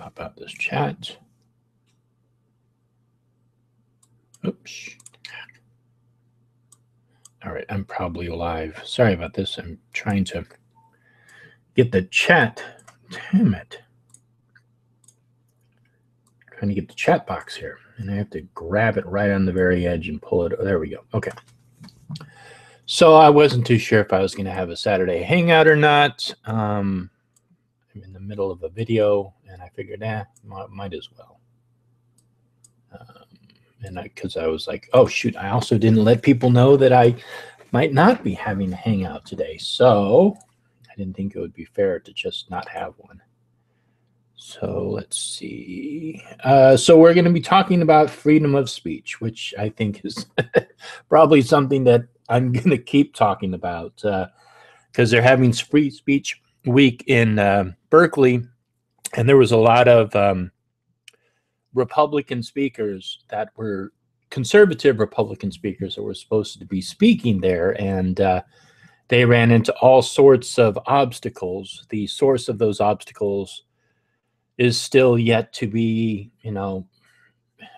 pop out this chat. Oops. All right, I'm probably live. Sorry about this. I'm trying to get the chat. Damn it. Trying to get the chat box here. And I have to grab it right on the very edge and pull it. Oh, there we go. Okay. So I wasn't too sure if I was going to have a Saturday hangout or not. I'm in the middle of a video, and I figured, might as well. Because I was like, oh, shoot, I also didn't let people know that I might not be having a hangout today. So I didn't think it would be fair to just not have one. So let's see. So we're going to be talking about freedom of speech, which I think is probably something that I'm going to keep talking about because they're having free speech week in Berkeley, and there was a lot of Republican speakers that were conservative Republican speakers that were supposed to be speaking there, and they ran into all sorts of obstacles. The source of those obstacles is still yet to be,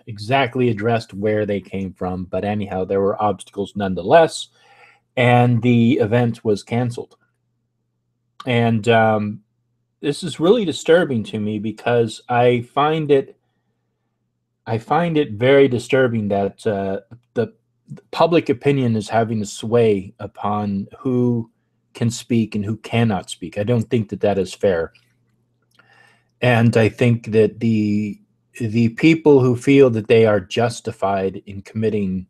exactly addressed where they came from. But anyhow, there were obstacles nonetheless, and the event was canceled. And this is really disturbing to me because I find it very disturbing that the public opinion is having a sway upon who can speak and who cannot speak. I don't think that that is fair. And I think that the people who feel that they are justified in committing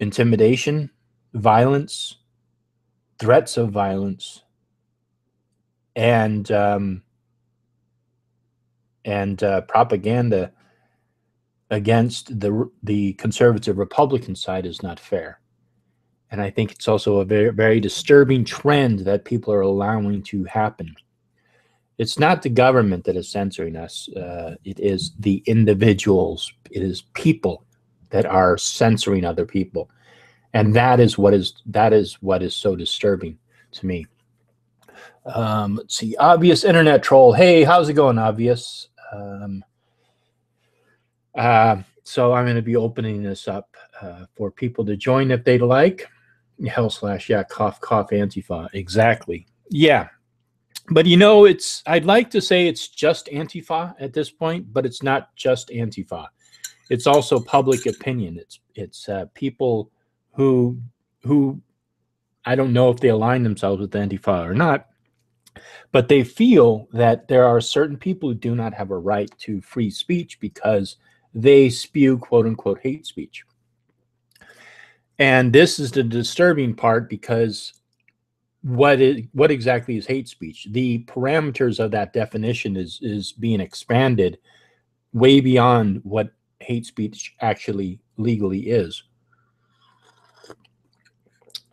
intimidation, violence, threats of violence, and propaganda against the conservative Republican side is not fair. And I think it's also a very, very disturbing trend that people are allowing to happen. It's not the government that is censoring us. It is the individuals. It is people that are censoring other people. And that is what is so disturbing to me. Let's see. Obvious Internet Troll. Hey, how's it going, Obvious? So I'm going to be opening this up for people to join if they'd like. / yeah, cough, Antifa. Exactly. Yeah. But I'd like to say it's just Antifa at this point, but it's not just Antifa. It's also public opinion. It's people who I don't know if they align themselves with Antifa or not, but they feel that there are certain people who do not have a right to free speech because they spew quote unquote hate speech. And this is the disturbing part because what exactly is hate speech? The parameters of that definition is being expanded way beyond what hate speech actually legally is.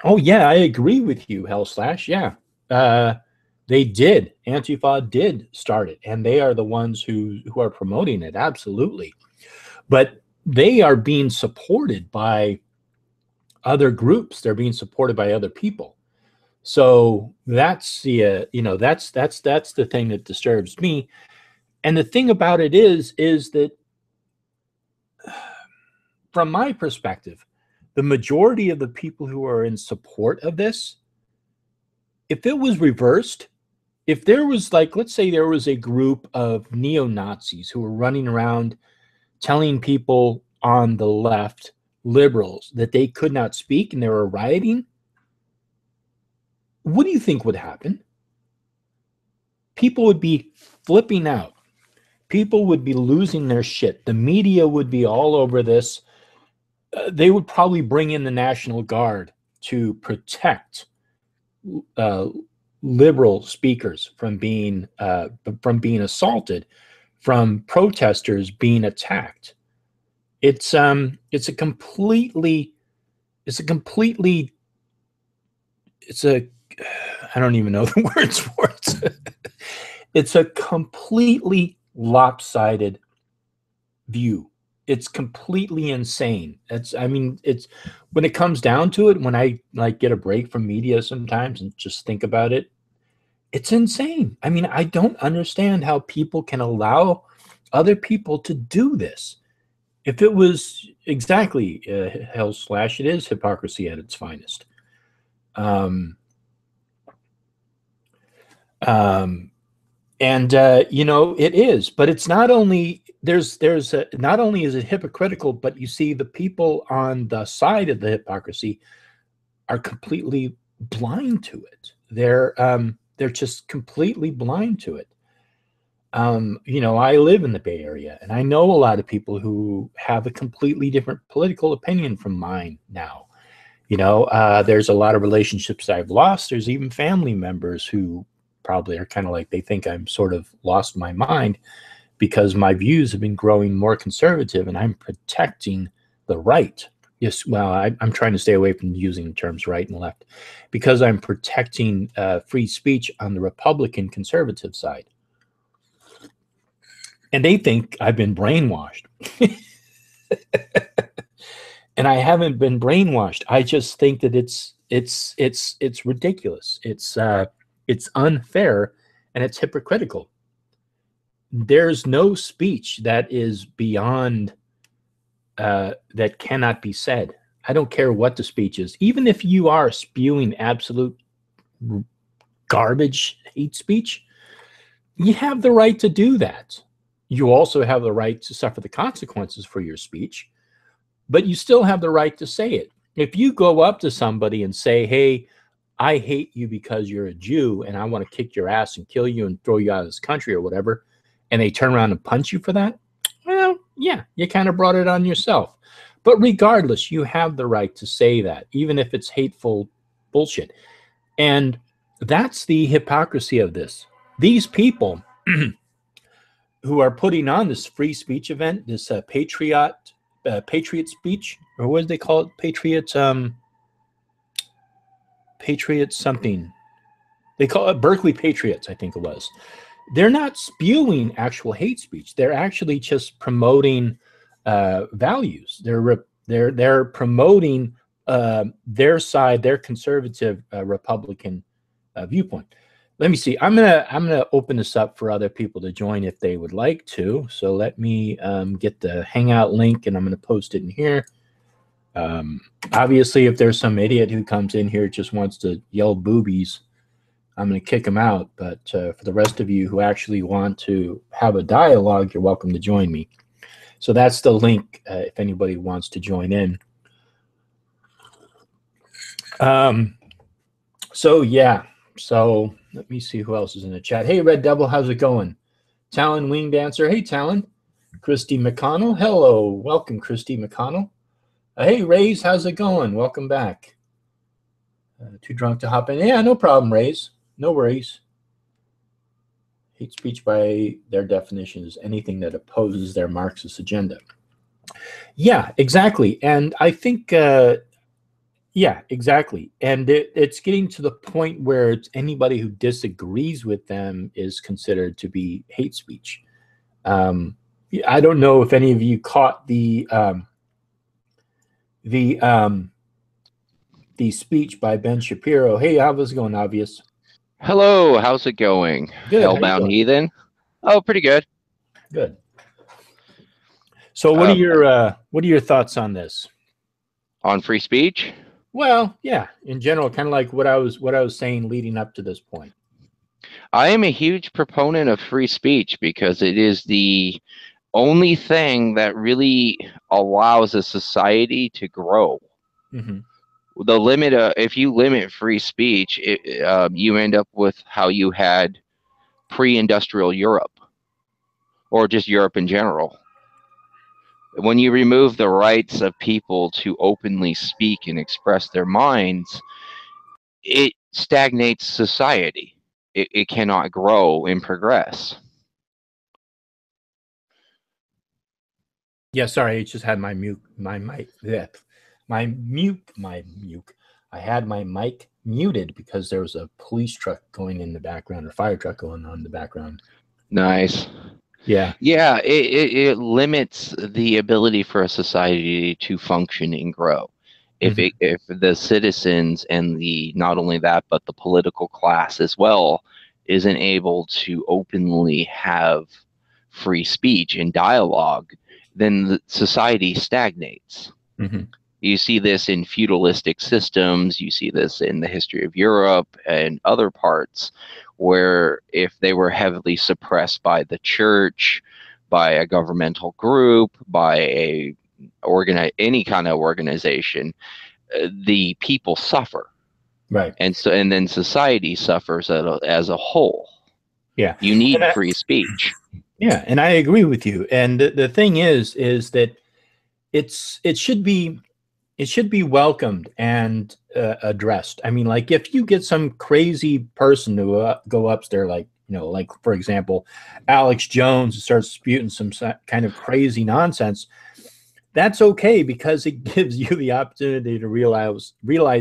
Oh yeah, I agree with you, / yeah. They did. Antifa did start it, and they are the ones who are promoting it. Absolutely. But they are being supported by other groups. They're being supported by other people. So that's the that's the thing that disturbs me. And the thing about it is that from my perspective, the majority of the people who are in support of this, if it was reversed, if there was let's say there was a group of neo-Nazis who were running around telling people on the left, liberals, that they could not speak and they were rioting, what do you think would happen? People would be flipping out. People would be losing their shit. The media would be all over this. They would probably bring in the National Guard to protect liberal speakers from being assaulted, from protesters being attacked. It's a completely I don't even know the words for it. It's a completely lopsided view. It's completely insane. It's when it comes down to it, when I get a break from media sometimes and just think about it, It's insane. I mean, I don't understand how people can allow other people to do this. If it was exactly hell slash, it is hypocrisy at its finest. Um, um, and you know, it is, but it's not only not only is it hypocritical, but you see the people on the side of the hypocrisy are completely blind to it. They're just completely blind to it. You know, I live in the Bay Area, and I know a lot of people who have a completely different political opinion from mine now. You know, there's a lot of relationships I've lost. There's even family members who probably are kind of like, they think I'm sort of lost my mind because my views have been growing more conservative and I'm protecting the right. Yes, well, I'm trying to stay away from using terms right and left because I'm protecting free speech on the Republican conservative side. And they think I've been brainwashed. And I haven't been brainwashed. I just think that it's ridiculous. It's unfair and it's hypocritical. There's no speech that is beyond that cannot be said. I don't care what the speech is. Even if you are spewing absolute garbage hate speech, you have the right to do that. You also have the right to suffer the consequences for your speech, but you still have the right to say it. If you go up to somebody and say, hey, I hate you because you're a Jew and I want to kick your ass and kill you and throw you out of this country or whatever, and they turn around and punch you for that, well, yeah, you kind of brought it on yourself. But regardless, you have the right to say that, even if it's hateful bullshit. And that's the hypocrisy of this. These people who are putting on this free speech event, this patriot speech, or what do they call it? Patriot something. They call it Berkeley Patriots, I think it was. They're not spewing actual hate speech. They're actually just promoting values. They're promoting their side, their conservative Republican viewpoint. Let me see. I'm gonna open this up for other people to join if they would like to. So let me get the Hangout link, and I'm gonna post it in here. Obviously, if there's some idiot who comes in here just wants to yell boobies, I'm going to kick them out. But for the rest of you who actually want to have a dialogue, you're welcome to join me. So that's the link if anybody wants to join in. So yeah, so let me see who else is in the chat. Hey, Red Devil, how's it going? Talon Wing Dancer. Hey, Talon. Christy McConnell. Hello. Welcome, Christy McConnell. Hey, Rays, how's it going? Welcome back. Too drunk to hop in. Yeah, no problem, Rays. No worries. Hate speech by their definition is anything that opposes their Marxist agenda. Yeah, exactly. And I think, yeah, exactly. And it's getting to the point where it's anybody who disagrees with them is considered to be hate speech. I don't know if any of you caught the speech by Ben Shapiro. Hey, how's it going, Obvious? Hello, how's it going? Good. Hellbound Heathen? Oh, pretty good. Good. So what are your thoughts on this? On free speech? Well, yeah, in general, kind of like what I was saying leading up to this point. I am a huge proponent of free speech because it is the only thing that really allows a society to grow. Mm-hmm. The limit, if you limit free speech, you end up with how you had pre-industrial Europe, or just Europe in general. When you remove the rights of people to openly speak and express their minds, it stagnates society. It cannot grow and progress. Yeah, sorry, I just had my mic. I had my mic muted because there was a police truck going in the background, or fire truck going on in the background. Nice. Yeah. Yeah, it limits the ability for a society to function and grow. If the citizens and not only that, but the political class as well, isn't able to openly have free speech and dialogue, then the society stagnates. Mm-hmm. You see this in feudalistic systems, you see this in the history of Europe and other parts, where if they were heavily suppressed by the church, by a governmental group, by any kind of organization, the people suffer. Right. And then society suffers as a whole. Yeah. You need free speech. Yeah, and I agree with you. And the thing is that it should be welcomed and addressed. I mean, like if you get some crazy person to go upstairs, like like for example, Alex Jones, and starts spewing some kind of crazy nonsense, that's okay because it gives you the opportunity to realize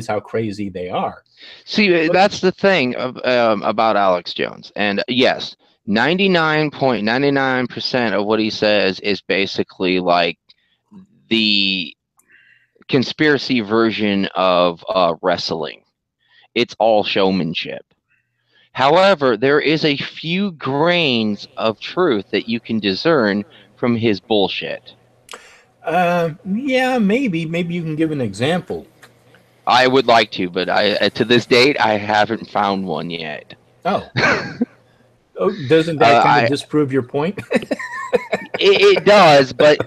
how crazy they are. See, that's the thing about Alex Jones. And yes, 99.99% of what he says is basically like the conspiracy version of wrestling. It's all showmanship. However, there is a few grains of truth that you can discern from his bullshit. Yeah, maybe you can give an example. I would like to, but to this date, I haven't found one yet. Oh. Oh, doesn't that kind of disprove your point? It does, but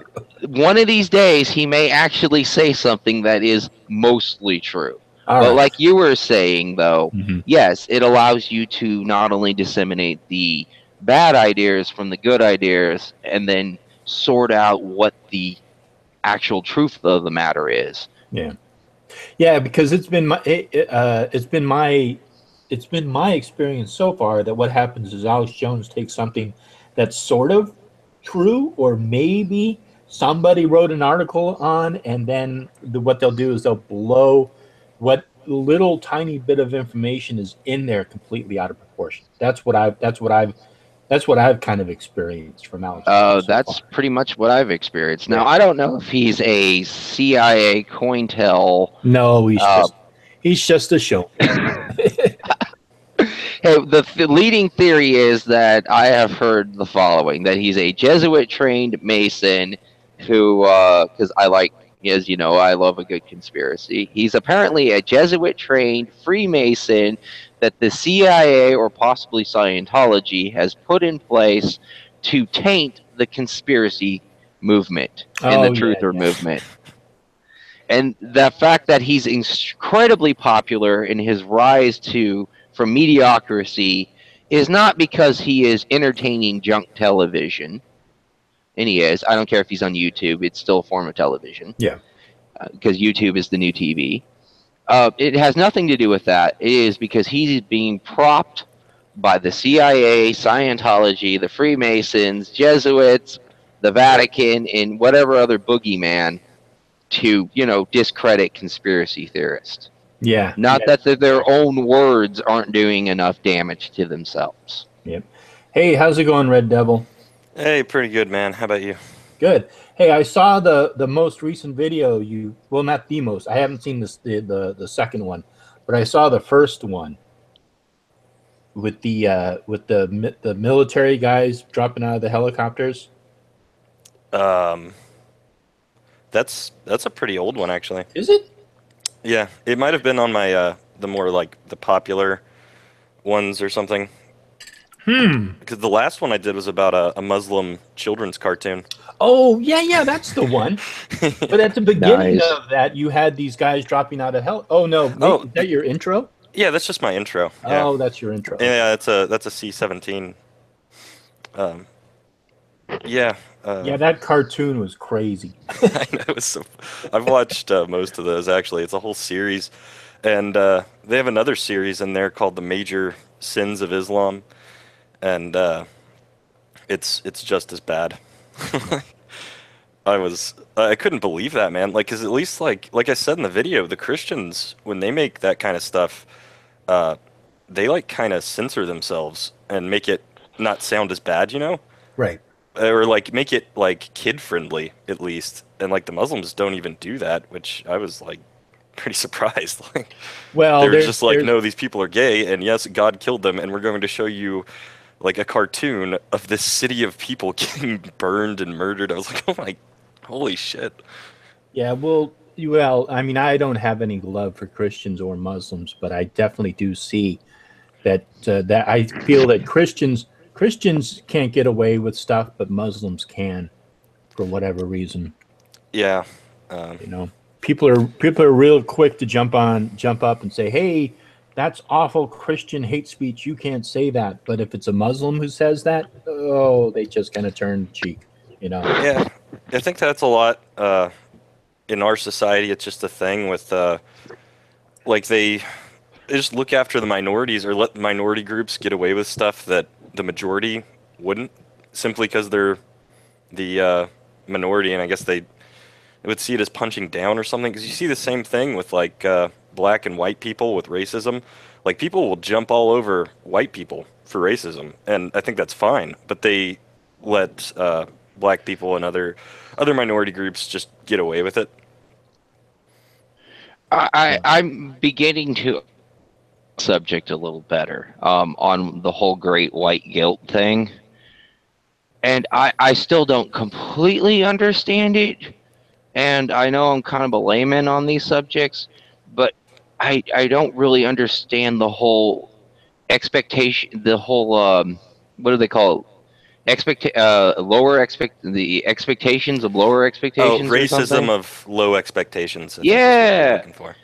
one of these days he may actually say something that is mostly true. But like you were saying, though, yes, it allows you to not only disseminate the bad ideas from the good ideas and then sort out what the actual truth of the matter is. Yeah, because it's been my experience so far that what happens is Alex Jones takes something that's sort of true, or maybe somebody wrote an article on, and then what they'll do is they'll blow what little tiny bit of information is in there completely out of proportion. That's what I've kind of experienced from Alex Jones. That's pretty much what I've experienced. Now, I don't know if he's a CIA COINTEL. No, he's just a show. Hey, the leading theory is that I have heard the following: that he's a Jesuit-trained Mason who, because I like, as you know, I love a good conspiracy. He's apparently a Jesuit-trained Freemason that the CIA or possibly Scientology has put in place to taint the conspiracy movement and the truther movement. And the fact that he's incredibly popular in his rise from mediocrity is not because he is entertaining junk television. And he is. I don't care if he's on YouTube. It's still a form of television. Yeah. Because YouTube is the new TV. It has nothing to do with that. It is because he's being propped by the CIA, Scientology, the Freemasons, Jesuits, the Vatican, and whatever other boogeyman to, discredit conspiracy theorists. Yeah. Not that their own words aren't doing enough damage to themselves. Yep. Hey, how's it going, Red Devil? Hey, pretty good, man. How about you? Good. Hey, I saw the most recent video well, not the most. I haven't seen the second one, but I saw the first one with the military guys dropping out of the helicopters. That's a pretty old one, actually. Is it? Yeah, it might have been on my the more like the popular ones or something. Because the last one I did was about a Muslim children's cartoon. Oh, yeah, that's the one. But at the beginning of that, you had these guys dropping out of hell. Oh no, is that your intro? Yeah, that's just my intro. Yeah. Oh, that's your intro. Yeah, that's a C-17. Yeah. Yeah, that cartoon was crazy. I know, it was so. I've watched most of those, actually. It's a whole series, and they have another series in there called "The Major Sins of Islam," and it's just as bad. I couldn't believe that, man. Like, 'cause at least like I said in the video, the Christians, when they make that kind of stuff, they like kind of censor themselves and make it not sound as bad, Right. Or like make it like kid friendly at least. And like the Muslims don't even do that, which I was like pretty surprised. Like, Well, they were there's just like, there's no, these people are gay, and yes, God killed them, and we're going to show you like a cartoon of this city of people getting burned and murdered. I was like, oh my, holy shit. yeah. Well, I mean, I don't have any love for Christians or Muslims, but I definitely do see that I feel that Christians can't get away with stuff, but Muslims can for whatever reason. Yeah. You know, people are real quick to jump up and say, "Hey, that's awful Christian hate speech. You can't say that." But if it's a Muslim who says that, oh, they just kind of turn the cheek. You know. Yeah. I think that's a lot in our society. It's just a thing with like they just look after the minorities or let minority groups get away with stuff that the majority wouldn't, simply because they're the minority, and I guess they would see it as punching down or something. Because you see the same thing with like black and white people with racism. Like people will jump all over white people for racism, and I think that's fine. But they let black people and other minority groups just get away with it. I'm beginning to subject a little better on the whole great white guilt thing. And I still don't completely understand it. And I know I'm kind of a layman on these subjects, but I don't really understand the whole expectation, the whole, what do they call it? The expectations of lower Oh, expectations or racism something. of low expectations, I think is what you're Yeah, looking for.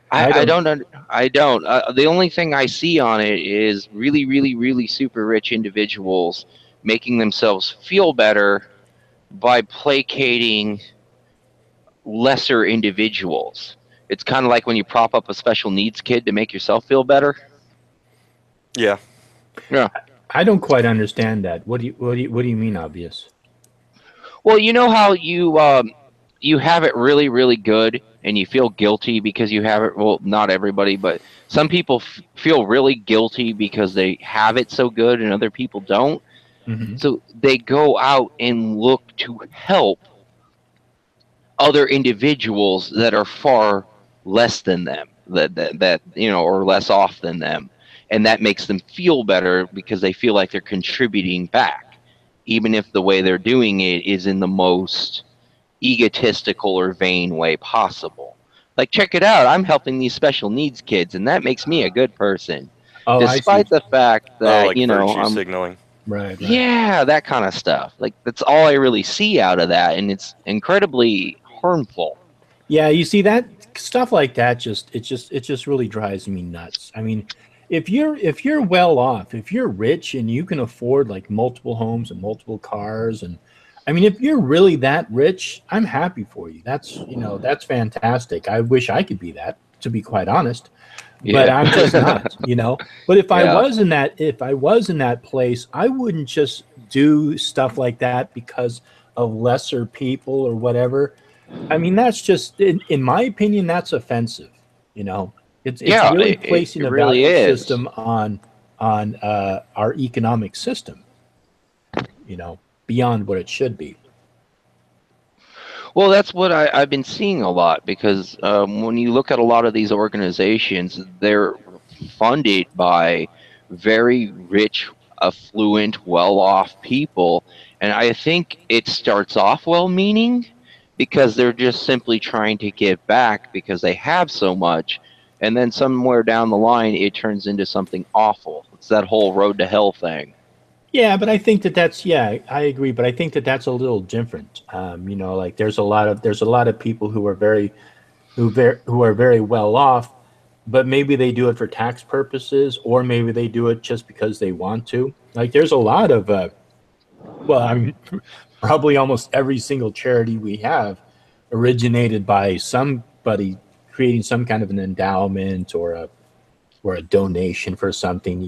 I don't. I don't. The only thing I see on it is really, really, really super rich individuals making themselves feel better by placating lesser individuals. It's kind of like when you prop up a special needs kid to make yourself feel better. Yeah. Yeah. I don't quite understand that. What do you mean obvious? Well, you know how you have it really, really good, and you feel guilty because you have it. Well, not everybody, but some people feel really guilty because they have it so good, and other people don't. Hmm. So they go out and look to help other individuals that are far less than them, that or less off than them, and that makes them feel better because they feel like they're contributing back, even if the way they're doing it is in the most egotistical or vain way possible. Like, check it out, I'm helping these special needs kids, and that makes me a good person, Oh, I see. despite the fact Oh, that like virtue I'm. signaling. Right, right. Yeah, that kind of stuff. Like, that's all I really see out of that, and it's incredibly harmful. Yeah, you see that stuff like that it just really drives me nuts. I mean, if you're well off, if you're rich and you can afford like multiple homes and multiple cars, and I mean if you're really that rich, I'm happy for you. That's fantastic. I wish I could be that, to be quite honest. But Yeah. I'm just not. But if I Yeah. was in that place, I wouldn't just do stuff like that because of lesser people or whatever. I mean, that's just, in my opinion, that's offensive. You know, it's Yeah, really it placing a really value is. system on our economic system. You know, beyond what it should be. Well, that's what I've been seeing a lot because when you look at a lot of these organizations, they're funded by very rich, affluent, well off people. And I think it starts off well meaning because they're just simply trying to give back because they have so much. And then somewhere down the line, it turns into something awful. It's that whole road to hell thing. Yeah, but I think yeah, I agree. But I think that's a little different. Like there's a lot of people who are very well off, but maybe they do it for tax purposes, or maybe they do it just because they want to. Like there's a lot of well, I mean, probably almost every single charity we have originated by somebody creating some kind of an endowment or a donation for something.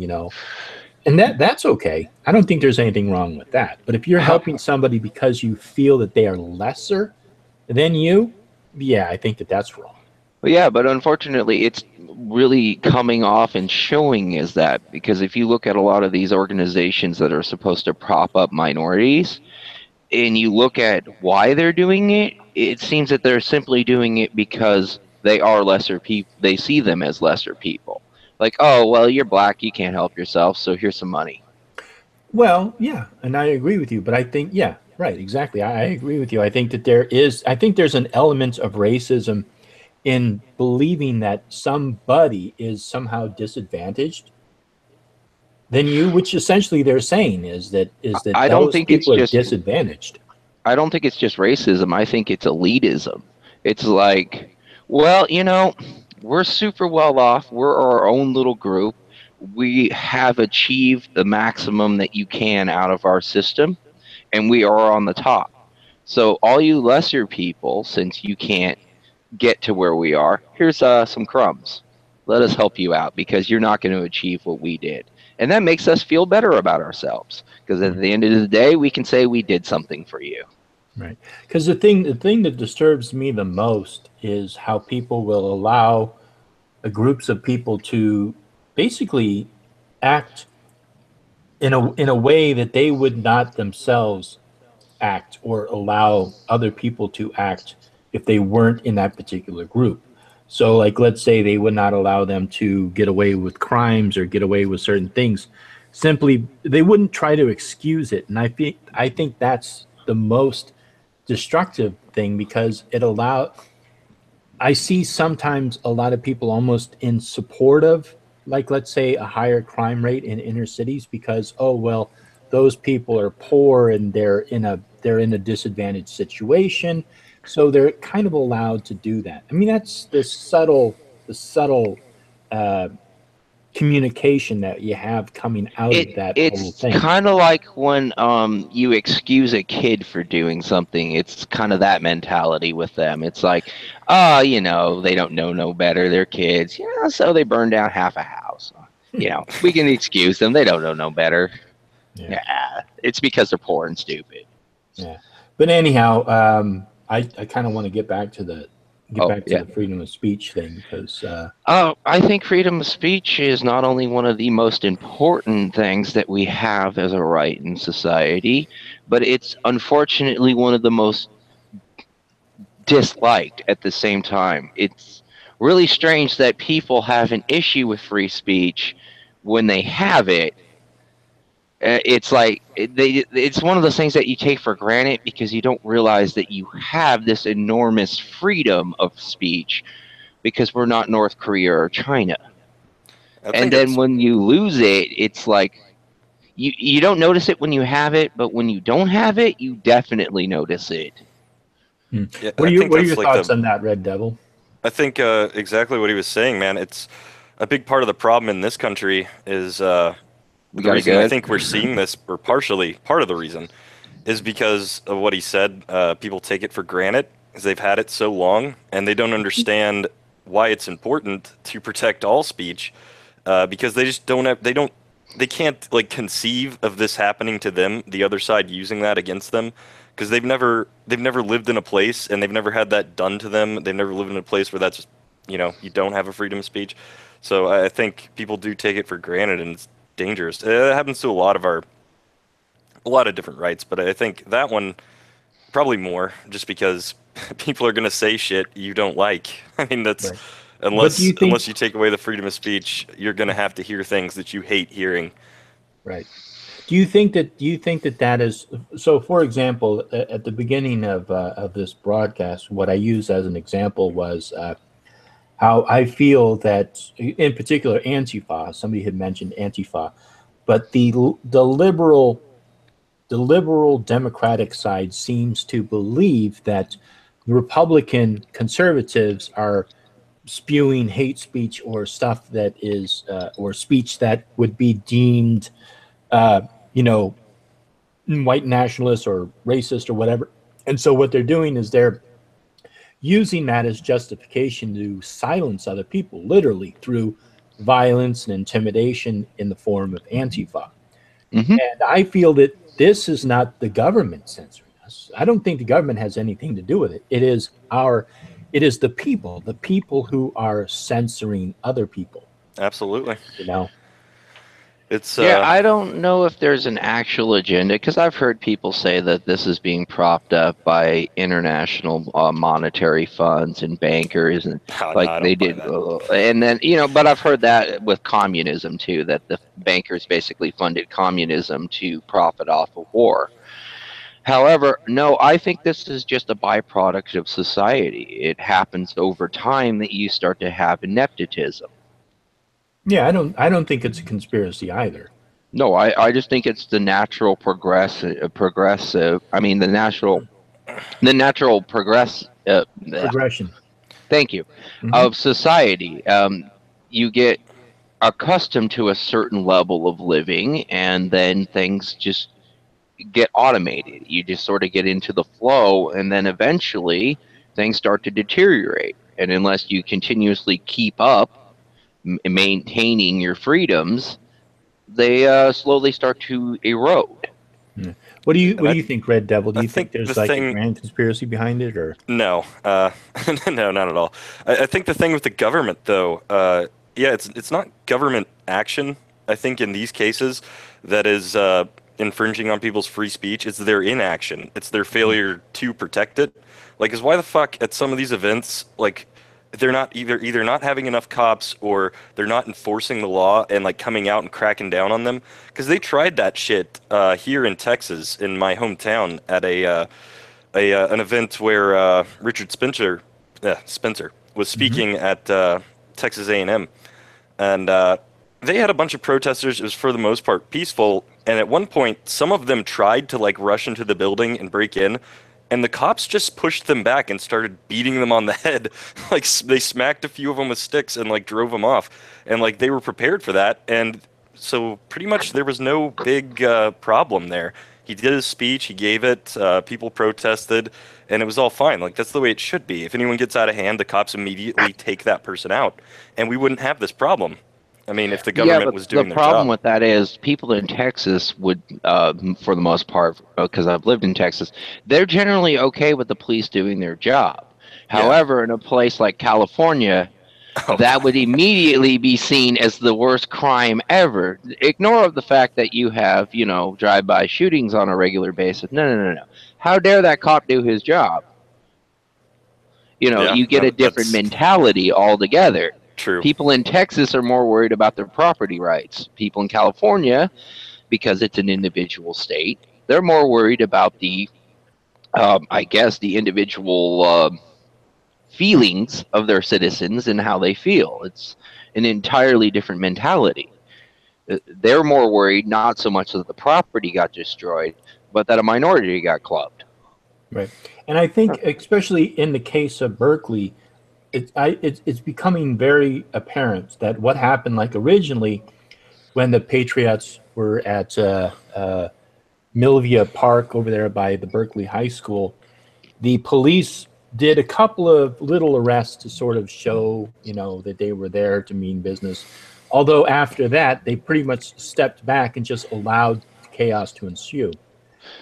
And that's okay. I don't think there's anything wrong with that. But if you're helping somebody because you feel that they are lesser than you, yeah, I think that's wrong. Well, yeah, but unfortunately, it's really coming off and showing as that because if you look at a lot of these organizations that are supposed to prop up minorities and you look at why they're doing it, it seems that they're simply doing it because they are lesser people. They see them as lesser people. Like, oh, well, you're black, you can't help yourself, so here's some money. Well, yeah, and I agree with you, but I think, yeah, right, exactly. I agree with you. I think that I think there's an element of racism in believing that somebody is somehow disadvantaged than you, which essentially they're saying is that I don't those think it's people are just disadvantaged. I don't think it's just racism. I think it's elitism. It's like, well, we're super well off. We're our own little group. We have achieved the maximum that you can out of our system, and we are on the top. So, all you lesser people, since you can't get to where we are, here's some crumbs. Let us help you out because you're not going to achieve what we did. And that makes us feel better about ourselves because at the end of the day, we can say we did something for you. Right. Because the thing that disturbs me the most is how people will allow groups of people to basically act in a way that they would not themselves act or allow other people to act if they weren't in that particular group. So, like, let's say they would not allow them to get away with crimes or get away with certain things. Simply, they wouldn't try to excuse it, and I think that's the most destructive thing because it allow. I see sometimes a lot of people almost in support of, like, let's say, a higher crime rate in inner cities because, oh well, those people are poor and they're in a disadvantaged situation, so they're kind of allowed to do that. I mean, that's the subtle uh, communication that you have coming out of that whole It's thing. kind of like when you excuse a kid for doing something. It's kind of that mentality with them. It's like, they don't know no better. They're kids, so they burn down half a house. We can excuse them. They don't know no better. Yeah. Yeah, it's because they're poor and stupid. Yeah, but anyhow, I kind of want to get Oh, back to yeah. the freedom of speech thing because I think freedom of speech is not only one of the most important things that we have as a right in society, but it's unfortunately one of the most disliked at the same time. It's really strange that people have an issue with free speech when they have it. It's like it's one of those things that you take for granted because you don't realize that you have this enormous freedom of speech because we're not North Korea or China. I And think then it's when you lose it, it's like you don't notice it when you have it, but when you don't have it, you definitely notice it. yeah, what I are think your that's like thoughts the on that, Red Devil? I think exactly what he was saying, man. It's a big part of the problem in this country is We the got it reason I good. think we're seeing this, or partially part of the reason, is because of what he said. People take it for granted because they've had it so long, and they don't understand why it's important to protect all speech. Because they just don't have, they can't like conceive of this happening to them, the other side using that against them, because they've never lived in a place and they've never had that done to them. They've never lived in a place where that's just, you don't have a freedom of speech. So I think people do take it for granted, and it's dangerous. It happens to a lot of different rights, but I think that one probably more, just because people are going to say shit you don't like. I mean, that's Right. But do unless you think you take away the freedom of speech, you're going to have to hear things that you hate hearing. right? Do you think that that is so? For example, at the beginning of this broadcast, what I used as an example was how I feel that, in particular, Antifa. Somebody had mentioned Antifa, but the liberal Democratic side seems to believe that Republican conservatives are spewing hate speech or stuff that is or speech that would be deemed uh, you know white nationalist or racist or whatever. And so what they're doing is they're using that as justification to silence other people, literally through violence and intimidation in the form of Antifa. Hmm. And I feel that this is not the government censoring us. I don't think the government has anything to do with it. It is the people who are censoring other people, Absolutely. you know. It's Yeah, I don't know if there's an actual agenda because I've heard people say that this is being propped up by international monetary funds and bankers, and no, like I they don't buy did, that. and then but I've heard that with communism too, that the bankers basically funded communism to profit off of war. However, no, I think this is just a byproduct of society. It happens over time that you start to have nepotism. Yeah, I don't think it's a conspiracy either. No, I just think it's the natural progressive. I mean, the natural progress. Progression. Thank you, Hmm. of society. You get accustomed to a certain level of living, and then things just get automated. You just sort of get into the flow, and then eventually things start to deteriorate. And unless you continuously keep up maintaining your freedoms, they slowly start to erode. Yeah. What do you I, think, Red Devil? Do I you think think the there's like a thing. grand conspiracy behind it, or No, no, not at all. I think the thing with the government, though, yeah, it's not government action. I think in these cases, that is infringing on people's free speech. It's their inaction. It's their failure to protect it. Like, is why the fuck at some of these events, like, they're not either not having enough cops or they're not enforcing the law and like coming out and cracking down on them because they tried that shit here in Texas in my hometown at an event where Richard Spencer was Mhm. speaking at Texas A&M, and they had a bunch of protesters. It was for the most part peaceful, and at one point, some of them tried to like rush into the building and break in, and the cops just pushed them back and started beating them on the head. Like they smacked a few of them with sticks and like drove them off, and like they were prepared for that, and so pretty much there was no big problem there. He did his speech, he gave it, people protested, and it was all fine. Like that's the way it should be. If anyone gets out of hand, the cops immediately take that person out, and we wouldn't have this problem. I mean, if the Yeah, government but was the doing their problem job. with that is people in Texas would, for the most part, because I've lived in Texas, they're generally okay with the police doing their job. Yeah. However, in a place like California, Oh that God. would immediately be seen as the worst crime ever. Ignore the fact that you have, drive-by shootings on a regular basis. No, no, no, no. How dare that cop do his job? Yeah. You get No, a different that's mentality altogether. true. People in Texas are more worried about their property rights. People in California, because it's an individual state, they're more worried about I guess, the individual feelings of their citizens and how they feel. It's an entirely different mentality. They're more worried not so much that the property got destroyed, but that a minority got clubbed. right? And I think, especially in the case of Berkeley, it's becoming very apparent that what happened, like originally, when the Patriots were at Milvia Park over there by the Berkeley High School, the police did a couple of little arrests to sort of show, that they were there to mean business. Although after that, they pretty much stepped back and just allowed chaos to ensue.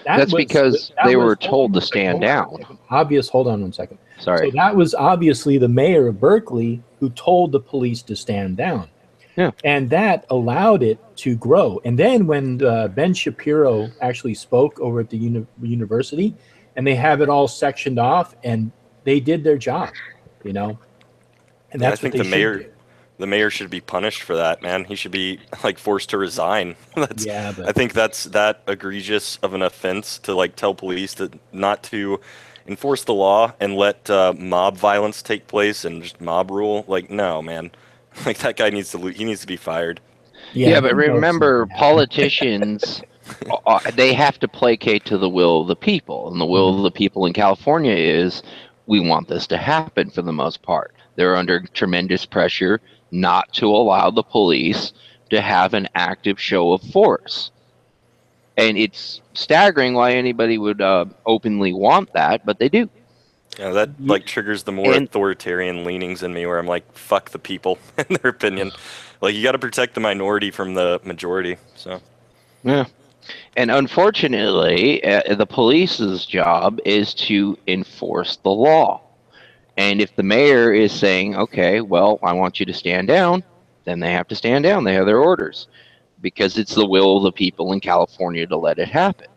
That That's was because that they was were hold on told to one second. stand Hold on one down. second. Obvious. Hold on one second. So Sorry. that was obviously the mayor of Berkeley who told the police to stand down, Yeah. and that allowed it to grow. And then when Ben Shapiro actually spoke over at the university, and they have it all sectioned off, and they did their job, you know, and Yeah, I that's what think they should do. the mayor should be punished for that, man. He should be like forced to resign. That's Yeah, I but think that's that egregious of an offense to like tell police to not to enforce the law and let mob violence take place and just mob rule. Like no, man. Like that guy needs to he needs to be fired. yeah, Yeah, but we know it's not remember, going to happen. politicians, they have to placate to the will of the people. And the will Mhm. of the people in California is we want this to happen for the most part. They're under tremendous pressure not to allow the police to have an active show of force. And it's staggering why anybody would openly want that, but they do. Yeah, that Ye- like triggers the more And authoritarian leanings in me where I'm like, fuck the people and their opinion. Like you got to protect the minority from the majority. So yeah. And unfortunately, the police's job is to enforce the law. And if the mayor is saying, okay, well, I want you to stand down, then they have to stand down. They have their orders. because it's the will of the people in California to let it happen.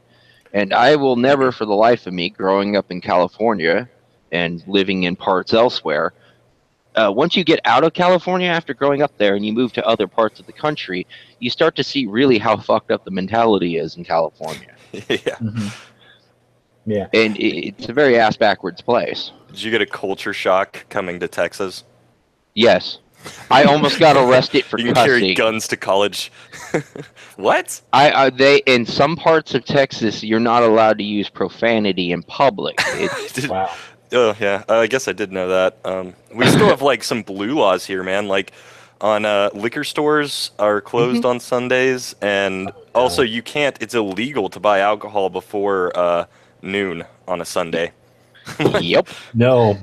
And I will never, for the life of me, growing up in California and living in parts elsewhere, once you get out of California after growing up there and you move to other parts of the country, you start to see really how fucked up the mentality is in California. Yeah. Yeah. And it's a very ass-backwards place. Did you get a culture shock coming to Texas? Yes. I almost got arrested for You can cussing. carry guns to college. What? They in some parts of Texas, you're not allowed to use profanity in public. Wow. Oh yeah, I guess I did know that. We still have like some blue laws here, man. Like on liquor stores are closed on Sundays, and also you can't. It's illegal to buy alcohol before noon on a Sunday. Yep. No,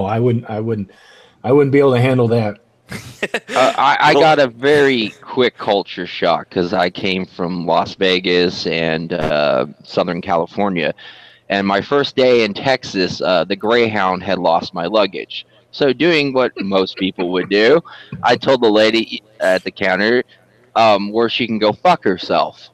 I wouldn't be able to handle that. I got a very quick culture shock because I came from Las Vegas and Southern California. And my first day in Texas, the Greyhound had lost my luggage. So doing what most people would do, I told the lady at the counter where she can go fuck herself.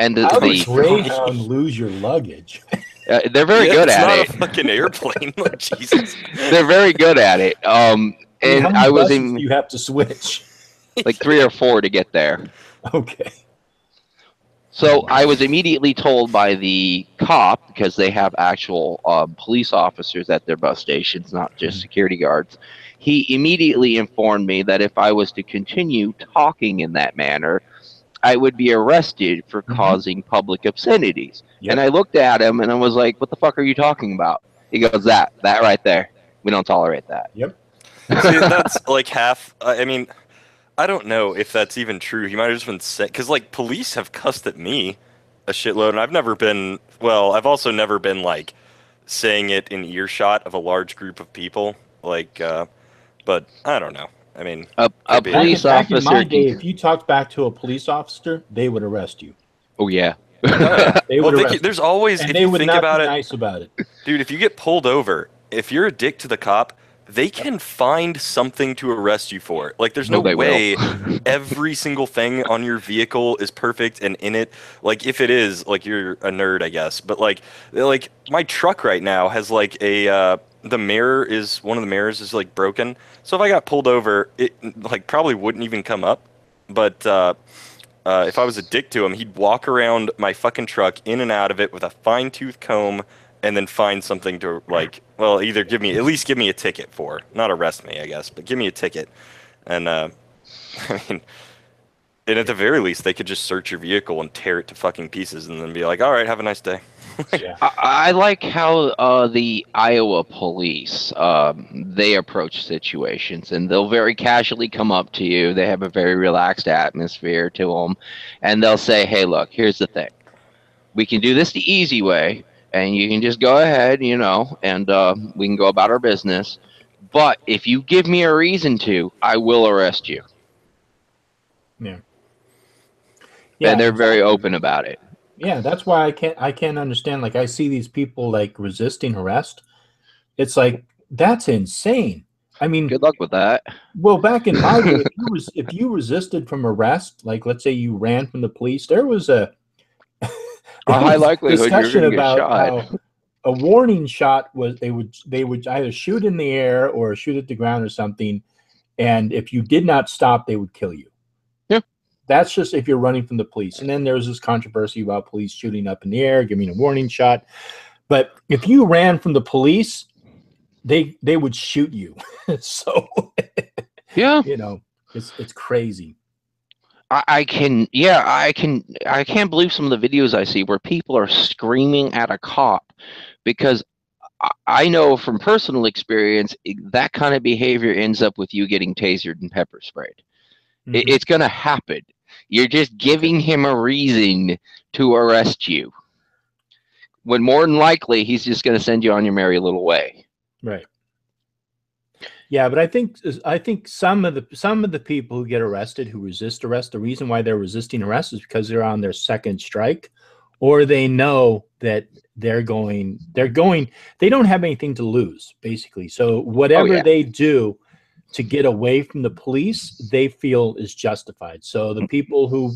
And How does Greyhound lose your luggage? They're very good at it. It's not a fucking airplane. Like, Jesus. They're very good at it. And how many I was buses in do you have to switch? like 3 or 4 to get there. Okay. So I was immediately told by the cop, because they have actual police officers at their bus stations, not just security guards. He immediately informed me that if I was to continue talking in that manner, I would be arrested for causing public obscenities. Yep. And I looked at him and I was like, what the fuck are you talking about? He goes, that right there. We don't tolerate that. Yep. See, that's like half. I mean, I don't know if that's even true. He might have just been sick. Because, like, police have cussed at me a shitload. And I've never been, well, I've also never been, like, saying it in earshot of a large group of people. Like, but I don't know. I mean, a police back in my officer. day, if you talked back to a police officer, they would arrest you. Oh, yeah. They would arrest you. There's always, And if they you would think not about be it, nice about it. dude, if you get pulled over, if you're a dick to the cop, they can find something to arrest you for. Like, there's no way every single thing on your vehicle is perfect and in it. Like, if it is, like, you're a nerd, I guess. But, like my truck right now has, like, the mirror is, one of the mirrors is, like, broken. So if I got pulled over, it, like, probably wouldn't even come up. But if I was a dick to him, he'd walk around my fucking truck in and out of it with a fine-tooth comb, and then find something to, like, well, either at least give me a ticket for, not arrest me, I guess, but give me a ticket. And, I mean, and at the very least, they could just search your vehicle and tear it to fucking pieces and then be like, all right, have a nice day. Yeah. I like how the Iowa police, they approach situations, and they'll very casually come up to you. They have a very relaxed atmosphere to them, and they'll say, hey, look, here's the thing. We can do this the easy way, and you can just go ahead, and we can go about our business. But if you give me a reason to, I will arrest you. Yeah. And they're very open about it. Yeah, that's why I can't understand. Like, I see these people, like, resisting arrest. It's like, that's insane. I mean, good luck with that. Well, back in my day, if you resisted from arrest, like, let's say you ran from the police, there was a high likelihood discussion you're going to get about shot. how a warning shot was they would either shoot in the air or shoot at the ground or something, and if you did not stop, they would kill you. Yeah, that's just if you're running from the police. And then there was this controversy about police shooting up in the air, giving a warning shot. But if you ran from the police, they would shoot you. So yeah, it's crazy. I can't believe some of the videos I see where people are screaming at a cop, because I know from personal experience that kind of behavior ends up with you getting tasered and pepper sprayed. Mm-hmm. It's going to happen. You're just giving him a reason to arrest you, when more than likely he's just going to send you on your merry little way. Right. Yeah, but I think some of the people who get arrested, who resist arrest, the reason why they're resisting arrest is because they're on their second strike, or they know that they don't have anything to lose, basically. So whatever they do, to get away from the police, they feel is justified. So the people who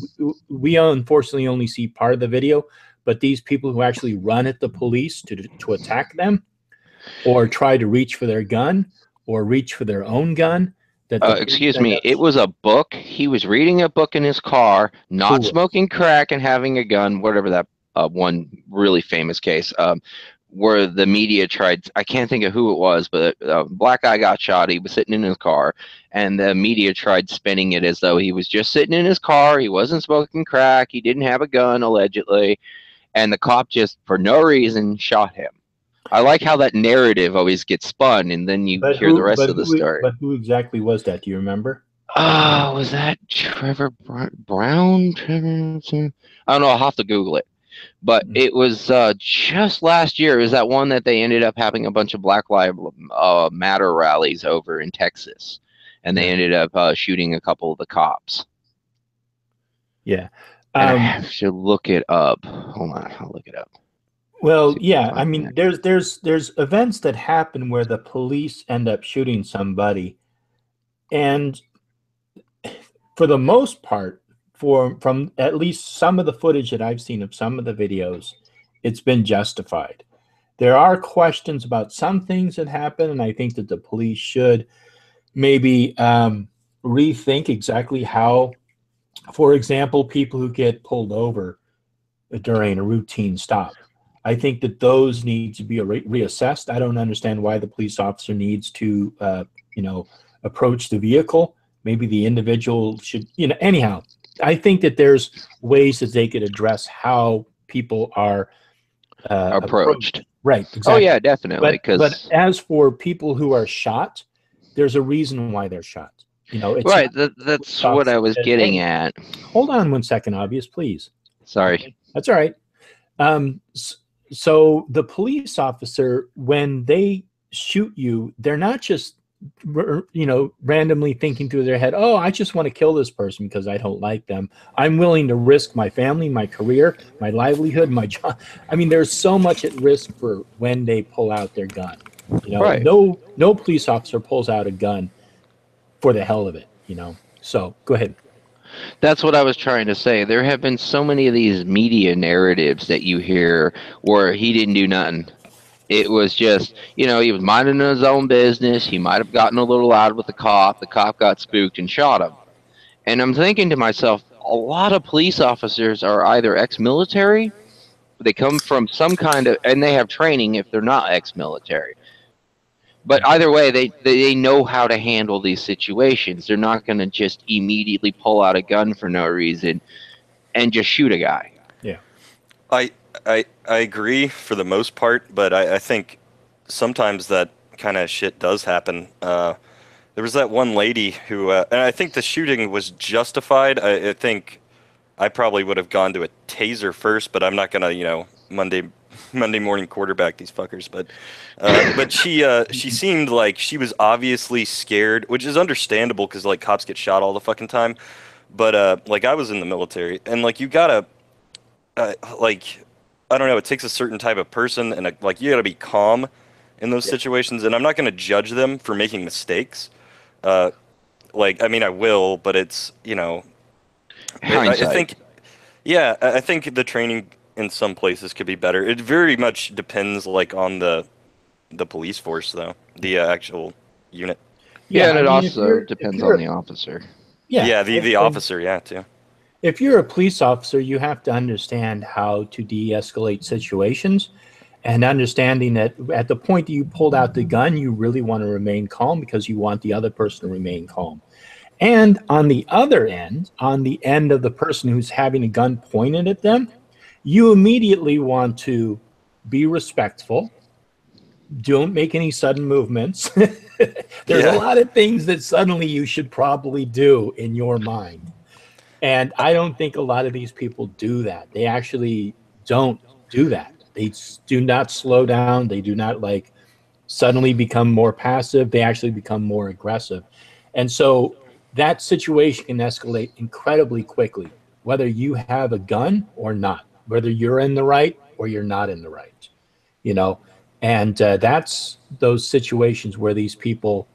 we unfortunately only see part of the video, but these people who actually run at the police to attack them, or try to reach for their gun, or reach for their own gun. Excuse me, it was a book. He was reading a book in his car, not smoking crack and having a gun, whatever that one really famous case, where the media tried, I can't think of who it was, but a black guy got shot. He was sitting in his car, and the media tried spinning it as though he was just sitting in his car. He wasn't smoking crack. He didn't have a gun, allegedly. And the cop just, for no reason, shot him. I like how that narrative always gets spun, and then you hear the rest of the story. But who exactly was that? Do you remember? Was that Trevor Brown? I don't know. I'll have to Google it. But it was just last year. It was that one that they ended up having a bunch of Black Lives Matter rallies over in Texas, and they ended up shooting a couple of the cops. Yeah. I have to look it up. Hold on, I'll look it up. Well, yeah, I mean, there's events that happen where the police end up shooting somebody, and for the most part, from at least some of the footage that I've seen of some of the videos, it's been justified. There are questions about some things that happen, and I think that the police should maybe rethink exactly how, for example, people who get pulled over during a routine stop. I think that those need to be reassessed. I don't understand why the police officer needs to, approach the vehicle. Maybe the individual should, anyhow. I think that there's ways that they could address how people are approached. Right. Exactly. Oh yeah, definitely. But as for people who are shot, there's a reason why they're shot. It's right. That's what I was getting at. Hold on 1 second, Obvious, please. Sorry. That's all right. So the police officer, when they shoot you, they're not just, randomly thinking through their head, oh, I just want to kill this person because I don't like them. I'm willing to risk my family, my career, my livelihood, my job. I mean, there's so much at risk for when they pull out their gun. Right. No police officer pulls out a gun for the hell of it, So go ahead. That's what I was trying to say. There have been so many of these media narratives that you hear where he didn't do nothing. It was just, he was minding his own business. He might have gotten a little loud with the cop. The cop got spooked and shot him. And I'm thinking to myself, a lot of police officers are either ex-military, they come from some kind of, and they have training if they're not ex-military. But either way, they know how to handle these situations. They're not going to just immediately pull out a gun for no reason and just shoot a guy. Yeah. I agree for the most part, but I think sometimes that kind of shit does happen. There was that one lady who, and I think the shooting was justified. I think I probably would have gone to a taser first, but I'm not going to, Monday morning quarterback these fuckers. But she seemed like she was obviously scared, which is understandable because like cops get shot all the fucking time. But like I was in the military, and like you gotta I don't know, it takes a certain type of person, and you gotta be calm in those situations. And I'm not gonna judge them for making mistakes. I will, but it's I think the training in some places could be better. It very much depends on the police force, though, the actual unit. Yeah, and it also depends on the officer. Yeah, the officer, too. If you're a police officer, you have to understand how to de-escalate situations, and understanding that at the point that you pulled out the gun, you really want to remain calm because you want the other person to remain calm. And on the other end, on the end of the person who's having a gun pointed at them, you immediately want to be respectful. Don't make any sudden movements. There's a lot of things that suddenly you should probably do in your mind. And I don't think a lot of these people do that. They actually don't do that. They do not slow down. They do not suddenly become more passive. They actually become more aggressive. And so that situation can escalate incredibly quickly, whether you have a gun or not, whether you're in the right or you're not in the right, And that's those situations where these people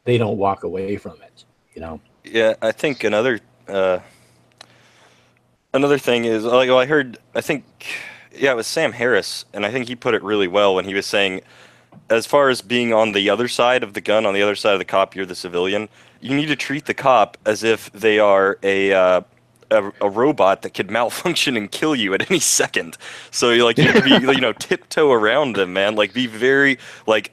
they don't walk away from it, you know? Yeah, I think another thing is, like, well, I think, yeah, it was Sam Harris, and I think he put it really well when he was saying, as far as being on the other side of the gun, on the other side of the cop, you're the civilian. You need to treat the cop as if they are a robot that could malfunction and kill you at any second. So you like you have to be, you know, tiptoe around them, man. Like, be very, like,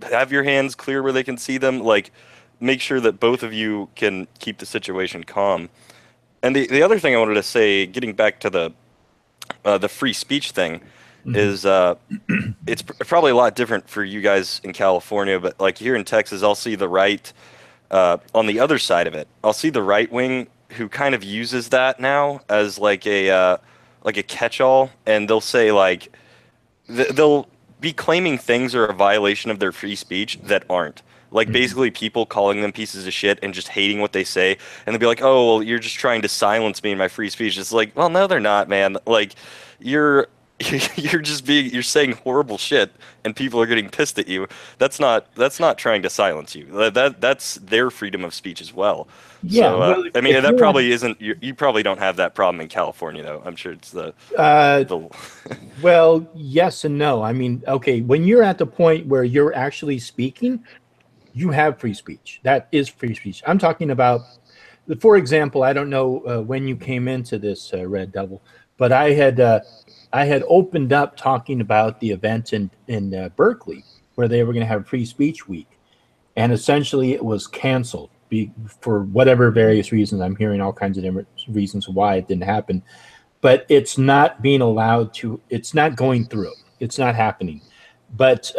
have your hands clear where they can see them. Like, make sure that both of you can keep the situation calm. And the other thing I wanted to say, getting back to the free speech thing, is it's probably a lot different for you guys in California, but like here in Texas, I'll see the right on the other side of it. I'll see the right wing who kind of uses that now as like a catch-all, and they'll say like they'll be claiming things are a violation of their free speech that aren't. Like basically people calling them pieces of shit and just hating what they say, and they'll be like, "Oh, well, you're just trying to silence me in my free speech." It's like, well, no, they're not, man. Like, you're you're saying horrible shit, and people are getting pissed at you. That's not trying to silence you. That's their freedom of speech as well. Yeah, So, well, I mean, if that you're probably isn't. You probably don't have that problem in California, though. I'm sure it's the well, yes and no. I mean, okay, when you're at the point where you're actually speaking, you have free speech. That is free speech. I'm talking about, for example, I don't know when you came into this, Red Devil, but I had opened up talking about the event in Berkeley where they were going to have Free Speech Week, and essentially it was canceled for whatever various reasons. I'm hearing all kinds of different reasons why it didn't happen, but it's not being allowed to. It's not going through. It's not happening. But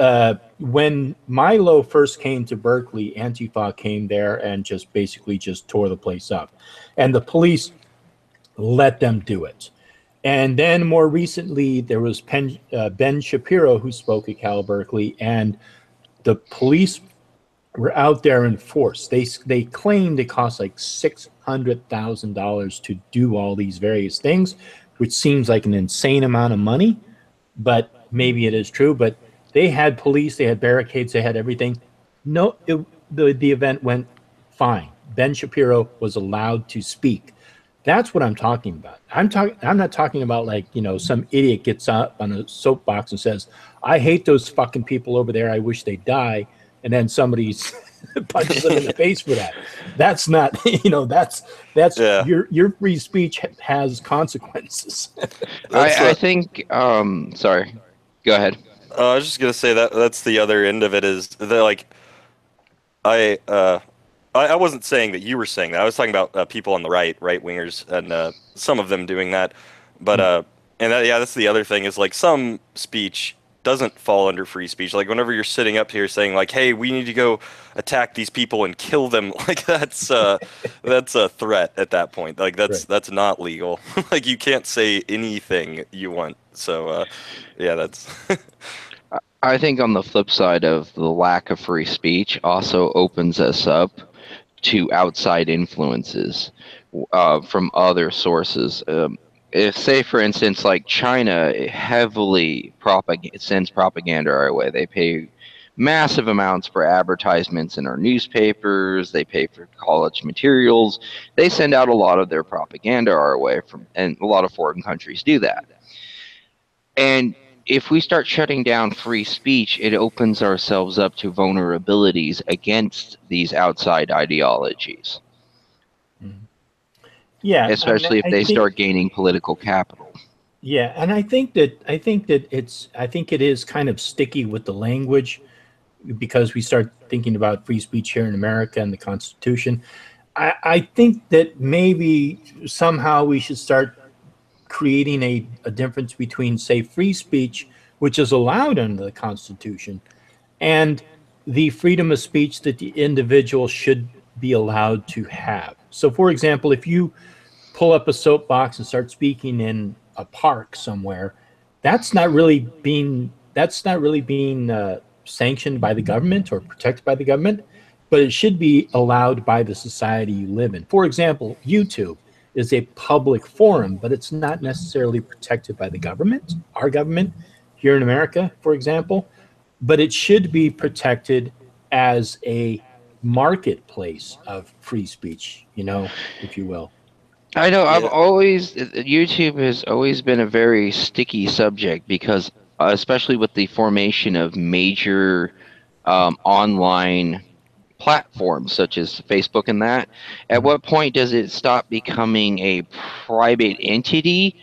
when Milo first came to Berkeley, Antifa came there and just basically just tore the place up, and the police let them do it. And then more recently, there was Ben Shapiro who spoke at Cal Berkeley, and the police were out there in force. They claimed it cost like $600,000 to do all these various things, which seems like an insane amount of money, but maybe it is true. But they had police, they had barricades, they had everything. No, the event went fine. Ben Shapiro was allowed to speak. That's what I'm talking about. I'm not talking about like, you know, some idiot gets up on a soapbox and says, "I hate those fucking people over there. I wish they'd die," and then somebody punches them in the face for that. That's not, you know, that's Yeah. your free speech has consequences. I think. Sorry, go ahead. I was just gonna say that's the other end of it is that like I wasn't saying that you were saying that. I was talking about people on the right wingers, and some of them doing that. But and that's the other thing is like some speech doesn't fall under free speech. Like whenever you're sitting up here saying like, "Hey, we need to go attack these people and kill them," like that's a threat at that point. Like that's not legal. Like you can't say anything you want. So yeah, that's. I think on the flip side of the lack of free speech also opens us up to outside influences from other sources. If, say, for instance, like China heavily sends propaganda our way. They pay massive amounts for advertisements in our newspapers. They pay for college materials. They send out a lot of their propaganda our way, and a lot of foreign countries do that. And if we start shutting down free speech, it opens ourselves up to vulnerabilities against these outside ideologies. Yeah, especially if they start gaining political capital. Yeah, and I think that it is kind of sticky with the language because we start thinking about free speech here in America and the Constitution. I think that maybe somehow we should start creating a difference between, say, free speech, which is allowed under the Constitution, and the freedom of speech that the individual should be allowed to have. So, for example, if you pull up a soapbox and start speaking in a park somewhere, that's not really being sanctioned by the government or protected by the government, but it should be allowed by the society you live in. For example, YouTube is a public forum, but it's not necessarily protected by the government, our government here in America, for example, but it should be protected as a marketplace of free speech, you know, if you will. I know. Yeah. YouTube has always been a very sticky subject because, especially with the formation of major online platforms such as Facebook and that, at what point does it stop becoming a private entity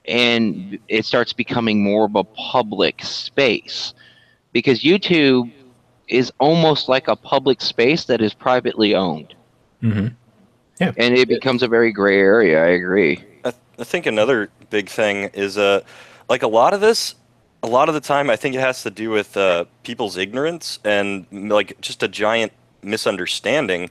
and it starts becoming more of a public space? Because YouTube is almost like a public space that is privately owned, Mm-hmm. Yeah. and it becomes a very gray area. I agree. I think another big thing is like a lot of this, a lot of the time, I think it has to do with people's ignorance and like just a giant misunderstanding.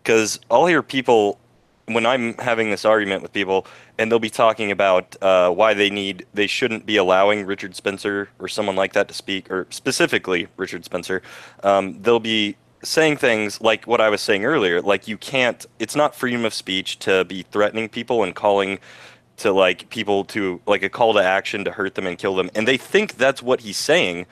Because I'll hear people when I'm having this argument with people, and they'll be talking about why they shouldn't be allowing Richard Spencer or someone like that to speak, or specifically Richard Spencer. They'll be saying things like what I was saying earlier, like you can't, it's not freedom of speech to be threatening people and calling to like people to like a call to action to hurt them and kill them. And they think that's what he's saying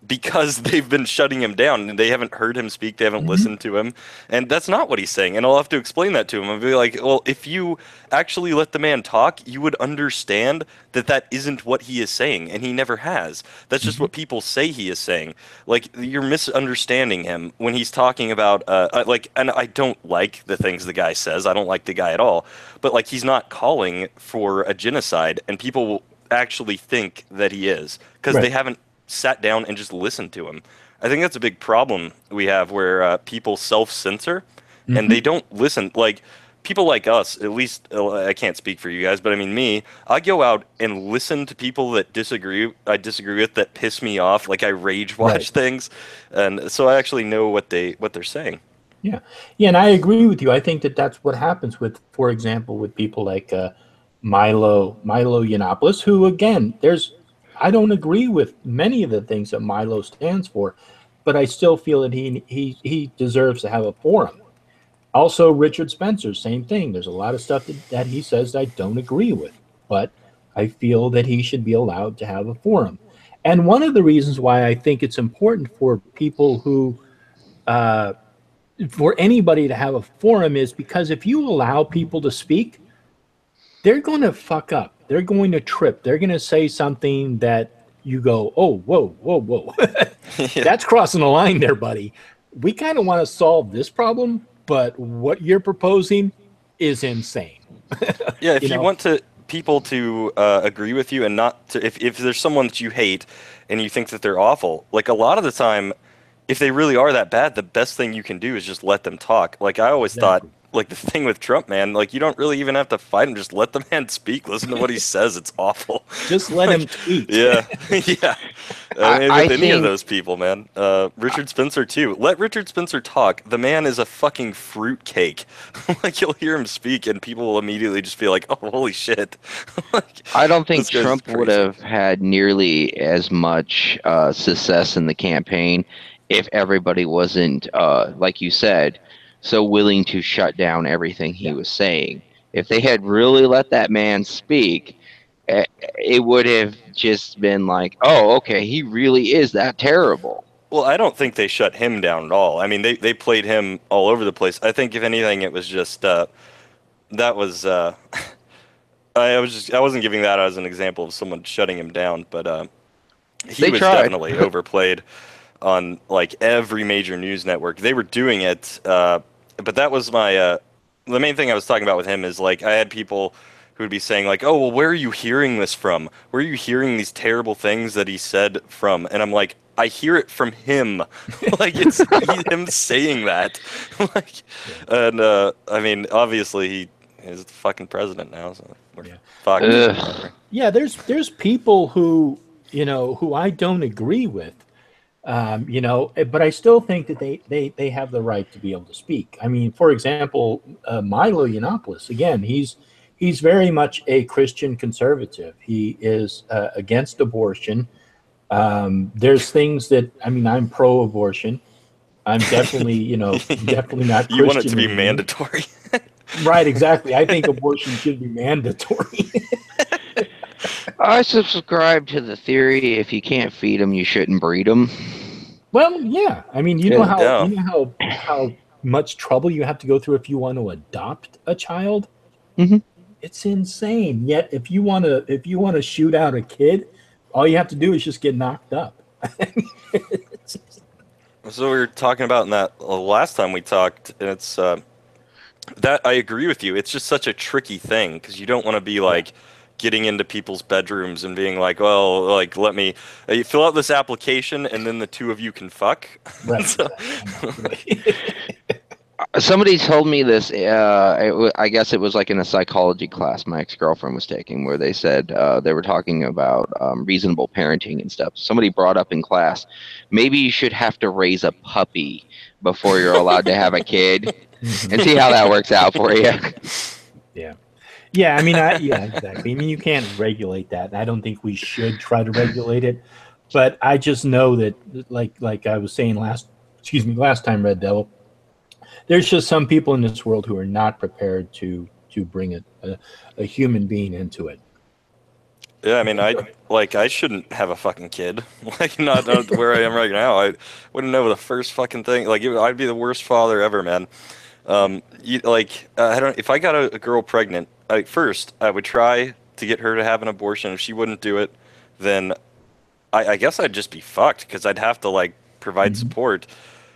because they've been shutting him down and they haven't heard him speak, they haven't listened to him. And that's not what he's saying. And I'll have to explain that to him. I'll be like, well, if you actually let the man talk, you would understand that that isn't what he is saying, and he never has. That's just what people say he is saying. Like, you're misunderstanding him when he's talking about, like, and I don't like the things the guy says. I don't like the guy at all. But, like, he's not calling for a genocide, and people will actually think that he is because they haven't sat down and just listened to him. I think that's a big problem we have where people self-censor and they don't listen. Like, people like us, at least, I can't speak for you guys, but I mean me, I go out and listen to people that I disagree with, that piss me off. Like, I rage watch things. And so I actually know what they're saying. Yeah. Yeah, and I agree with you. I think that that's what happens with, for example, with people like Milo Yiannopoulos, who, again, I don't agree with many of the things that Milo stands for, but I still feel that he deserves to have a forum. Also, Richard Spencer, same thing. There's a lot of stuff that he says that I don't agree with, but I feel that he should be allowed to have a forum. And one of the reasons why I think it's important for people who, for anybody to have a forum is because if you allow people to speak, they're going to fuck up. They're going to trip. They're going to say something that you go, oh, whoa. That's crossing the line there, buddy. We kind of want to solve this problem, but what you're proposing is insane. Yeah, if you want people to agree with you and not to, if there's someone that you hate and you think that they're awful, like a lot of the time, if they really are that bad, the best thing you can do is just let them talk. Like I always thought, like the thing with Trump, man, like you don't really even have to fight him. Just let the man speak. Listen to what he says. It's awful. Just let him tweet. Yeah. Yeah. With any of those people, man. Richard Spencer too. Let Richard Spencer talk. The man is a fucking fruitcake. Like you'll hear him speak and people will immediately just be like, oh, holy shit. Like, I don't think Trump would have had nearly as much success in the campaign if everybody wasn't, like you said, so willing to shut down everything he was saying. If they had really let that man speak, it would have just been like, oh, okay, he really is that terrible. Well, I don't think they shut him down at all. I mean, they played him all over the place. I think if anything, it was just that was I wasn't giving that as an example of someone shutting him down, but he was definitely overplayed on like every major news network. They were doing it, but that was my the main thing I was talking about with him is like I had people who would be saying like, oh, well, where are you hearing this from? Where are you hearing these terrible things that he said from? And I'm like, I hear it from him. Like it's him saying that. Like, and I mean, obviously he is the fucking president now, so we're fucked. Yeah, there's people who who I don't agree with. But I still think that they have the right to be able to speak. I mean, for example, Milo Yiannopoulos, again, he's very much a Christian conservative. He is against abortion. There's things that, I mean, I'm pro-abortion. I'm definitely, definitely not Christian. You want it to be mandatory. Right, exactly. I think abortion should be mandatory. I subscribe to the theory: if you can't feed them, you shouldn't breed them. Well, yeah. I mean, you know how much trouble you have to go through if you want to adopt a child. Mhm. It's insane. Yet if you want to shoot out a kid, all you have to do is just get knocked up. So we were talking about in that last time we talked, and it's that I agree with you. It's just such a tricky thing because you don't want to be like getting into people's bedrooms and being like, well, like let me you fill out this application and then the two of you can fuck. Right. So- Somebody told me this. I guess it was like in a psychology class my ex-girlfriend was taking, where they said they were talking about reasonable parenting and stuff. Somebody brought up in class, maybe you should have to raise a puppy before you're allowed to have a kid, and see how that works out for you. Yeah, I mean, yeah, exactly. I mean, you can't regulate that. I don't think we should try to regulate it, but I just know that, like I was saying last time, Red Devil, there's just some people in this world who are not prepared to bring a human being into it. Yeah, I mean, I shouldn't have a fucking kid. Like, not where I am right now. I wouldn't know the first fucking thing. Like, I'd be the worst father ever, man. I don't. If I got a girl pregnant, first I would try to get her to have an abortion. If she wouldn't do it, then I guess I'd just be fucked because I'd have to like provide support,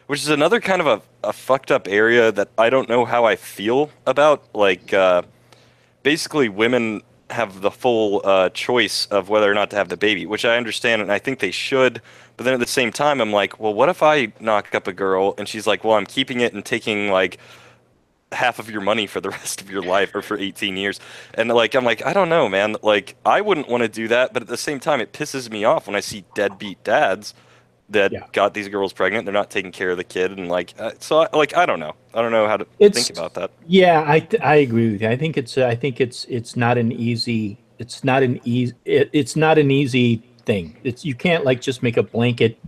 which is another kind of a fucked up area that I don't know how I feel about. Like, basically, women have the full choice of whether or not to have the baby, which I understand and I think they should. But then at the same time, I'm like, well, what if I knock up a girl and she's like, well, I'm keeping it and taking like half of your money for the rest of your life or for 18 years. And like, I'm like, I don't know, man. Like, I wouldn't want to do that. But at the same time, it pisses me off when I see deadbeat dads that got these girls pregnant. They're not taking care of the kid. And like, I don't know. I don't know how to think about that. Yeah, I agree with you. I think it's not an easy thing. You can't like just make a blanket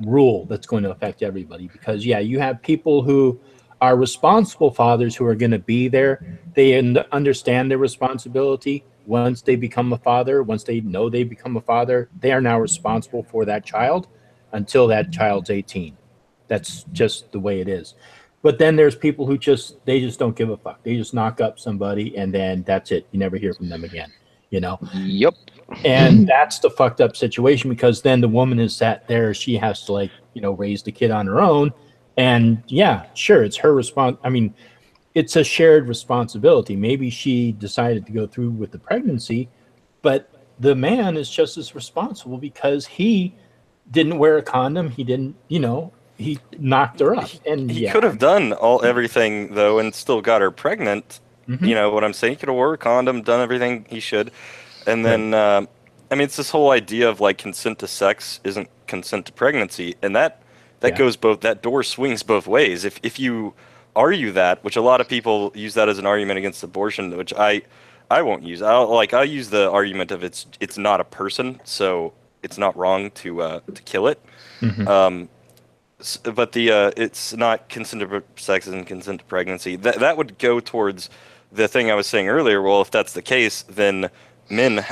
rule that's going to affect everybody, because you have people who are responsible fathers who are going to be there. They understand their responsibility. Once they become a father, once they know they become a father, they are now responsible for that child until that child's 18. That's just the way it is. But then there's people who just don't give a fuck. They just knock up somebody and then that's it. You never hear from them again, you know? Yep. And that's the fucked up situation, because then the woman is sat there. She has to, like, raise the kid on her own. And sure, it's her I mean, it's a shared responsibility. Maybe she decided to go through with the pregnancy, but the man is just as responsible because he didn't wear a condom. He didn't, he knocked her up. And he could have done everything though and still got her pregnant. You know what I'm saying? He could have wore a condom, done everything he should. And then, I mean, it's this whole idea of like consent to sex isn't consent to pregnancy. And that goes that door swings both ways. If you argue that, which a lot of people use that as an argument against abortion, which I won't use. I use the argument of it's not a person, so it's not wrong to kill it. But it's not consent to sex and consent to pregnancy. That would go towards the thing I was saying earlier. Well, if that's the case, then men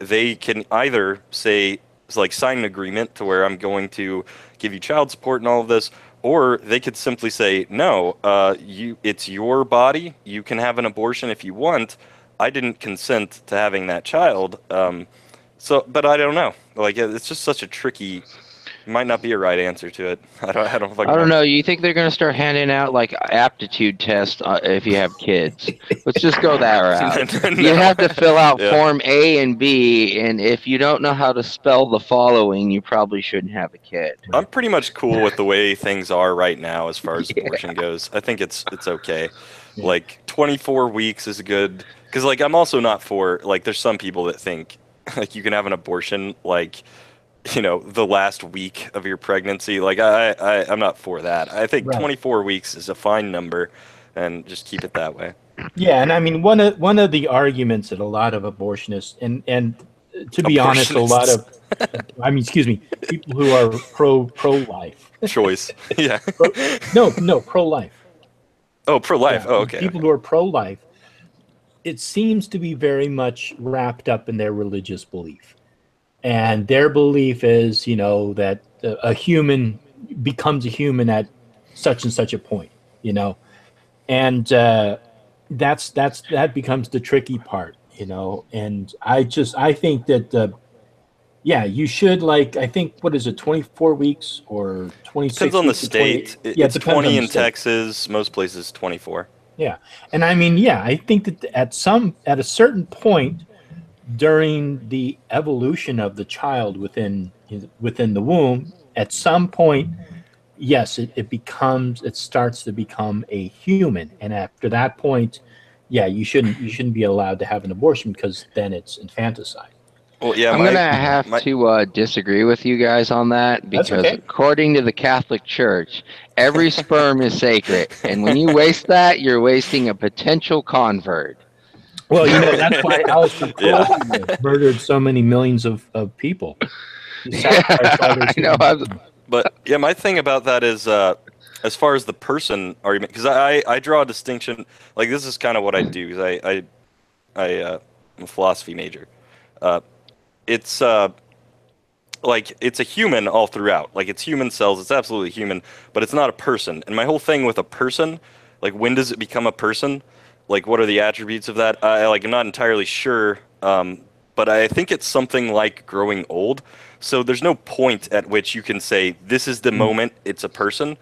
they can either say, like, sign an agreement to where I'm going to give you child support and all of this, or they could simply say, no, it's your body. You can have an abortion if you want. I didn't consent to having that child. But I don't know. Like, it's just such a tricky. Might not be a right answer to it. I don't know. You think they're going to start handing out like aptitude tests if you have kids? Let's just go that route. No. You have to fill out Form A and B, and if you don't know how to spell the following, you probably shouldn't have a kid. I'm pretty much cool with the way things are right now as far as abortion goes. I think it's okay. Yeah. Like 24 weeks is good, because like I'm also not for, like, there's some people that think like you can have an abortion like, the last week of your pregnancy. Like I'm not for that. I think 24 weeks is a fine number, and just keep it that way. Yeah, and I mean one of the arguments that a lot of abortionists and to be honest, a lot of people who are pro-life choice. Yeah. Pro-life. Oh, pro-life. Yeah, okay. People who are pro-life, it seems to be very much wrapped up in their religious belief. And their belief is, that a human becomes a human at such and such a point, you know, and that becomes the tricky part, you know. And I think that yeah, you should, like, I think, what is it, 24 weeks or Depends 26 on the weeks or 28? state. Yeah, it It's depends on 20 the in state. Texas. Most places 24. Yeah. And I mean, yeah, I think that at a certain point during the evolution of the child within the womb, at some point, yes, it starts to become a human. And after that point, yeah, you shouldn't be allowed to have an abortion, because then it's infanticide. Well, yeah, I'm gonna have my to disagree with you guys on that That's because okay. according to the Catholic Church, every sperm is sacred, and when you waste that, you're wasting a potential convert. Well, you know, that's why Aleister Yeah. Crowley murdered so many millions of people. He Yeah, sacrificed all their I know. human. But yeah, my thing about that is, as far as the person argument, because I draw a distinction. Like, this is kind of what I do, because I'm a philosophy major. Uh, it's like, it's a human all throughout. Like, it's human cells. It's absolutely human, but it's not a person. And my whole thing with a person, like, when does it become a person? Like, what are the attributes of that? I'm not entirely sure. But I think it's something like growing old. So there's no point at which you can say this is the moment it's a person.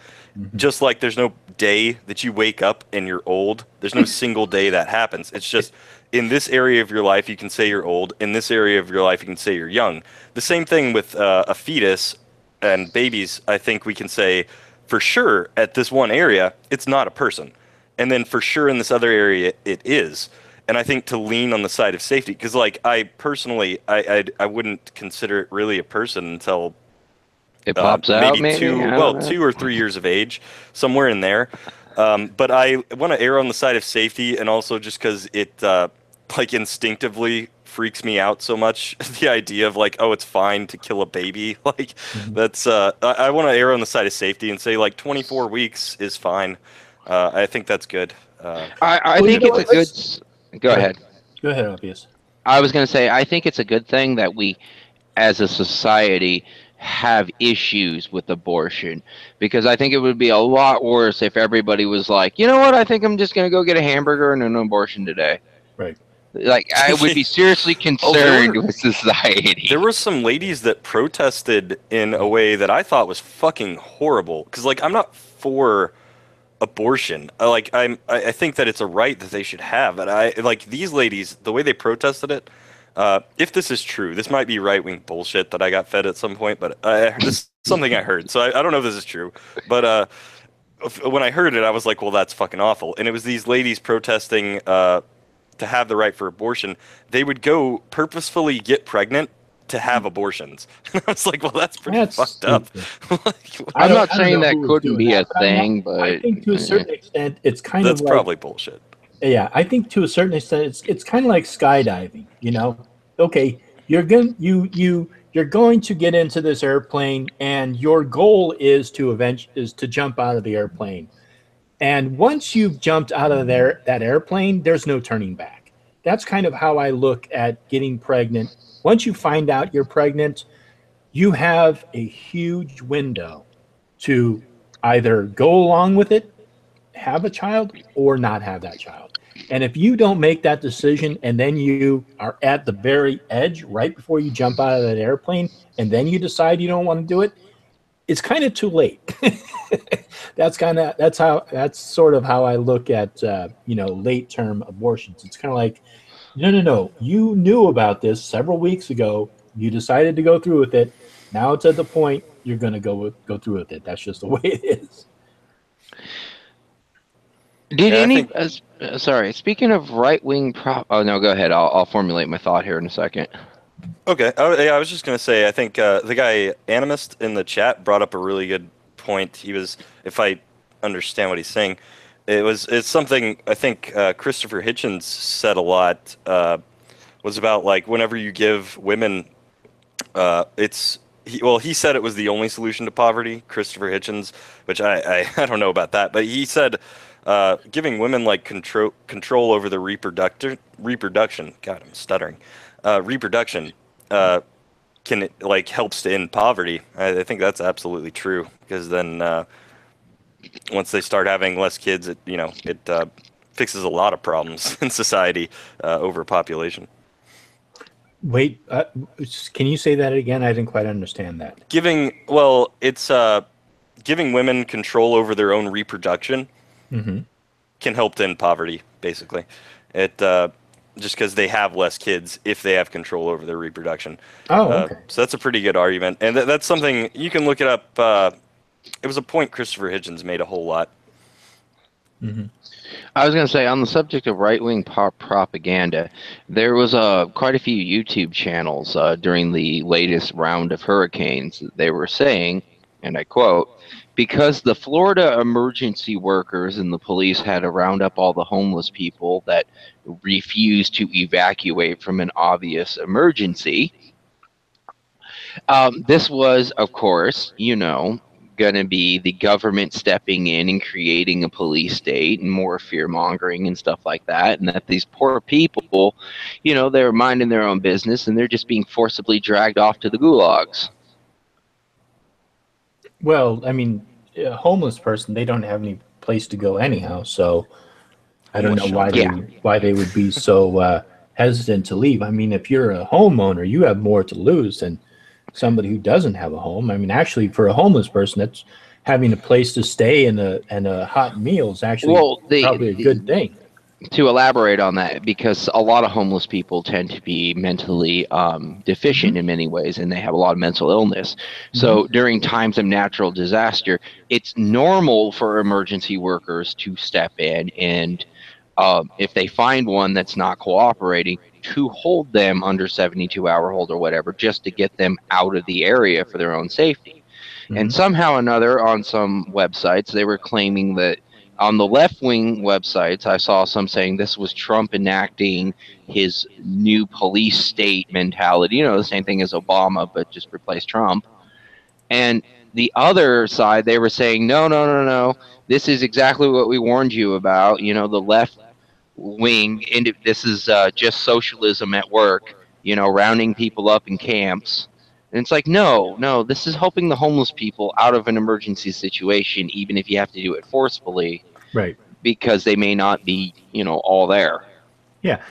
Just like there's no day that you wake up and you're old. There's no single day that happens. It's just, in this area of your life you can say you're old. In this area of your life you can say you're young. The same thing with a fetus and babies. I think we can say for sure at this one area it's not a person, and then for sure in this other area it is. And I think to lean on the side of safety, because like I personally I wouldn't consider it really a person until It pops out, maybe. I don't know. 2 or 3 years of age, somewhere in there. But I want to err on the side of safety, and also just because it like instinctively freaks me out so much, the idea of like, oh, it's fine to kill a baby. Like, that's I want to err on the side of safety and say like 24 weeks is fine. I think that's good. I Well, think you know it's a what, good. Go ahead. Go ahead, obvious. I was going to say, I think it's a good thing that we, as a society, have issues with abortion, because I think it would be a lot worse if everybody was like, you know what, I think I'm just going to go get a hamburger and an abortion today. Right. Like, I would be seriously concerned with society. There were some ladies that protested in a way that I thought was fucking horrible. Because like, I'm not for abortion. I think that it's a right that they should have. And I like these ladies, the way they protested it. If this is true, this might be right-wing bullshit that I got fed at some point, but this is something I heard. So I don't know if this is true, but when I heard it, I was like, well, that's fucking awful. And it was these ladies protesting to have the right for abortion. They would go purposefully get pregnant to have abortions. And I was like, well, that's pretty fucked up. I'm not saying that who was couldn't doing be a that, but thing, but I think to a certain extent, it's kind That's of like, probably bullshit. yeah, I think to a certain extent, it's kind of like skydiving. You know, okay, you're going to get into this airplane, and your goal is to jump out of the airplane. And once you've jumped out of that airplane, there's no turning back. That's kind of how I look at getting pregnant. Once you find out you're pregnant, you have a huge window to either go along with it, have a child, or not have that child. And if you don't make that decision, and then you are at the very edge right before you jump out of that airplane, and then you decide you don't want to do it, it's kind of too late. That's sort of how I look at late term abortions. It's kind of like, no, you knew about this several weeks ago. You decided to go through with it. Now it's at the point you're going to go through with it. That's just the way it is. Did Yeah, I any? think- Sorry. Speaking of right-wing Oh no, go ahead. I'll formulate my thought here in a second. Okay. I was just gonna say, I think the guy Animist in the chat brought up a really good point. He was, if I understand what he's saying, it's something I think Christopher Hitchens said a lot. Was about like whenever you give women, he said it was the only solution to poverty. Christopher Hitchens, which I don't know about that, but he said giving women like control over the reproduction. God, I'm stuttering. Reproduction can like helps to end poverty. I think that's absolutely true, because then once they start having less kids, it fixes a lot of problems in society, overpopulation. Wait, can you say that again? I didn't quite understand that. It's giving women control over their own reproduction can help to end poverty, basically. It just because they have less kids if they have control over their reproduction. Oh, okay. So that's a pretty good argument, and that's something you can look it up. It was a point Christopher Hitchens made a whole lot. I was going to say, on the subject of right-wing propaganda, there was quite a few YouTube channels during the latest round of hurricanes. They were saying, and I quote, because the Florida emergency workers and the police had to round up all the homeless people that refused to evacuate from an obvious emergency. This was, of course, going to be the government stepping in and creating a police state and more fear mongering and stuff like that. And that these poor people, they're minding their own business and they're just being forcibly dragged off to the gulags. Well, I mean, a homeless person, they don't have any place to go anyhow. So I don't know why they would be so hesitant to leave. I mean, if you're a homeowner, you have more to lose than somebody who doesn't have a home. I mean, actually, for a homeless person, that's having a place to stay and a hot meal is actually probably a good thing. To elaborate on that, because a lot of homeless people tend to be mentally deficient in many ways, and they have a lot of mental illness. So during times of natural disaster, it's normal for emergency workers to step in and if they find one that's not cooperating, to hold them under 72-hour hold or whatever, just to get them out of the area for their own safety. And somehow or another, on some websites, they were claiming that on the left-wing websites, I saw some saying this was Trump enacting his new police state mentality, the same thing as Obama, but just replace Trump. And the other side, they were saying, no, this is exactly what we warned you about, the left wing, and this is just socialism at work, rounding people up in camps. And it's like, no, this is helping the homeless people out of an emergency situation, even if you have to do it forcefully. Right. Because they may not be, all there. Yeah.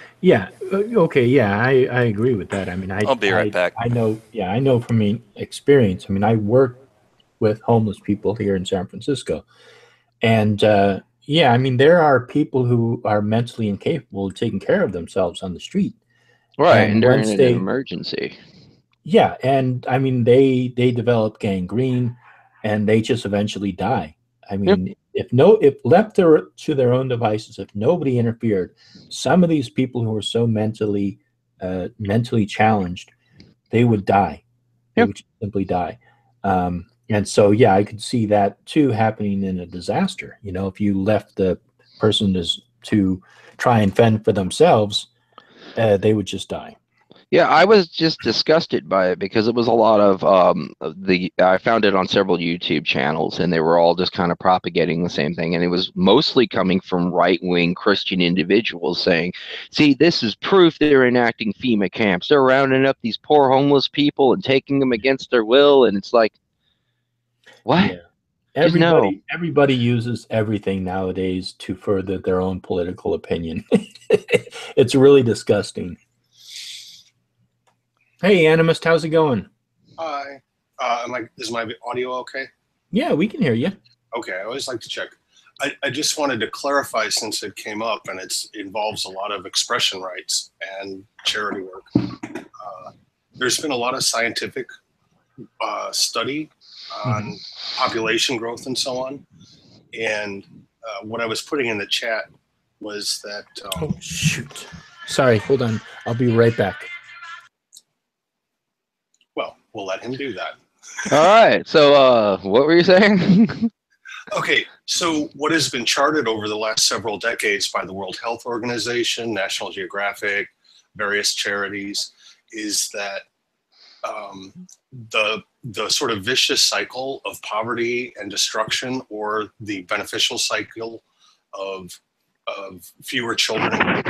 Okay. Yeah, I agree with that. I mean, I'll be right back. I know from experience. I mean, I work with homeless people here in San Francisco. And I mean, there are people who are mentally incapable of taking care of themselves on the street. Right, and during an emergency. Yeah, and I mean, they develop gangrene, and they just eventually die. I mean, if left to their own devices, if nobody interfered, some of these people who are so mentally challenged, they would die. They would simply die. And so, I could see that too happening in a disaster. If you left the person to try and fend for themselves, they would just die. Yeah, I was just disgusted by it because it was a lot of I found it on several YouTube channels, and they were all just kind of propagating the same thing. And it was mostly coming from right-wing Christian individuals saying, see, this is proof they're enacting FEMA camps. They're rounding up these poor homeless people and taking them against their will. And it's like, what? Yeah. Everybody uses everything nowadays to further their own political opinion. It's really disgusting. Hey, Animist, how's it going? Hi. Is my audio okay? Yeah, we can hear you. Okay, I always like to check. I just wanted to clarify, since it came up, and it involves a lot of expression rights and charity work. There's been a lot of scientific study on population growth and so on. And what I was putting in the chat was that... oh, shoot. Sorry, hold on. I'll be right back. Well, we'll let him do that. All right. So what were you saying? Okay. So what has been charted over the last several decades by the World Health Organization, National Geographic, various charities, is that the sort of vicious cycle of poverty and destruction, or the beneficial cycle of fewer children,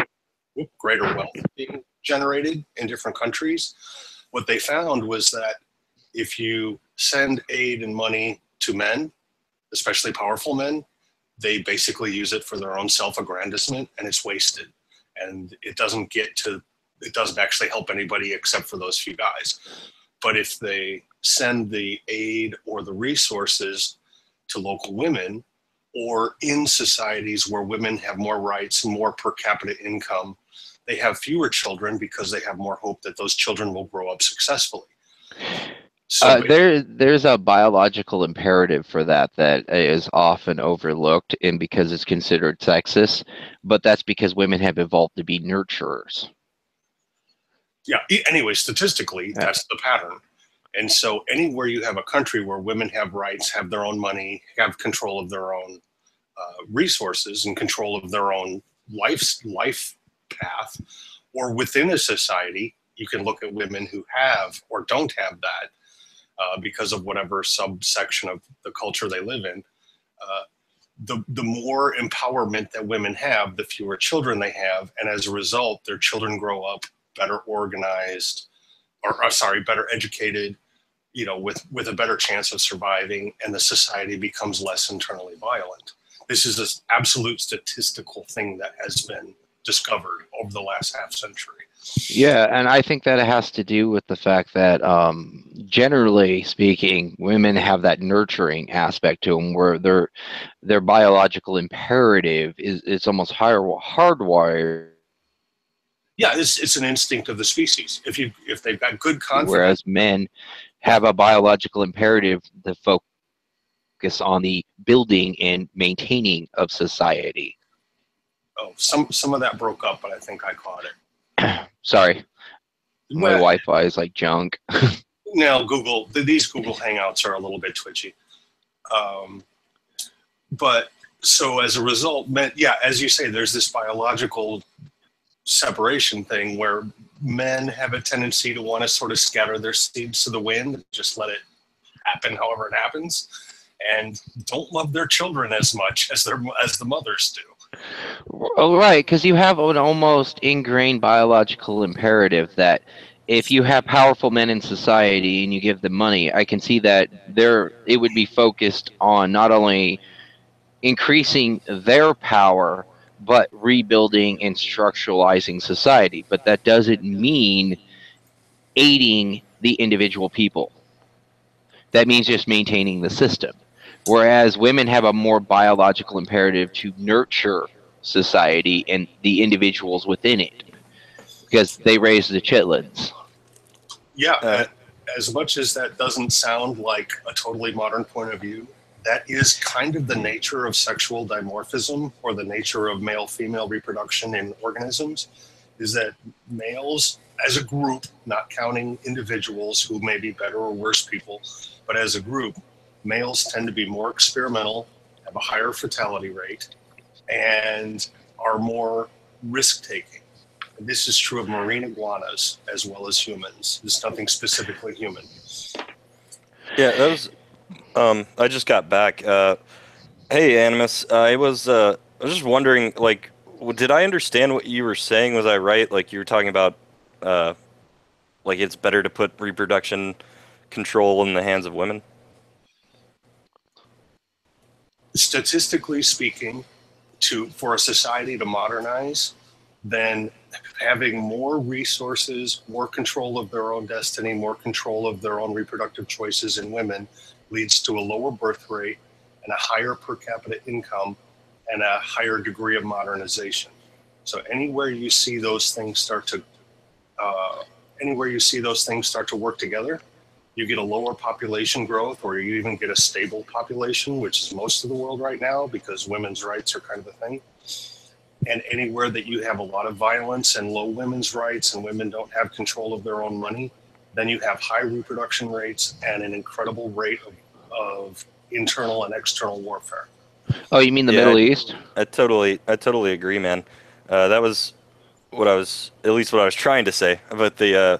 greater wealth being generated in different countries, what they found was that if you send aid and money to men, especially powerful men, they basically use it for their own self-aggrandizement, and it's wasted. And it doesn't actually help anybody except for those few guys. But if they send the aid or the resources to local women, or in societies where women have more rights and more per capita income, they have fewer children because they have more hope that those children will grow up successfully. So there's a biological imperative for that is often overlooked, and because it's considered sexist, but that's because women have evolved to be nurturers. Yeah, anyway, statistically, that's the pattern. And so anywhere you have a country where women have rights, have their own money, have control of their own resources and control of their own life path, or within a society, you can look at women who have or don't have that because of whatever subsection of the culture they live in. The more empowerment that women have, the fewer children they have. And as a result, their children grow up better organized, better educated, with a better chance of surviving, and the society becomes less internally violent. This is an absolute statistical thing that has been discovered over the last half century. Yeah, and I think that it has to do with the fact that, generally speaking, women have that nurturing aspect to them, where their biological imperative is almost hardwired. Yeah, it's an instinct of the species. If they've got good confidence, whereas men have a biological imperative to focus on the building and maintaining of society. Oh, some of that broke up, but I think I caught it. Sorry, my Wi-Fi is like junk. Now these Google Hangouts are a little bit twitchy. But so as a result, as you say, there's this biological separation thing where men have a tendency to want to sort of scatter their seeds to the wind, just let it happen however it happens, and don't love their children as much as the mothers do. Oh, right, because you have an almost ingrained biological imperative that if you have powerful men in society and you give them money, I can see that it would be focused on not only increasing their power, but rebuilding and structuralizing society. But that doesn't mean aiding the individual people. That means just maintaining the system. Whereas women have a more biological imperative to nurture society and the individuals within it, because they raise the chitlins. Yeah, as much as that doesn't sound like a totally modern point of view, that is kind of the nature of sexual dimorphism, or the nature of male-female reproduction in organisms, is that males, as a group, not counting individuals who may be better or worse people, but as a group, males tend to be more experimental, have a higher fatality rate, and are more risk-taking. And this is true of marine iguanas as well as humans. There's nothing specifically human. Yeah, that was. I just got back. Hey, Animus. I was just wondering, like, did I understand what you were saying? Was I right? Like, you were talking about, like, it's better to put reproduction control in the hands of women? Statistically speaking, for a society to modernize, then having more resources, more control of their own destiny, more control of their own reproductive choices in women leads to a lower birth rate and a higher per capita income and a higher degree of modernization. So anywhere you see those things start to work together, you get a lower population growth, or you even get a stable population, which is most of the world right now, because women's rights are kind of a thing. And anywhere that you have a lot of violence and low women's rights, and women don't have control of their own money, then you have high reproduction rates and an incredible rate of internal and external warfare. Oh, you mean the Middle East? I totally agree, man. That was what I was trying to say about the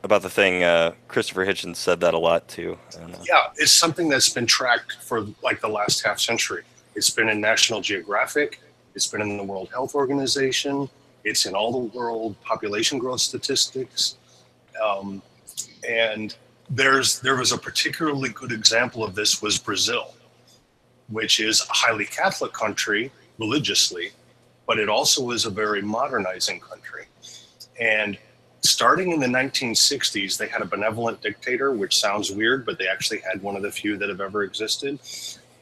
about the thing. Christopher Hitchens said that a lot too. Yeah, it's something that's been tracked for like the last half century. It's been in National Geographic. It's been in the World Health Organization. It's in all the world population growth statistics. And there was a particularly good example of this was Brazil, which is a highly Catholic country religiously, but it also is a very modernizing country. And starting in the 1960s, they had a benevolent dictator, which sounds weird, but they actually had one of the few that have ever existed.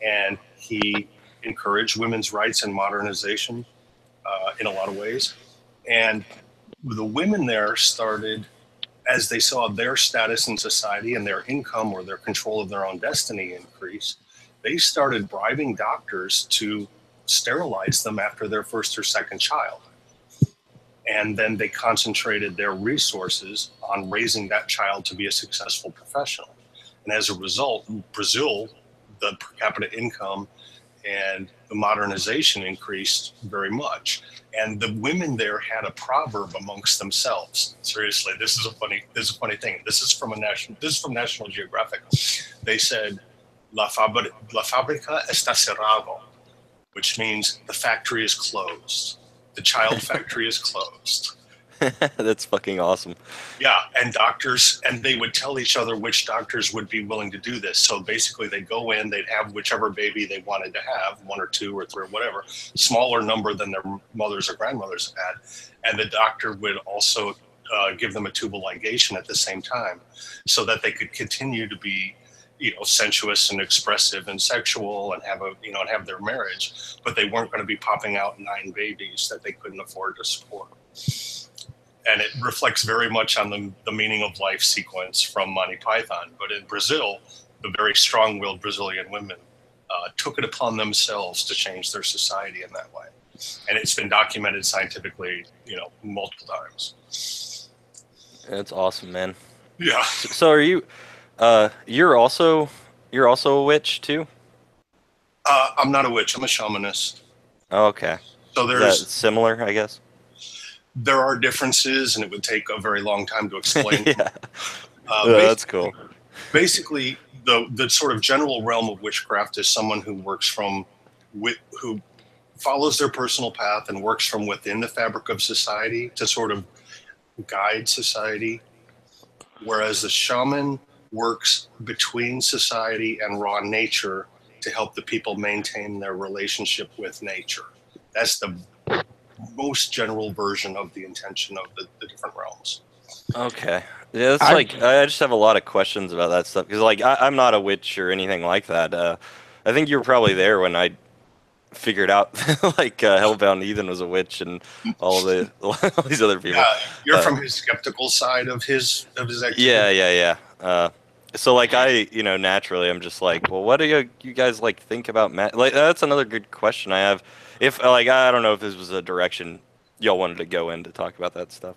And he encouraged women's rights and modernization in a lot of ways. And the women there started, as they saw their status in society and their income or their control of their own destiny increase, they started bribing doctors to sterilize them after their first or second child. And then they concentrated their resources on raising that child to be a successful professional. And as a result, Brazil, the per capita income and the modernization increased very much. And the women there had a proverb amongst themselves. Seriously, this is a funny thing. This is from National Geographic. They said, La fábrica está cerrado, which means the factory is closed. The child factory is closed. That's fucking awesome. Yeah, and doctors, and they would tell each other which doctors would be willing to do this. So basically, they'd go in, they'd have whichever baby they wanted to have, 1 or 2 or 3 or whatever, smaller number than their mothers or grandmothers had. And the doctor would also give them a tubal ligation at the same time so that they could continue to be, sensuous and expressive and sexual and have their marriage, but they weren't going to be popping out 9 babies that they couldn't afford to support. And it reflects very much on the meaning of life sequence from Monty Python. But in Brazil, the very strong-willed Brazilian women took it upon themselves to change their society in that way. And it's been documented scientifically, multiple times. That's awesome, man. Yeah. So are you? You're also a witch too? I'm not a witch. I'm a shamanist. Oh, okay. So Is that similar, I guess? There are differences, and it would take a very long time to explain. Yeah. That's cool. Basically, the sort of general realm of witchcraft is someone who who follows their personal path and works from within the fabric of society to sort of guide society, whereas the shaman works between society and raw nature to help the people maintain their relationship with nature. That's the most general version of the intention of the different realms. Okay. Yeah, that's I just have a lot of questions about that stuff because, I'm not a witch or anything like that. I think you were probably there when I figured out, Hellbound Ethan was a witch and all these other people. Yeah, you're from his skeptical side of his activity. Yeah. So naturally I'm just like, well, what do you guys think about that's another good question I have. If I don't know if this was a direction y'all wanted to go in to talk about that stuff.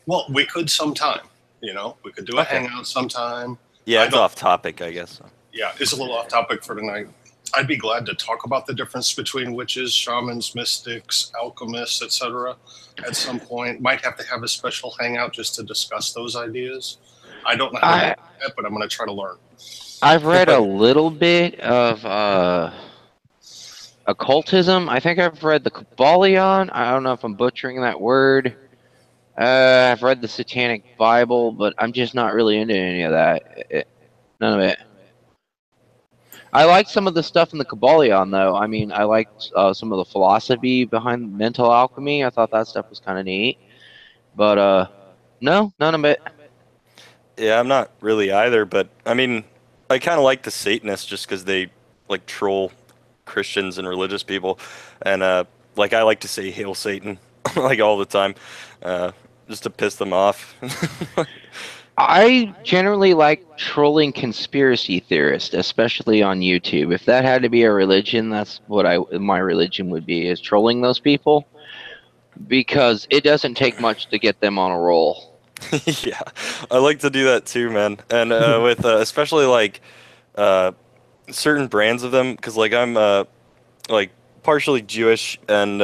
Well, we could sometime, we could do a hangout sometime. Yeah, it's off topic, I guess. Yeah, it's a little off topic for tonight. I'd be glad to talk about the difference between witches, shamans, mystics, alchemists, etc. at some point. Might have to have a special hangout just to discuss those ideas. I don't know how to do that, but I'm going to try to learn. I've read a little bit of occultism. I think I've read the Kabbalion. I don't know if I'm butchering that word. I've read the Satanic Bible, but I'm just not really into any of that. None of it. I liked some of the stuff in the Kabbalion, though. I mean, I liked some of the philosophy behind mental alchemy. I thought that stuff was kind of neat. But, no, none of it. Yeah, I'm not really either, but, I mean, I kind of like the Satanists just because they, troll Christians and religious people. And, I like to say Hail Satan, all the time, just to piss them off. I generally like trolling conspiracy theorists, especially on YouTube. If that had to be a religion, that's what my religion would be, is trolling those people. Because it doesn't take much to get them on a roll. Yeah, I like to do that too, man. And with especially certain brands of them, because I'm partially Jewish, and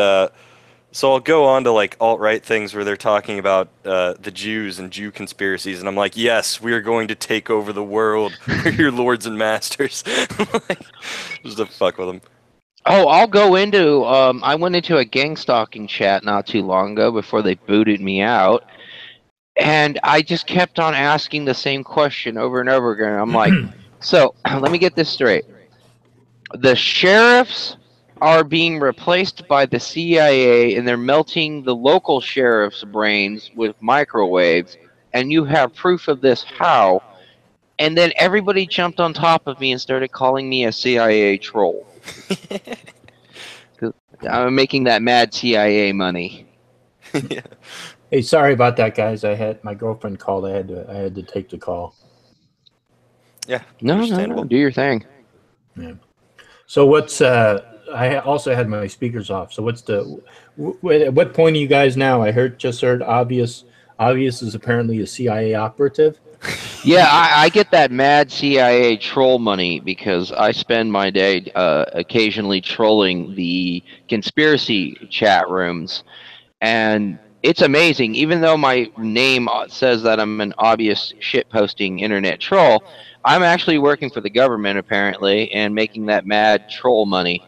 so I'll go on to alt-right things where they're talking about the Jews and Jew conspiracies, and I'm like, yes, we are going to take over the world. We're your lords and masters. Just to fuck with them. Oh, I'll go into. I went into a gang stalking chat not too long ago before they booted me out. And I just kept on asking the same question over and over again. I'm like, so let me get this straight. The sheriffs are being replaced by the CIA, and they're melting the local sheriff's brains with microwaves, and you have proof of this. How? And then everybody jumped on top of me and started calling me a CIA troll. 'Cause I'm making that mad CIA money. Yeah. Hey, sorry about that, guys. I had my girlfriend called. I had to take the call. Yeah. No, Understandable. do your thing. Yeah. So what's I also had my speakers off. So what's the at what point are you guys now? I just heard obvious. Obvious is apparently a CIA operative. Yeah, I get that mad CIA troll money because I spend my day occasionally trolling the conspiracy chat rooms, and it's amazing. Even though my name says that I'm an obvious shit-posting internet troll, I'm actually working for the government apparently and making that mad troll money.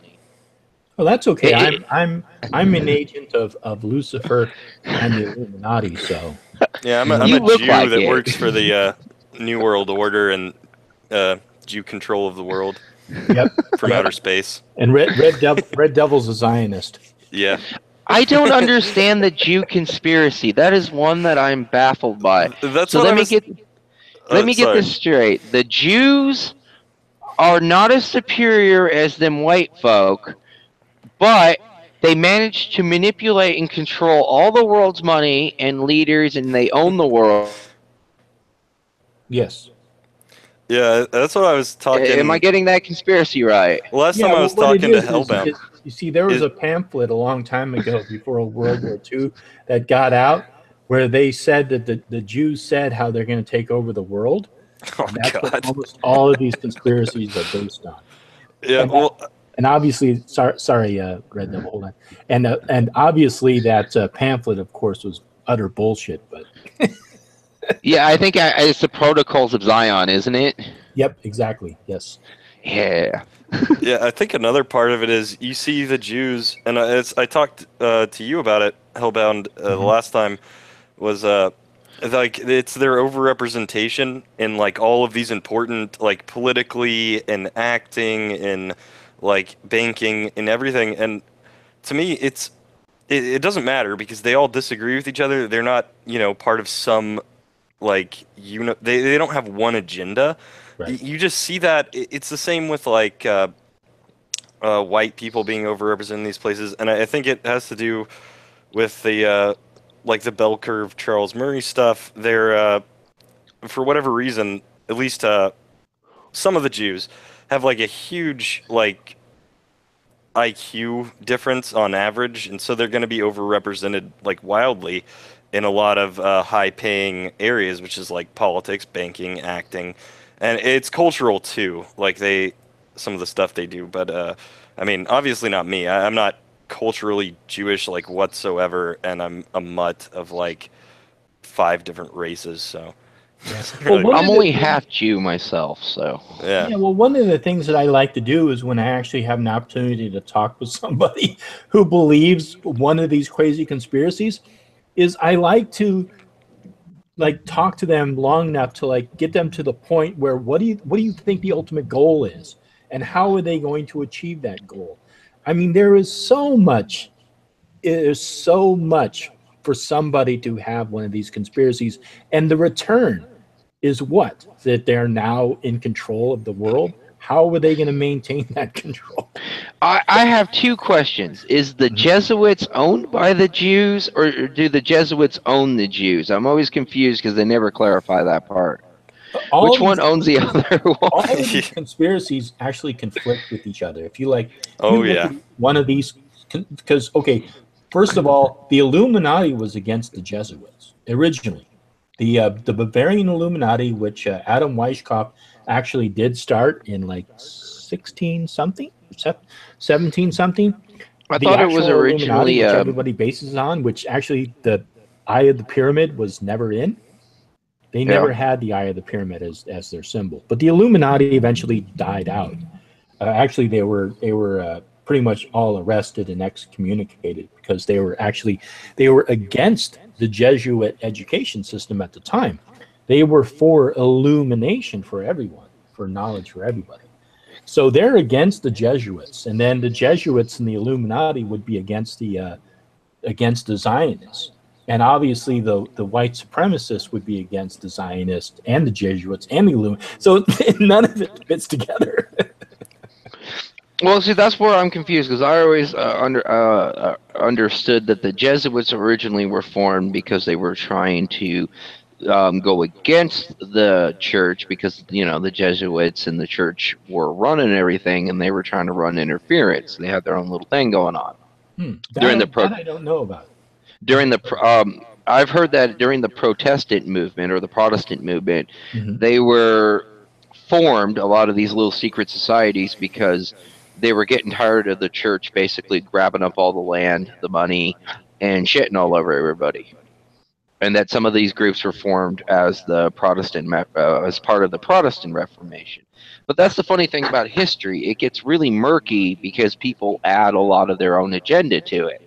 Well, that's okay. It- I'm an agent of Lucifer and the Illuminati. So Yeah, I'm You a look Jew like that it. works for the New World Order and Jew control of the world yep. from outer space. And Red Devil's a Zionist. Yeah. I don't understand the Jew conspiracy. That is one that I'm baffled by. That's So what let I me was. get Sorry. this straight. The Jews are not as superior as them white folk, but they manage to manipulate and control all the world's money and leaders, and they own the world. Yes. Yeah, that's what I was talking. Am I getting that conspiracy right? Last time I was what it talking to is Hellbound. you see, there was a pamphlet a long time ago before World War II that got out where they said that the Jews said how they're going to take over the world. Oh And that's what God. almost all of these conspiracies are based on. Yeah. And, Well. and obviously, sorry, Red Devil, hold on. And obviously that pamphlet, of course, was utter bullshit. But Yeah, I think it's the Protocols of Zion, isn't it? yep, exactly. Yes. Yeah. Yeah, I think another part of it is you see the Jews, and I talked to you about it, Hellbound, the last time, was like it's their overrepresentation in like all of these important like politically and acting and like banking and everything, and to me it doesn't matter because they all disagree with each other. They're not part of some like they don't have one agenda. Right. You just see that it's the same with like white people being overrepresented in these places, and I think it has to do with the like the bell curve Charles Murray stuff. They're for whatever reason, at least some of the Jews have like a huge like IQ difference on average, and so they're going to be overrepresented like wildly in a lot of high-paying areas, which is like politics, banking, acting, and it's cultural too. Like some of the stuff they do, but I mean, obviously not me. I'm not culturally Jewish like whatsoever, and I'm a mutt of like 5 different races. So Well, I'm only half Jew myself, so. yeah. Well, one of the things that I like to do is when I actually have an opportunity to talk with somebody who believes one of these crazy conspiracies, is I like to like talk to them long enough to like get them to the point where what do you think the ultimate goal is, and how are they going to achieve that goal? I mean, there is so much for somebody to have one of these conspiracies, and the return is what? That they're now in control of the world. How are they going to maintain that control? I have 2 questions. Is the Jesuits owned by the Jews, or do the Jesuits own the Jews? I'm always confused because they never clarify that part. Which one owns the other one? All of these conspiracies actually conflict with each other. If you like, Oh, you look yeah. at one of these, because okay, first of all, the Illuminati was against the Jesuits originally. The Bavarian Illuminati, which Adam Weishaupt actually did start in like 16 something, 17 something. I The thought it was actual originally Illuminati, which everybody bases on, which actually the Eye of the Pyramid was never in. They never had the Eye of the Pyramid as their symbol. But the Illuminati eventually died out. Actually, they were pretty much all arrested and excommunicated because they were against the Jesuit education system at the time. They were for illumination for everyone, for knowledge for everybody. So they're against the Jesuits, and then the Jesuits and the Illuminati would be against the Zionists. And obviously the white supremacists would be against the Zionists and the Jesuits and the Illuminati. So none of it fits together. Well, see, that's where I'm confused, because I always understood that the Jesuits originally were formed because they were trying to go against the church, because, you know, the Jesuits and the church were running everything, and they were trying to run interference. They had their own little thing going on. That I don't know about. I've heard that during the Protestant movement, or the Protestant movement, Mm-hmm. they were formed, a lot of these little secret societies, because they were getting tired of the church basically grabbing up all the land, the money, and shitting all over everybody. And that some of these groups were formed as the as part of the Protestant Reformation. But that's the funny thing about history. It gets really murky because people add a lot of their own agenda to it.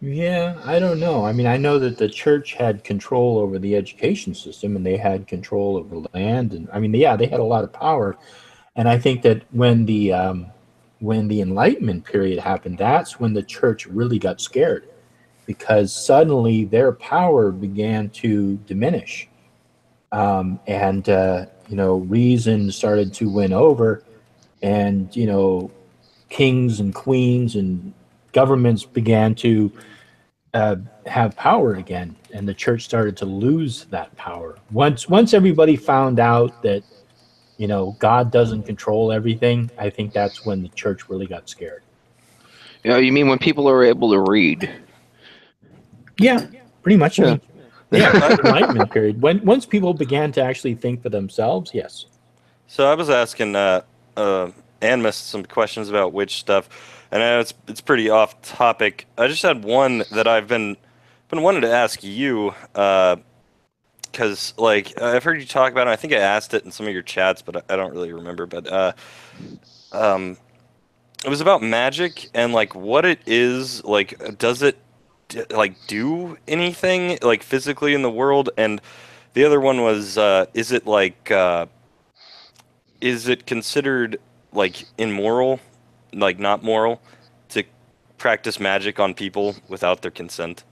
Yeah, I don't know. I mean, I know that the church had control over the education system, and they had control over land, and I mean, yeah, they had a lot of power. And I think that when the Enlightenment period happened, that's when the church really got scared, because suddenly their power began to diminish, and reason started to win over, and kings and queens and governments began to have power again, and the church started to lose that power. Once everybody found out that God doesn't control everything, I think that's when the church really got scared. You mean when people are able to read? Yeah, pretty much. Yeah. The Enlightenment period. Once people began to actually think for themselves, yes. So I was asking Ann missed some questions about witch stuff, and I know it's pretty off topic. I just had one that I've been wanting to ask you, because I've heard you talk about it. I think I asked it in some of your chats, but I don't really remember. But it was about magic and what it is. Does it do anything physically in the world? And the other one was, is it considered immoral, not moral, to practice magic on people without their consent?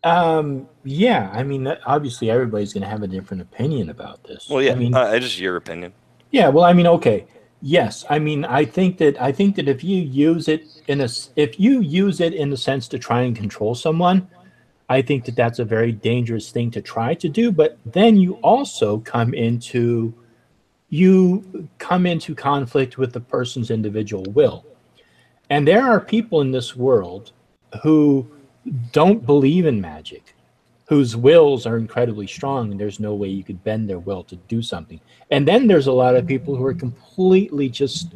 Yeah, I mean, obviously everybody's going to have a different opinion about this. Well, yeah, I mean, just your opinion. Yeah, well, I mean, okay, yes, I mean, I think that if you use it in the sense to try and control someone, I think that that's a very dangerous thing to try to do. But then you also come into conflict with the person's individual will, and there are people in this world who don't believe in magic, whose wills are incredibly strong, and there's no way you could bend their will to do something. And then there's a lot of people who are completely just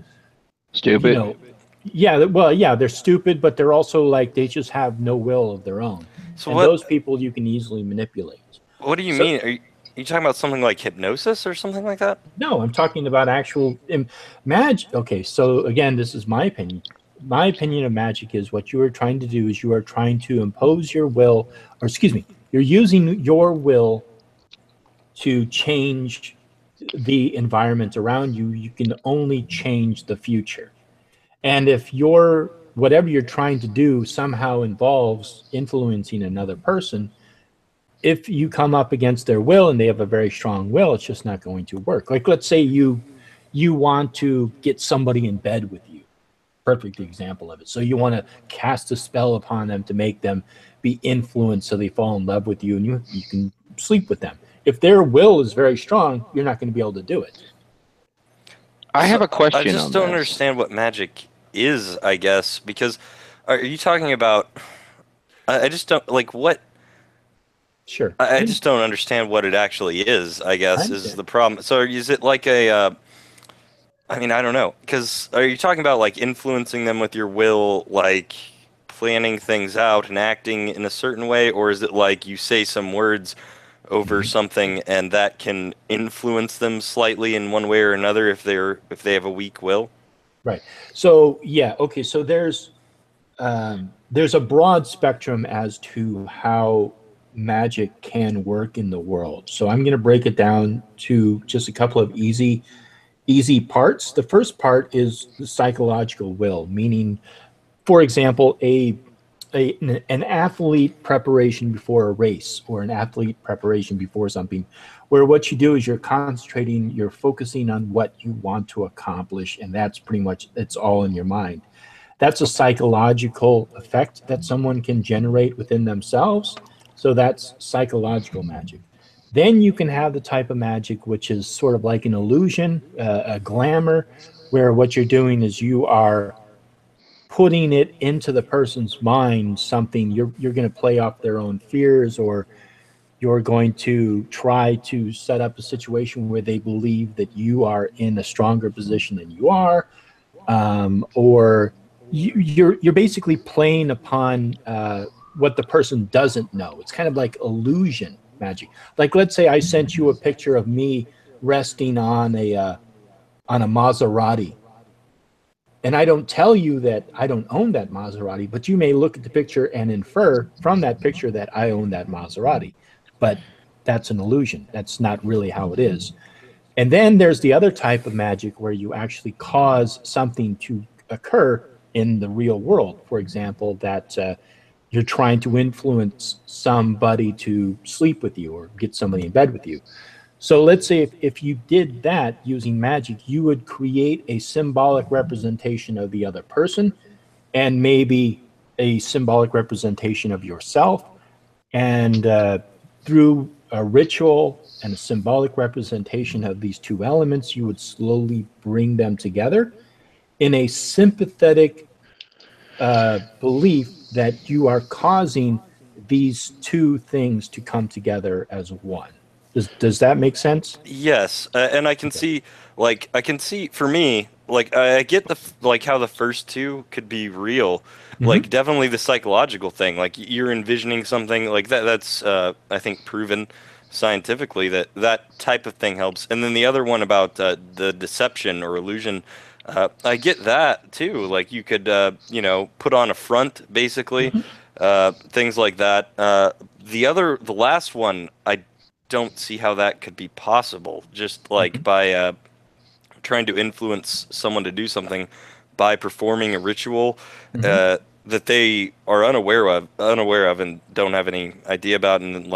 stupid. They're stupid, but they're also they just have no will of their own. So those people you can easily manipulate. What do you mean? Are you talking about something like hypnosis or something like that? No, I'm talking about actual magic. Okay, so again, this is my opinion. My opinion of magic is what you are trying to do is you are trying to impose your will, or excuse me, you're using your will to change the environment around you. You can only change the future. And if whatever you're trying to do somehow involves influencing another person, if you come up against their will and they have a very strong will, it's just not going to work. Let's say you want to get somebody in bed with you. Perfect example of it. So you want to cast a spell upon them to make them be influenced so they fall in love with you, and you can sleep with them. If their will is very strong, you're not going to be able to do it. I have a question. I just don't understand what magic is, I guess, because are you talking about? I just don't what. Sure. I just don't understand what it actually is, I guess, is the problem. So is it a I mean, I don't know, because are you talking about influencing them with your will, planning things out and acting in a certain way, or is it you say some words over something and that can influence them slightly in one way or another if they have a weak will? Right. So yeah, okay. So there's there's a broad spectrum as to how magic can work in the world. So I'm going to break it down to just a couple of easy parts. The first part is the psychological will, meaning, for example, an athlete preparation before a race, or an athlete preparation before something, where what you do is you're concentrating, you're focusing on what you want to accomplish, and that's pretty much, it's all in your mind. That's a psychological effect that someone can generate within themselves. So that's psychological magic. Then you can have the type of magic which is sort of like an illusion, a glamour, where what you're doing is you are putting it into the person's mind, something you're going to play off their own fears, or you're going to try to set up a situation where they believe that you are in a stronger position than you are, or you're basically playing upon what the person doesn't know. It's kind of like illusion magic. Like, let's say I sent you a picture of me resting on a Maserati, and I don't tell you that I don't own that Maserati, but you may look at the picture and infer from that picture that I own that Maserati. But that's an illusion. That's not really how it is. And then there's the other type of magic where you actually cause something to occur in the real world. For example, that you're trying to influence somebody to sleep with you or get somebody in bed with you. So let's say if you did that using magic, you would create a symbolic representation of the other person, and maybe a symbolic representation of yourself. And through a ritual and a symbolic representation of these two elements, you would slowly bring them together in a sympathetic belief that you are causing these two things to come together as one. Does that make sense? Yes, and I can see, for me, like I get how the first two could be real, like definitely the psychological thing, like you're envisioning something like that. That's I think proven scientifically that that type of thing helps. And then the other one about the deception or illusion, I get that too. Like you could put on a front basically, things like that. The last one, I don't see how that could be possible. Just like by trying to influence someone to do something by performing a ritual that they are unaware of and don't have any idea about, and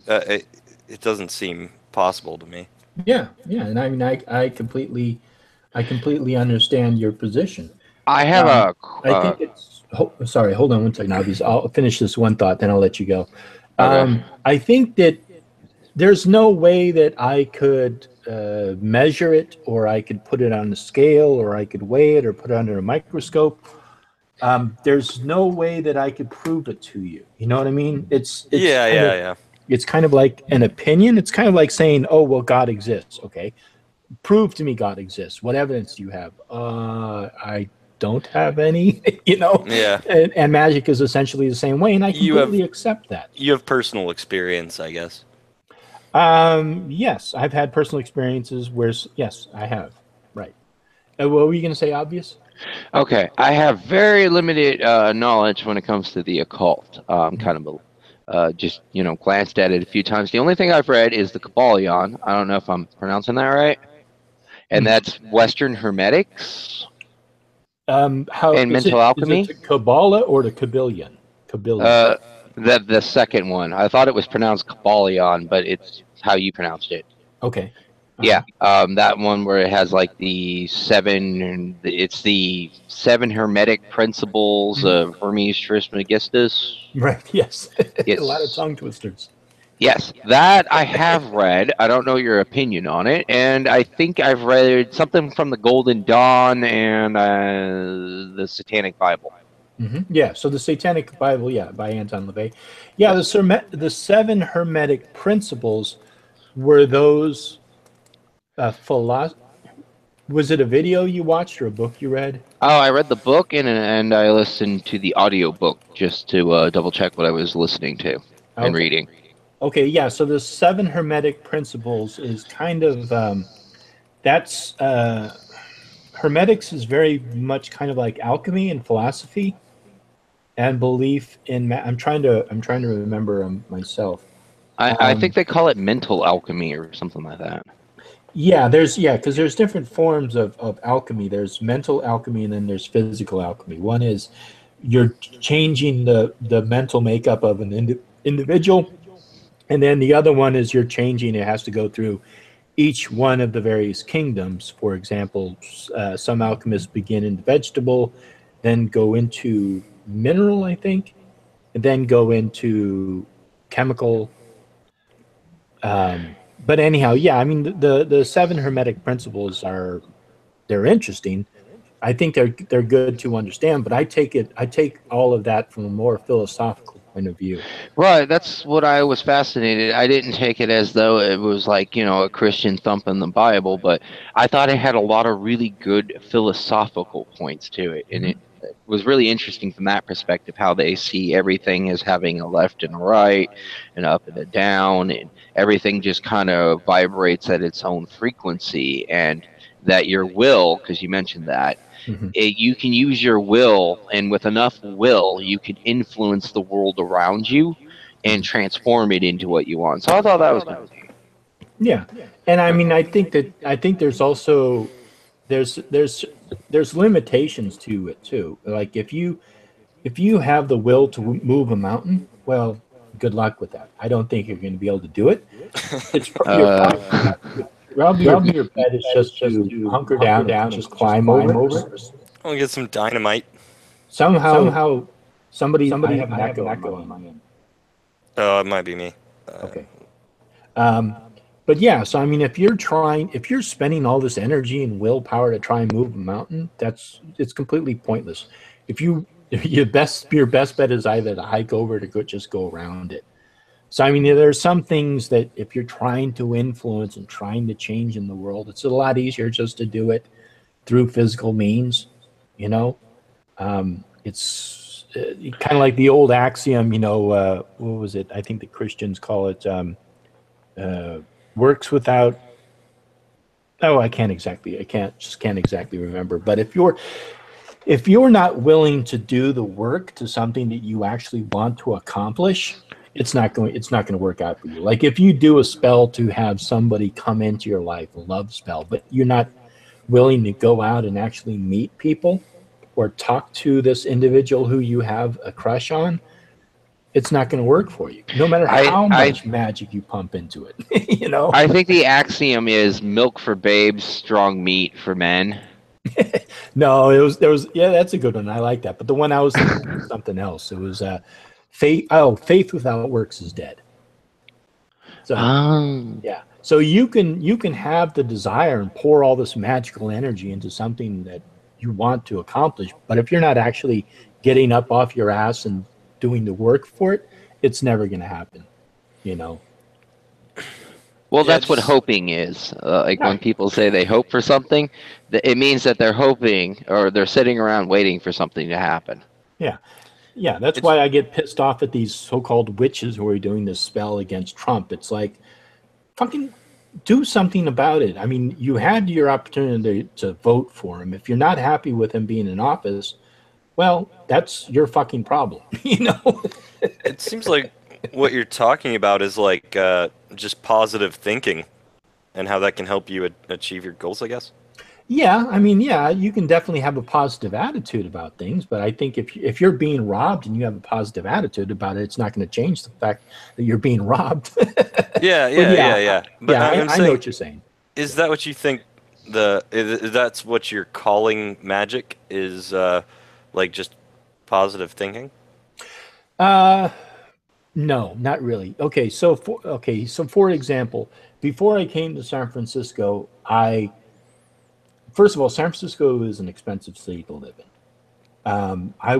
it doesn't seem possible to me. Yeah, and I mean, I completely understand your position. I have I think it's. Sorry, hold on one second, Obvious. I'll finish this one thought, then I'll let you go. Okay. I think that there's no way that I could measure it, or I could put it on a scale, or I could weigh it, or put it under a microscope. There's no way that I could prove it to you. You know what I mean? It's Yeah. It's kind of like an opinion. It's kind of like saying, "Oh, well, God exists." Okay, prove to me God exists. What evidence do you have? I don't have any. Yeah. And magic is essentially the same way, and I completely accept that. You have personal experience, I guess. Yes, I've had personal experiences where, yes, I have. Right. What were you going to say, Obvious? Okay, I have very limited knowledge when it comes to the occult. Kind of just glanced at it a few times. The only thing I've read is the Kabbalion. I don't know if I'm pronouncing that right. And that's Western Hermetics. And mental alchemy. Is it the Kabbalah or the Kabbalion? The second one. I thought it was pronounced Kabbalion, but it's how you pronounced it. Okay. Yeah, that one where it has like the seven Hermetic principles of Hermes Trismegistus. Right. Yes. Yes. A lot of tongue twisters. Yes, that I have read. I don't know your opinion on it, and I think I've read something from the Golden Dawn and the Satanic Bible. Yeah, so the Satanic Bible, by Anton LaVey. Yeah, the seven Hermetic principles were those was it a video you watched or a book you read? Oh, I read the book and I listened to the audio book just to double check what I was listening to and reading. Okay, yeah, so the seven Hermetic principles is kind of that's Hermetics is very much kind of like alchemy and philosophy. and belief in. I'm trying to remember myself. I think they call it mental alchemy or something like that. Yeah, because there's different forms of alchemy. There's mental alchemy and then there's physical alchemy. One is you're changing the mental makeup of an individual, and then the other one is you're changing. It has to go through each one of the various kingdoms. For example, some alchemists begin in vegetable, then go into mineral, I think, and then go into chemical. But anyhow, yeah, I mean the seven hermetic principles they're interesting. I think they're good to understand, but I take all of that from a more philosophical point of view. Right, that's what I was fascinated. I didn't take it as though it was like, a Christian thumping the Bible, but I thought it had a lot of really good philosophical points to it. And it was really interesting from that perspective, how they see everything as having a left and a right, an up and a down, and everything just kind of vibrates at its own frequency. And that your will, because you mentioned that, you can use your will, and with enough will, you can influence the world around you and transform it into what you want. So I thought that was kind of neat. Yeah, and I mean, I think there's also there's limitations to it too. Like if you have the will to move a mountain, well, good luck with that. I don't think you're going to be able to do it. It's probably your bet is just to hunker down and just climb over it. I'll get some dynamite. Somehow, somebody I have an echo on my end. Oh, it might be me. Okay. But yeah, so I mean, if you're spending all this energy and willpower to try and move a mountain, it's completely pointless. Your best bet is either to hike over to just go around it. So I mean, there's some things that if you're trying to influence and trying to change in the world, it's a lot easier just to do it through physical means. It's kind of like the old axiom. What was it? I think the Christians call it works without. Oh, I can't exactly remember. But if you're not willing to do the work to something that you actually want to accomplish, it's not going to work out for you. Like if you do a spell to have somebody come into your life, a love spell, but you're not willing to go out and actually meet people or talk to this individual who you have a crush on, it's not going to work for you, no matter how much magic you pump into it. I think the axiom is milk for babes, strong meat for men. No, yeah, that's a good one. I like that. But the one I was thinking was something else. It was faith. Oh, faith without works is dead. So yeah. So you can have the desire and pour all this magical energy into something that you want to accomplish, but if you're not actually getting up off your ass and doing the work for it, it's never going to happen. Well, that's what hoping is. When people say they hope for something, it means that they're hoping or they're sitting around waiting for something to happen. Yeah. Yeah, that's why I get pissed off at these so-called witches who are doing this spell against Trump. It's like, fucking do something about it. I mean, you had your opportunity to vote for him. If you're not happy with him being in office, well, that's your fucking problem. It seems like what you're talking about is like just positive thinking and how that can help you achieve your goals, I guess. Yeah, I mean, yeah, you can definitely have a positive attitude about things, but I think if you're being robbed and you have a positive attitude about it, it's not going to change the fact that you're being robbed. Yeah. But I know what you're saying. Is that what you think? That's what you're calling magic? Is like just positive thinking? No, not really. Okay, so for example, before I came to San Francisco, first of all, San Francisco is an expensive city to live in. And I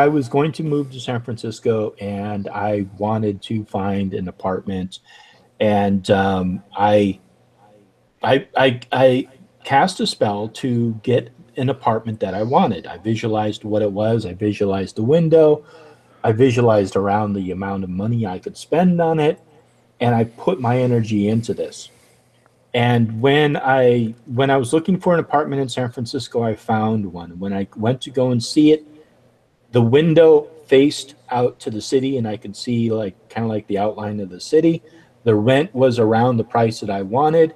was going to move to San Francisco, and I wanted to find an apartment, and I cast a spell to get an apartment that I wanted. I visualized what it was. I visualized the window. I visualized around the amount of money I could spend on it, and I put my energy into this. And when I was looking for an apartment in San Francisco, I found one. When I went to go and see it, The window faced out to the city, and I could see like kind of like the outline of the city. The rent was around the price that I wanted.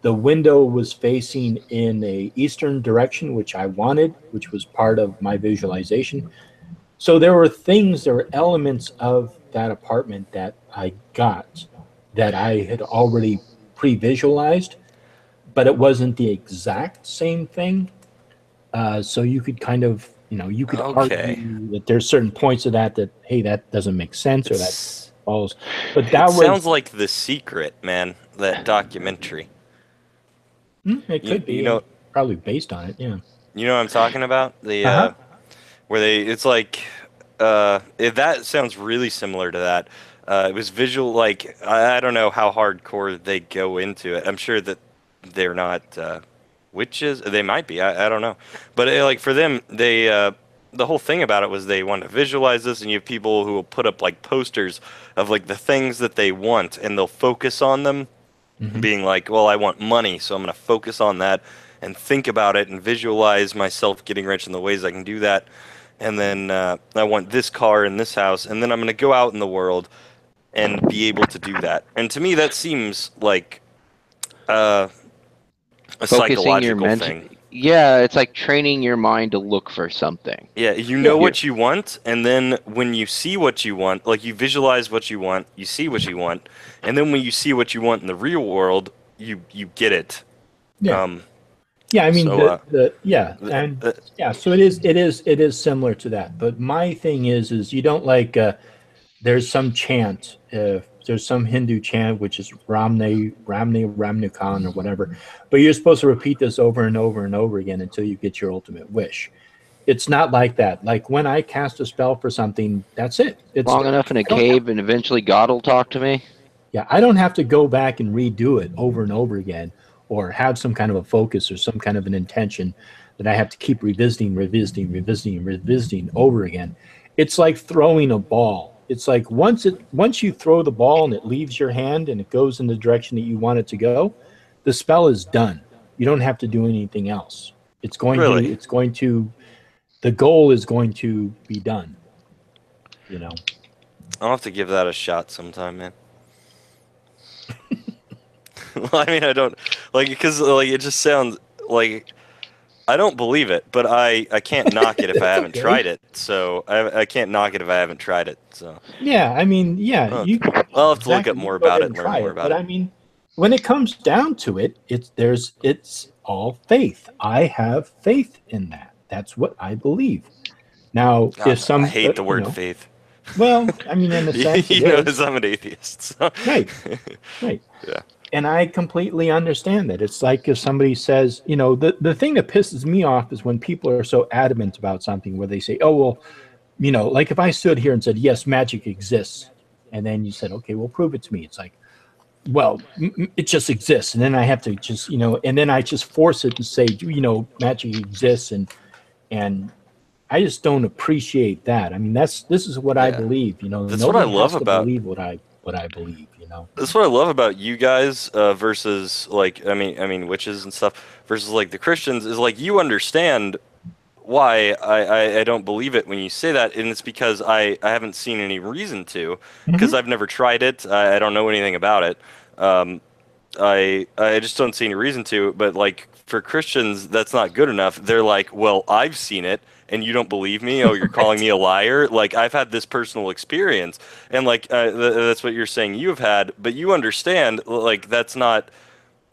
The window was facing in a eastern direction, which I wanted, which was part of my visualization. So there were elements of that apartment that I got that I had already pre-visualized, but it wasn't the exact same thing. So you could kind of, you could Okay. argue that there's certain points of that, hey, that doesn't make sense or that It's, falls. But it that was, sounds like The Secret, man. That documentary. it You, could you be know probably based on it. Yeah. you know what I'm talking about? The Uh-huh. where it's like that sounds really similar to that. It was visual, like I don't know how hardcore they go into it. I'm sure that they're not witches. They might be. I don't know. But like for them, the whole thing about it was they want to visualize this, and you have people who will put up like posters of like the things that they want, and they'll focus on them, being like, well, I want money, so I'm going to focus on that and think about it and visualize myself getting rich in the ways I can do that. And then I want this car and this house, and then I'm going to go out in the world and be able to do that. And to me, that seems like a Focusing your psychological thing. Yeah, it's like training your mind to look for something. Yeah, you know what you want, and then when you see what you want, like you visualize what you want, you see what you want, and then when you see what you want in the real world, you get it. Yeah. Yeah, I mean, so, so it is similar to that. But my thing is you don't like. There's some chant. There's some Hindu chant which is Ramnukan or whatever, but you're supposed to repeat this over and over and over again until you get your ultimate wish. It's not like that. Like when I cast a spell for something, that's it. It's Long enough in a cave, and eventually God will talk to me. Yeah, I don't have to go back and redo it over and over again, or have some kind of a focus or some kind of an intention that I have to keep revisiting over again. It's like throwing a ball. It's like once you throw the ball and it leaves your hand and it goes in the direction that you want it to go, the spell is done. You don't have to do anything else. The goal is going to be done. I'll have to give that a shot sometime, man. Well, I mean, I don't like because like it just sounds like I don't believe it, but I can't knock it if I haven't tried it. So I can't knock it if I haven't tried it. So yeah, I mean, I'll have to look up more about it and learn more about it. But I mean, when it comes down to it, it's all faith. I have faith in that. That's what I believe. Now, God, I hate the word faith. Well, I mean, in a sense, I'm an atheist. So. Right. Yeah. And I completely understand that. It's like if somebody says, the thing that pisses me off is when people are so adamant about something where they say, oh, well, like if I stood here and said, yes, magic exists. And then you said, okay, well, prove it to me. It's like, well, it just exists. And then I have to just, and then I just force it to say, magic exists. And I just don't appreciate that. I mean, this is what I believe, That's what I love about believe what I believe, That's what I love about you guys versus like I mean witches and stuff versus like the Christians is like you understand why I don't believe it when you say that, and it's because I haven't seen any reason to, because I've never tried it. I don't know anything about it. I just don't see any reason to. But like for Christians, that's not good enough. They're like, well, I've seen it, and you don't believe me? Oh, you're calling me a liar? Like, I've had this personal experience, and like that's what you're saying you have had, but you understand, like, that's not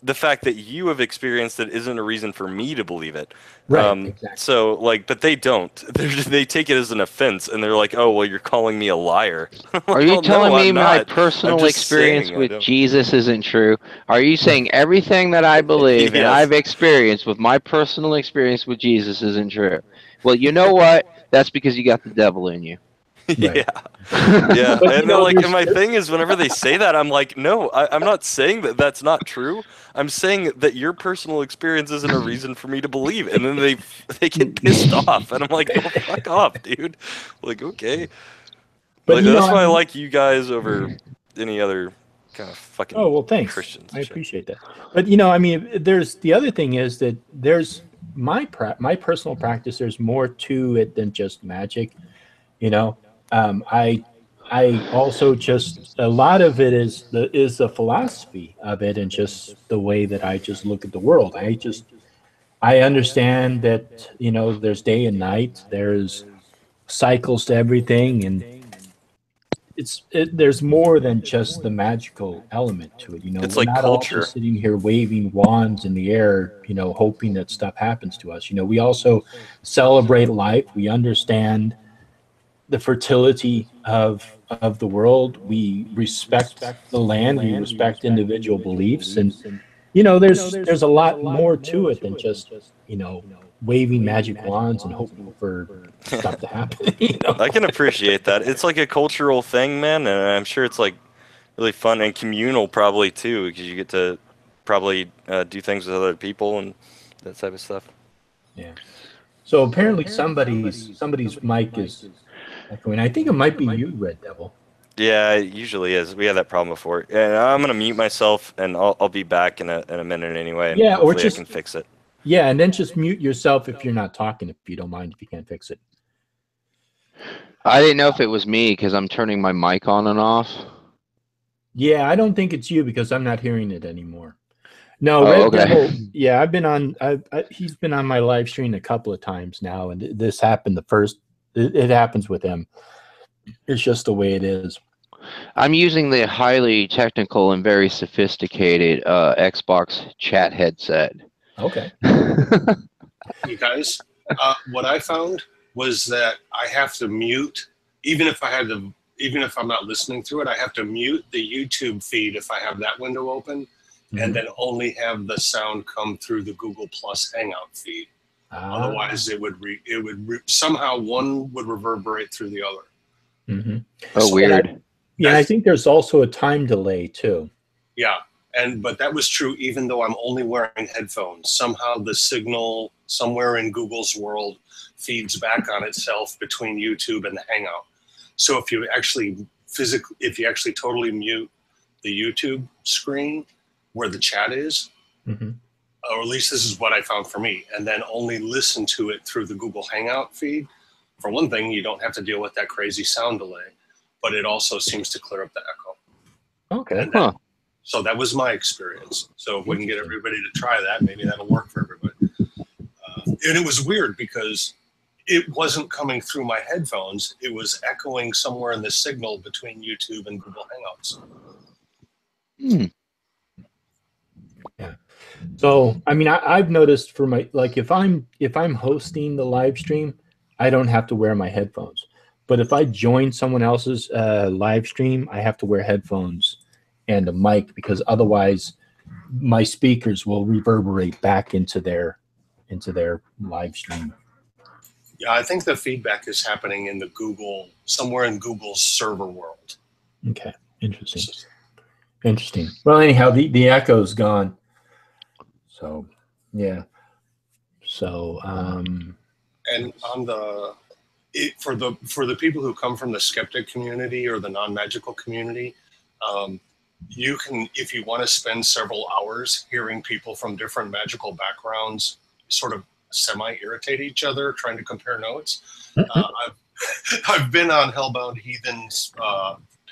the fact that you have experienced it isn't a reason for me to believe it. Right. Exactly. So, like, but they don't. They take it as an offense, and they're like, oh, well, you're calling me a liar. Are you telling me my not. personal experience with Jesus isn't true? Are you saying everything that I believe and I've experienced with my personal experience with Jesus isn't true? Well, you know what? That's because you got the devil in you. Right. Yeah. And my thing is, whenever they say that, I'm like, no, I'm not saying that that's not true. I'm saying that your personal experience isn't a reason for me to believe. And then they get pissed off, and I'm like, oh, fuck off, dude. Like, okay. But like, that's why I like you guys over any other kind of fucking thanks. Christians. I appreciate that. But I mean, there's the other thing is that there's my personal practice. There's more to it than just magic. You know, I also just a lot of it is the philosophy of it and just the way that I just look at the world. I understand that there's day and night, there's cycles to everything, and there's more than just the magical element to it. It's We're like not all culture. just sitting here waving wands in the air, hoping that stuff happens to us. We also celebrate life. We understand the fertility of the world. We respect the land. We respect individual beliefs, and there's a lot more to it than just waving magic wands and hoping for stuff to happen. I can appreciate that. It's like a cultural thing, man, and I'm sure it's like really fun and communal probably too, because you get to probably do things with other people and that type of stuff. Yeah. So apparently somebody's mic is echoing. I think it might be you, Red Devil. Yeah, it usually is. We had that problem before. And I'm gonna mute myself, and I'll be back in a minute anyway. And yeah, or just I can fix it. Yeah, and then just mute yourself if you're not talking, if you don't mind, if you can't fix it. I didn't know if it was me because I'm turning my mic on and off. Yeah, I don't think it's you because I'm not hearing it anymore. No, Red Devil. Yeah, I've been on. He's been on my live stream a couple of times now, and this happened the first. It happens with him. It's just the way it is. I'm using the highly technical and very sophisticated Xbox chat headset. Okay. You guys, what I found was that I have to mute, even if I'm not listening through it, I have to mute the YouTube feed if I have that window open, and then only have the sound come through the Google Plus Hangout feed. Otherwise, it would somehow one would reverberate through the other. Mm-hmm. Oh, so weird. I think there's also a time delay too. Yeah, but that was true even though I'm only wearing headphones. Somehow the signal somewhere in Google's world feeds back on itself between YouTube and the Hangout. So if you actually totally mute the YouTube screen where the chat is, or at least this is what I found for me, and then only listen to it through the Google Hangout feed, for one thing, you don't have to deal with that crazy sound delay, but it also seems to clear up the echo. Okay. So that was my experience. So if we can get everybody to try that, maybe that'll work for everybody. And it was weird because it wasn't coming through my headphones. It was echoing somewhere in the signal between YouTube and Google Hangouts. Yeah. So, I mean, I've noticed for my, like, if I'm hosting the live stream, I don't have to wear my headphones. But if I join someone else's live stream, I have to wear headphones and a mic because otherwise my speakers will reverberate back into their live stream. Yeah, I think the feedback is happening in somewhere in Google's server world. Okay, interesting. Well, anyhow, the echo's gone. So, yeah. So, and on for the people who come from the skeptic community or the non-magical community, you can, if you want to spend several hours hearing people from different magical backgrounds sort of semi-irritate each other, trying to compare notes. I've been on Hellbound Heathen's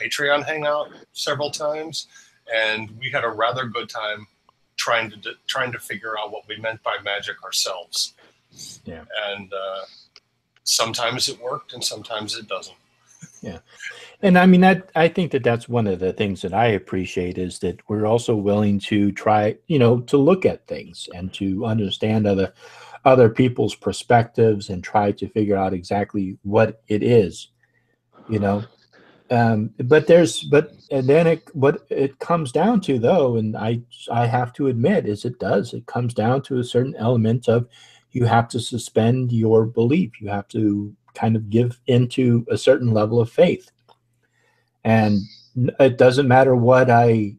Patreon hangout several times, and we had a rather good time trying to figure out what we meant by magic ourselves. Yeah. And sometimes it worked and sometimes it doesn't. Yeah. And I mean, I think that's one of the things that I appreciate is that we're also willing to try, to look at things and to understand other people's perspectives and try to figure out exactly what it is, But then what it comes down to though, and I have to admit is it comes down to a certain element of you have to suspend your belief. You have to kind of give into a certain level of faith. And it doesn't matter what I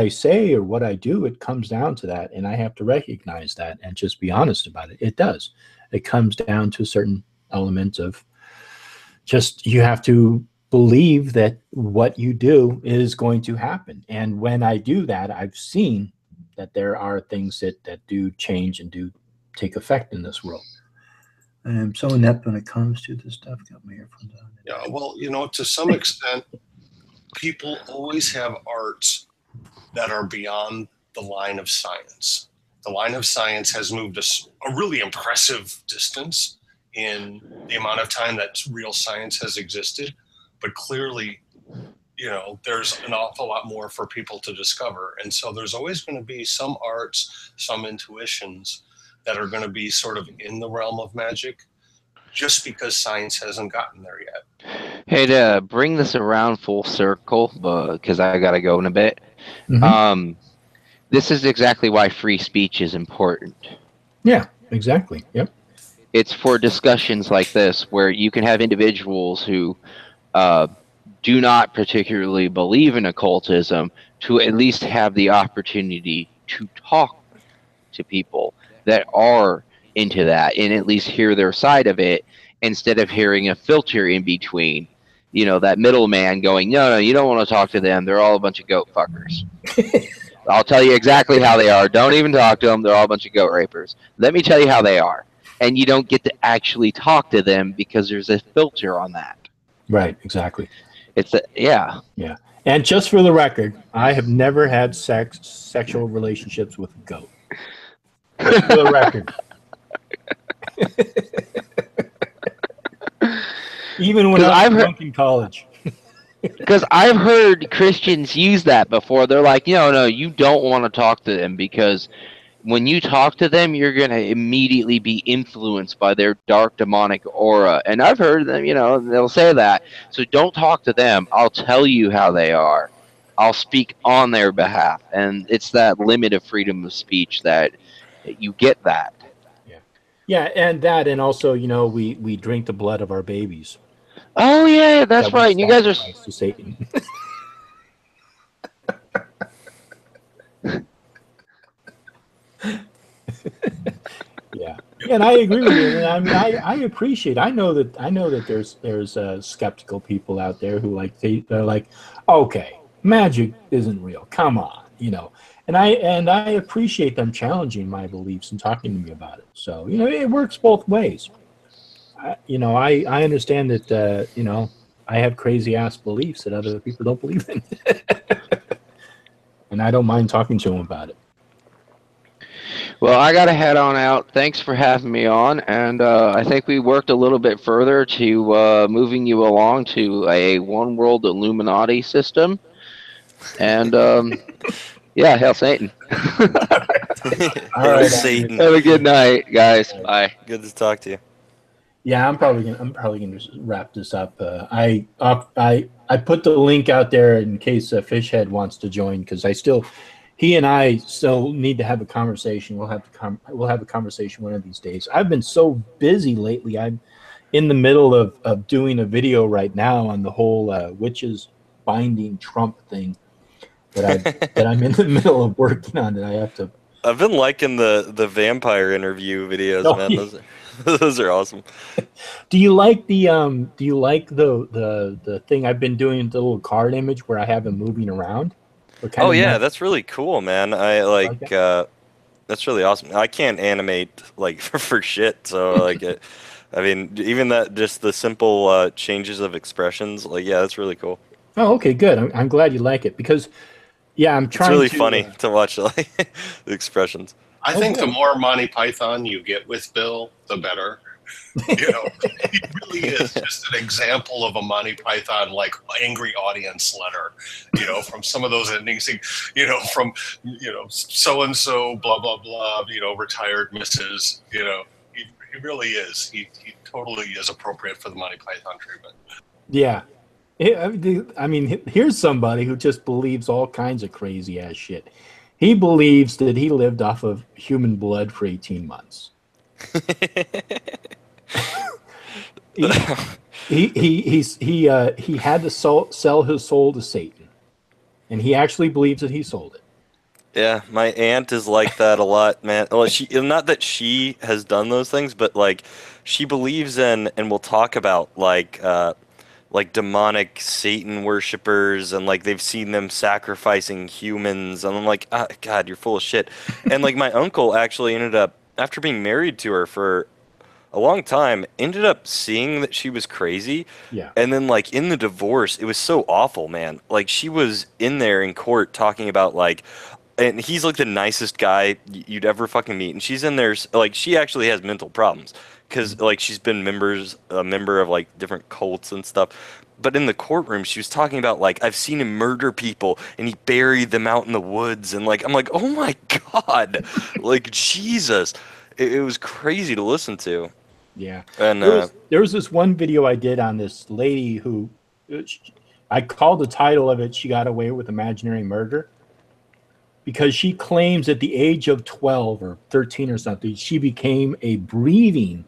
say or what I do, it comes down to that. And I have to recognize that and just be honest about it. It does. It comes down to a certain element of just, you have to believe that what you do is going to happen. And when I do that, I've seen that there are things that do change and do take effect in this world. I'm so inept when it comes to this stuff. Got my earphones on. Yeah, well, to some extent, people always have arts that are beyond the line of science. The line of science has moved us a really impressive distance in the amount of time that real science has existed. But clearly, there's an awful lot more for people to discover. And so there's always going to be some arts, some intuitions that are going to be sort of in the realm of magic just because science hasn't gotten there yet. Hey, to bring this around full circle, because I got to go in a bit, this is exactly why free speech is important. Yeah, exactly. Yep. It's for discussions like this where you can have individuals who do not particularly believe in occultism to at least have the opportunity to talk to people that are into that and at least hear their side of it instead of hearing a filter in between, that middleman going, no, you don't want to talk to them. They're all a bunch of goat fuckers. I'll tell you exactly how they are. Don't even talk to them. They're all a bunch of goat rapers. Let me tell you how they are. And you don't get to actually talk to them because there's a filter on that. Right, exactly. Yeah. And just for the record, I have never had sexual relationships with a goat. Just for the record. Even when I was drunk in college. Because I've heard Christians use that before. They're like, no, you don't want to talk to them because when you talk to them, you're going to immediately be influenced by their dark demonic aura. And I've heard them, they'll say that. So don't talk to them. I'll tell you how they are. I'll speak on their behalf. And it's that limit of freedom of speech that you get that. Yeah, and also, we drink the blood of our babies. Oh, yeah, that's right. And you guys are... to Satan. Yeah, and I agree with you. I mean, I appreciate. I know that there's skeptical people out there who they're like, okay, magic isn't real. Come on, And I appreciate them challenging my beliefs and talking to me about it. So it works both ways. I understand that I have crazy ass beliefs that other people don't believe in, and I don't mind talking to them about it. Well, I got to head on out. Thanks for having me on, and I think we worked a little bit further to moving you along to a one world Illuminati system, and yeah, hell, Satan. All right, Satan. Have a good night, guys. Bye. Good to talk to you. Yeah, I'm probably gonna just wrap this up. I put the link out there in case Fishhead wants to join because he and I still need to have a conversation. We'll have a conversation one of these days. I've been so busy lately. I'm in the middle of doing a video right now on the whole witches binding Trump thing that I'm in the middle of working on. That I have to. I've been liking the vampire interview videos, man. Those are awesome. Do you like the thing I've been doing, the little card image where I have him moving around? Oh yeah, that's really cool, man. I like that's really awesome. I can't animate for shit, so I mean, even that, just the simple changes of expressions, yeah, that's really cool. Oh, okay, good. I'm glad you like it because, yeah, I'm trying. It's really funny to watch the expressions. I think the more Monty Python you get with Bill, the better. He really is just an example of a Monty Python angry audience letter. From some of those endings, from so and so blah blah blah. Retired Mrs. He really is. He totally is appropriate for the Monty Python treatment. Yeah. I mean, here's somebody who just believes all kinds of crazy ass shit. He believes that he lived off of human blood for 18 months. he had to sell his soul to Satan, and he actually believes that he sold it. Yeah, my aunt is like that a lot, man. Well, not that she has done those things, but she believes in and will talk about demonic Satan worshippers, and they've seen them sacrificing humans, and I'm like, God, you're full of shit. And my uncle actually ended up, after being married to her for a long time, ended up seeing that she was crazy. Yeah. And then, like, in the divorce, it was so awful, man. Like, she was in there in court talking about, like, and he's like the nicest guy you'd ever fucking meet. And she's in there, like, she actually has mental problems because, like, she's been a member of, like, different cults and stuff. But in the courtroom, she was talking about, like, I've seen him murder people and he buried them out in the woods. And, like, I'm like, oh my God, like, Jesus. It was crazy to listen to. Yeah. And There was this one video I did on this lady who, I called the title of it, She Got Away with Imaginary Murder, because she claims at the age of 12 or 13 or something, she became a breeder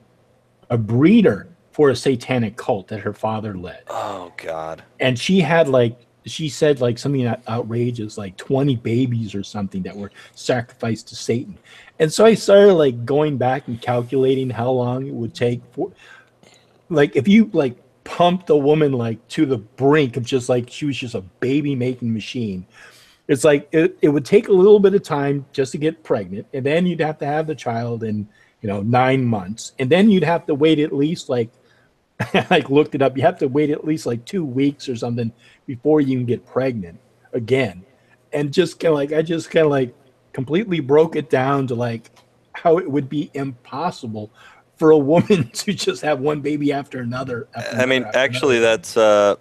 for a satanic cult that her father led. oh God. And she had, like, she said, like, something outrageous, like 20 babies or something that were sacrificed to Satan. And so I started, like, going back and calculating how long it would take for, like, if you, like, pumped a woman, like, to the brink of just, like, she was just a baby making machine. It's like it would take a little bit of time just to get pregnant, and then you'd have to have the child in, 9 months, and then you'd have to wait at least, like, I looked it up. You have to wait at least like 2 weeks or something before you can get pregnant again. And just kind of like, I just kind of like completely broke it down to like how it would be impossible for a woman to just have one baby after another. Actually, that's that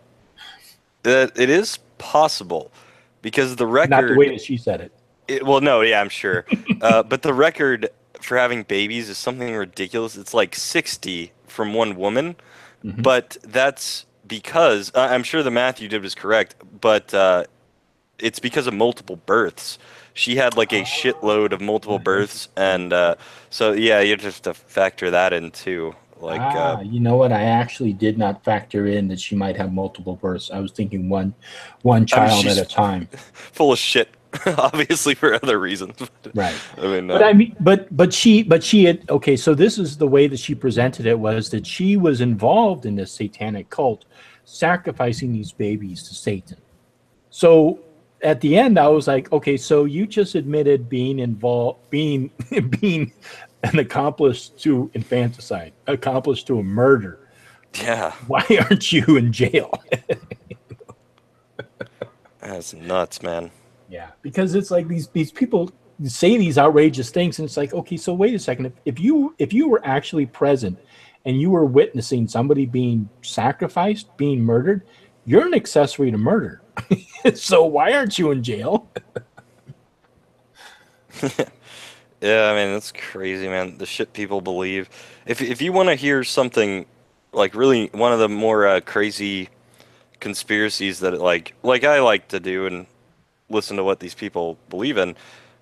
it is possible because the record. Not the way that she said it. Well, no, yeah, I'm sure. But the record for having babies is something ridiculous. It's like 60 from one woman. Mm-hmm. But that's because I'm sure the math you did was correct, but it's because of multiple births. She had like a shitload of multiple births, and so yeah, you just have to factor that in too. Like, you know what? I actually did not factor in that she might have multiple births. I was thinking one child at a time. Full of shit. Obviously for other reasons, right? But she had, okay. So this is the way that she presented it, was that she was involved in this satanic cult, sacrificing these babies to Satan. So at the end, I was like, okay, so you just admitted being an accomplice to infanticide, accomplice to a murder. Yeah. Why aren't you in jail? That's nuts, man. Yeah, because it's like these people say these outrageous things, and it's like, okay, so wait a second. If you were actually present and you were witnessing somebody being sacrificed, being murdered, you're an accessory to murder. So why aren't you in jail? Yeah, I mean, that's crazy, man. The shit people believe. If you want to hear something like really one of the more crazy conspiracies that like I like to do and listen to what these people believe in.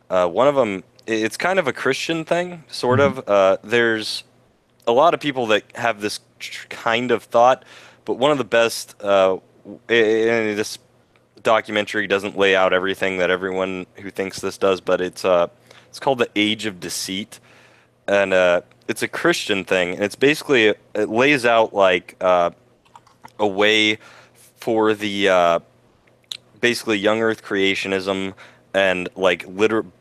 One of them, it's kind of a Christian thing, sort of. There's a lot of people that have this kind of thought, but one of the best, and this documentary doesn't lay out everything that everyone who thinks this does, but it's called The Age of Deceit, and it's a Christian thing, and it's basically, it lays out like a way for the basically young earth creationism and like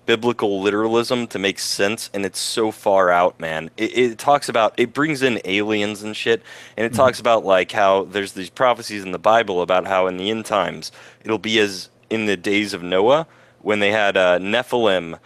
biblical literalism to make sense, and it's so far out, man. It talks about, it brings in aliens and shit, and it talks about like how there's these prophecies in the Bible about how in the end times it'll be as in the days of Noah when they had Nephilim,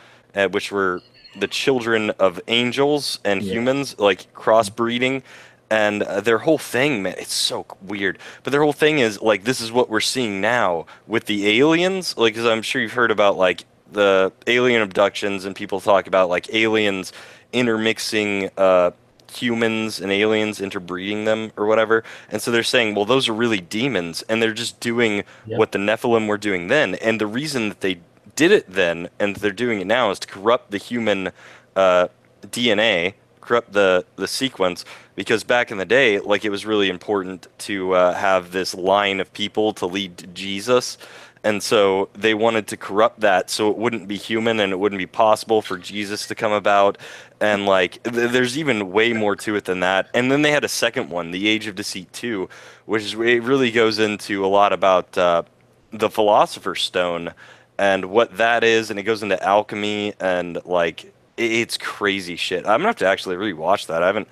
which were the children of angels and humans, like crossbreeding. And their whole thing, man, it's so weird. But their whole thing is, like, this is what we're seeing now with the aliens. Like, because I'm sure you've heard about, like, the alien abductions, and people talk about, like, aliens intermixing humans and aliens, interbreeding them or whatever. And so they're saying, well, those are really demons, and they're just doing what the Nephilim were doing then. And the reason that they did it then, and they're doing it now, is to corrupt the human DNA, corrupt the sequence, because back in the day, like, it was really important to have this line of people to lead to Jesus, and so they wanted to corrupt that so it wouldn't be human and it wouldn't be possible for Jesus to come about, and like there's even way more to it than that. And then they had a second one, The Age of Deceit 2, which is, it really goes into a lot about the Philosopher's Stone and what that is, and it goes into alchemy, and like it's crazy shit. I'm gonna have to actually rewatch that. I haven't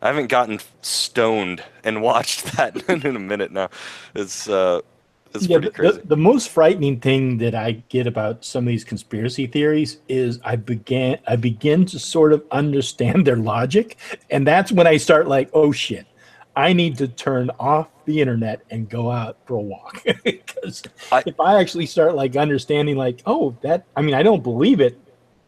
I haven't gotten stoned and watched that in a minute now. It's pretty crazy. The most frightening thing that I get about some of these conspiracy theories is I begin to sort of understand their logic, and that's when I start like, oh shit, I need to turn off the internet and go out for a walk. Because if I actually start like understanding like, oh, that, I mean, I don't believe it,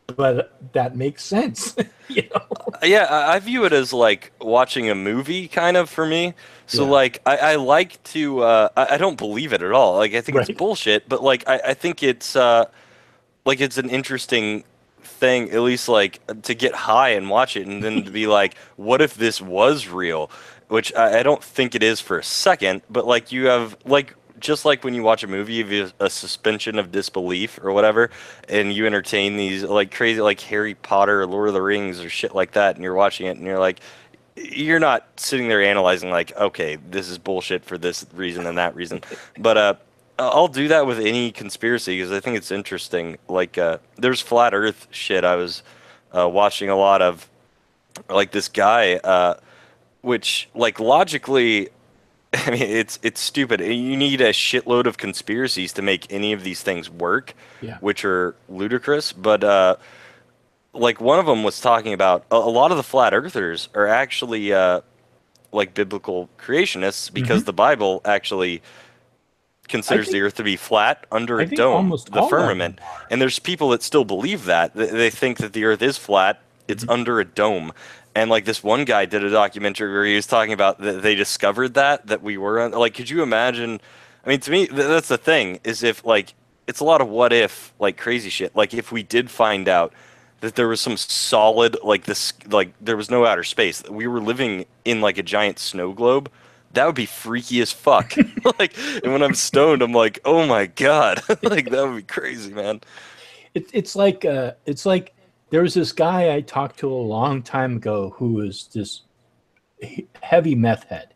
but that makes sense. You know? Yeah, I view it as like watching a movie, kind of, for me. So, Yeah. like, I like to, I don't believe it at all. Like, I think it's Right. bullshit, but, like, I think it's, like, it's an interesting thing, at least, like, to get high and watch it, and then to be like, what if this was real? Which I don't think it is for a second, but, like, you have, like, just like when you watch a movie, you have a suspension of disbelief or whatever, and you entertain these like crazy, like Harry Potter or Lord of the Rings or shit like that, and you're watching it and you're like, you're not sitting there analyzing like, okay, this is bullshit for this reason and that reason. But I'll do that with any conspiracy because I think it's interesting. Like there's flat Earth shit I was watching a lot of, like this guy, which like logically, I mean, it's stupid. You need a shitload of conspiracies to make any of these things work, Yeah. which are ludicrous. But like one of them was talking about a lot of the flat earthers are actually like biblical creationists because the Bible actually considers the earth to be flat under I a think dome, almost the all of firmament. them are. And there's people that still believe that. They think that the earth is flat, it's under a dome. And like this one guy did a documentary where he was talking about that they discovered that we were on. Like, could you imagine? I mean, to me, that's the thing is if like it's a lot of what if like crazy shit. Like if we did find out that there was some solid like this, like there was no outer space, that we were living in like a giant snow globe. That would be freaky as fuck. Like, and when I'm stoned, I'm like, oh my god, like that would be crazy, man. It's like there was this guy I talked to a long time ago who was this heavy meth head,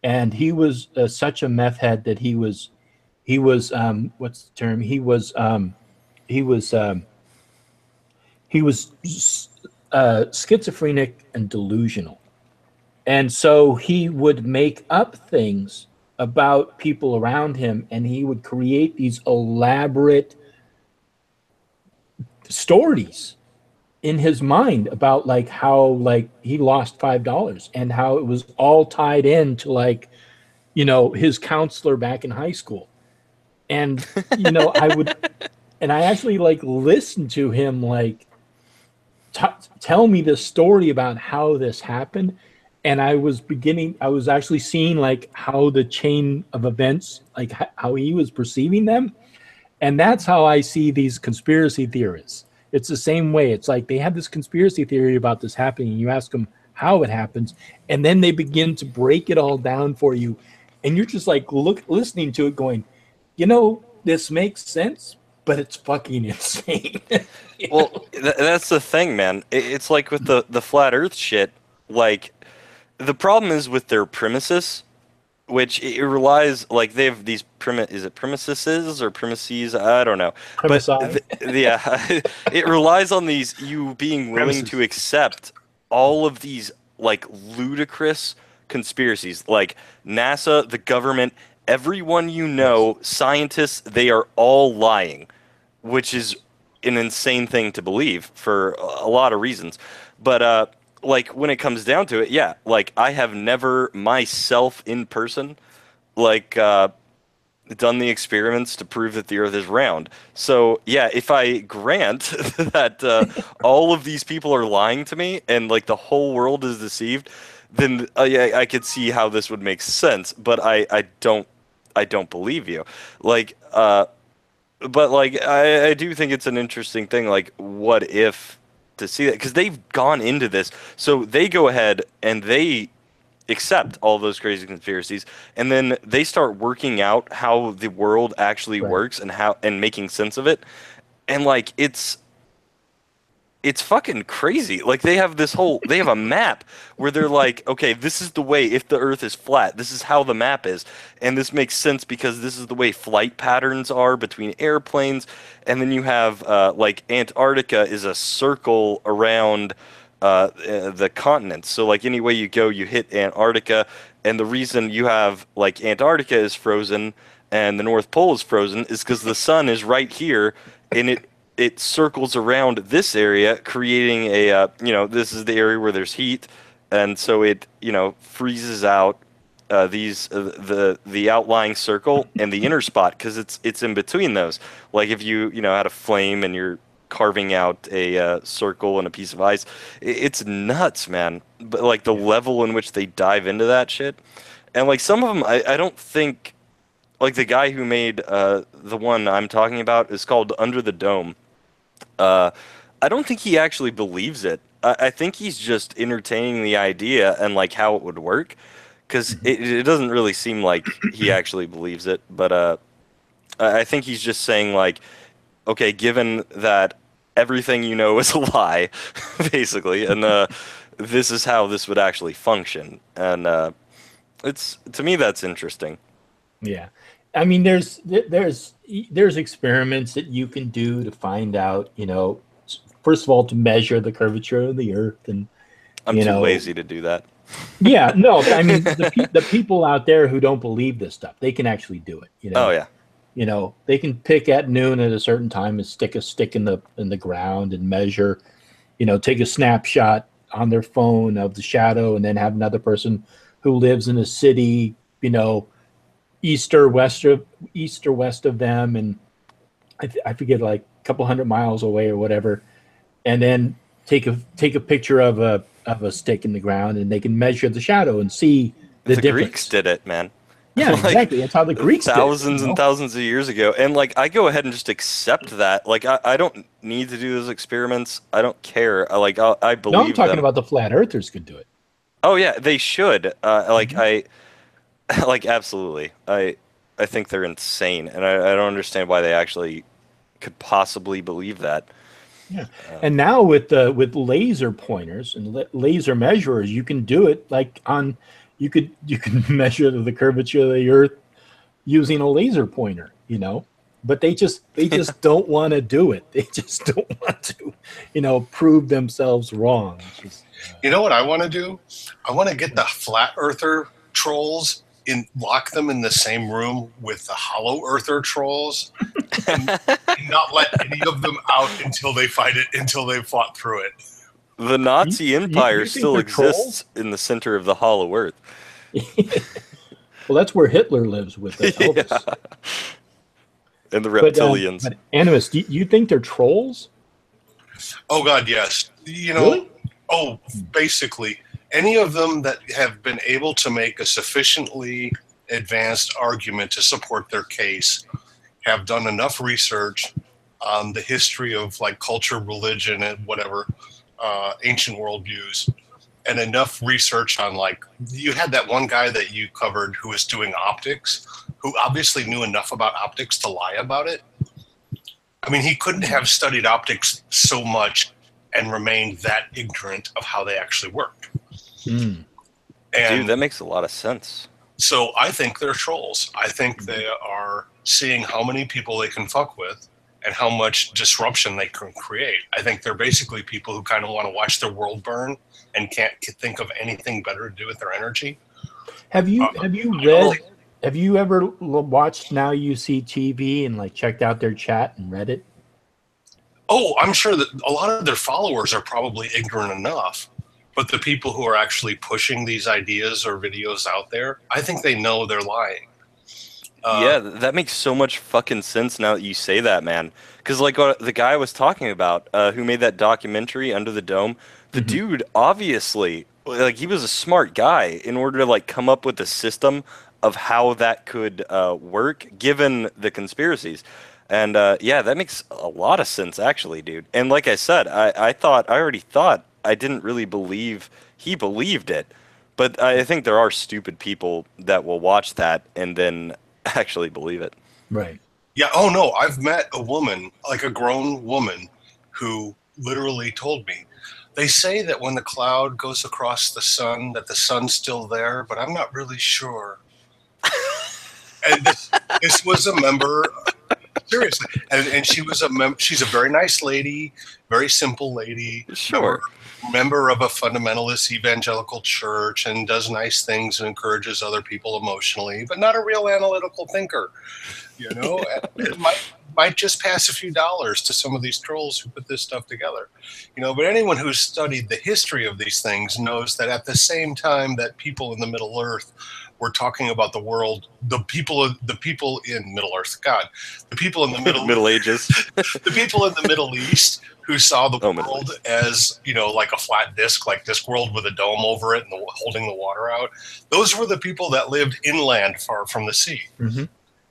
and he was such a meth head that he was what's the term? He was schizophrenic and delusional, and so he would make up things about people around him, and he would create these elaborate stories in his mind about like how like he lost $5 and how it was all tied into like, you know, his counselor back in high school. And you know, I actually like listened to him like tell me the story about how this happened, and I was actually seeing like how the chain of events, like how he was perceiving them. And that's how I see these conspiracy theorists. It's the same way. It's like they have this conspiracy theory about this happening, and you ask them how it happens, and then they begin to break it all down for you, and you're just like listening to it, going, you know, this makes sense, but it's fucking insane. Well, that's the thing, man. It's like with the flat Earth shit. Like, the problem is with their premises, which it relies like they have these is it premises or premises? I don't know. But yeah, it relies on these you being willing to accept all of these like ludicrous conspiracies, like NASA, the government, everyone you know, scientists, they are all lying, which is an insane thing to believe for a lot of reasons. But like when it comes down to it, yeah, like I have never myself in person like done the experiments to prove that the earth is round. So yeah, if I grant that all of these people are lying to me and like the whole world is deceived, then yeah, I could see how this would make sense, but I don't believe you. Like but like I do think it's an interesting thing, like what if, to see that, because they've gone into this, so they go ahead and they accept all those crazy conspiracies, and then they start working out how the world actually works and how and making sense of it, and like it's fucking crazy. Like they have a map where they're like, okay, this is the way, if the earth is flat, this is how the map is. And this makes sense because this is the way flight patterns are between airplanes. And then you have like Antarctica is a circle around the continents. So like any way you go, you hit Antarctica, and the reason you have like Antarctica is frozen and the North Pole is frozen is because the sun is right here, and it circles around this area, creating a this is the area where there's heat, and so it freezes out the outlying circle and the inner spot, because it's in between those. Like if you had a flame and you're carving out a circle and a piece of ice, it's nuts, man. But like the level in which they dive into that shit, and like some of them, I don't think, like the guy who made the one I'm talking about is called Under the Dome. I don't think he actually believes it. I think he's just entertaining the idea and like how it would work, because it doesn't really seem like he actually believes it. But I think he's just saying like, okay, given that everything is a lie, basically, and this is how this would actually function, and to me that's interesting. Yeah, I mean, there's experiments that you can do to find out, first of all, to measure the curvature of the Earth, and I'm too lazy to do that. Yeah, no, I mean the people out there who don't believe this stuff, they can actually do it. Oh yeah. They can pick at noon at a certain time and stick a stick in the ground and measure, take a snapshot on their phone of the shadow, and then have another person who lives in a city, east or west of them, and I forget, like a couple hundred miles away or whatever, and then take a picture of a stick in the ground, and they can measure the shadow and see the difference. Greeks did it, man. Yeah, exactly. That's how the Greeks did it. Thousands and thousands of years ago. And like I go ahead and just accept that. Like I don't need to do those experiments. I don't care. I believe No, I'm talking them. about the flat earthers could do it. Oh yeah, they should. Absolutely. I think they're insane, and I don't understand why they actually could possibly believe that. Yeah. And now with laser pointers and laser measurers, you can do it like on you can measure the curvature of the Earth using a laser pointer, but they just don't want to do it. They just don't want to, prove themselves wrong. You know what I want to do? I want to get the flat earther trolls and lock them in the same room with the hollow earther trolls, and not let any of them out until they fight it, until they've fought through it. The Nazi Empire still exists in the center of the hollow Earth. Well, that's where Hitler lives with Elvis. Yeah. And the reptilians. But Animus, do you think they're trolls? Oh God, yes. Really? Oh, basically, any of them that have been able to make a sufficiently advanced argument to support their case have done enough research on the history of like culture, religion, and whatever, ancient worldviews, and enough research on, like, you had that one guy that you covered who was doing optics, who obviously knew enough about optics to lie about it. I mean, he couldn't have studied optics so much and remained that ignorant of how they actually worked. Mm. And dude, that makes a lot of sense. So I think they're trolls. I think they are seeing how many people they can fuck with and how much disruption they can create. I think they're basically people who kind of want to watch their world burn and can't think of anything better to do with their energy. Have you read? Have you ever watched Now You See TV and like checked out their chat and read it? Oh, I'm sure that a lot of their followers are probably ignorant enough, but the people who are actually pushing these ideas or videos out there, I think they know they're lying. Yeah, that makes so much fucking sense now that you say that, man. Because like the guy I was talking about, who made that documentary Under the Dome, the dude obviously, like, he was a smart guy in order to like come up with a system of how that could work given the conspiracies. And yeah, that makes a lot of sense actually, dude. And like I said, I already thought I didn't really believe he believed it, but I think there are stupid people that will watch that and then actually believe it. Right. Yeah. Oh no, I've met a woman, like a grown woman, who literally told me, they say that when the cloud goes across the sun, that the sun's still there, but I'm not really sure. And this was a member. Seriously, and she was she's a very nice lady, very simple lady. Sure. Member of a fundamentalist evangelical church, and does nice things and encourages other people emotionally, but not a real analytical thinker. You know, it might just pass a few dollars to some of these trolls who put this stuff together. You know, but anyone who's studied the history of these things knows that at the same time that people in the Middle Earth were talking about the world, the people in Middle Earth, God, the people in the Middle Ages, the people in the Middle East who saw the world as, you know, like a flat disc, like this world with a dome over it and holding the water out. Those were the people that lived inland far from the sea. Mm-hmm.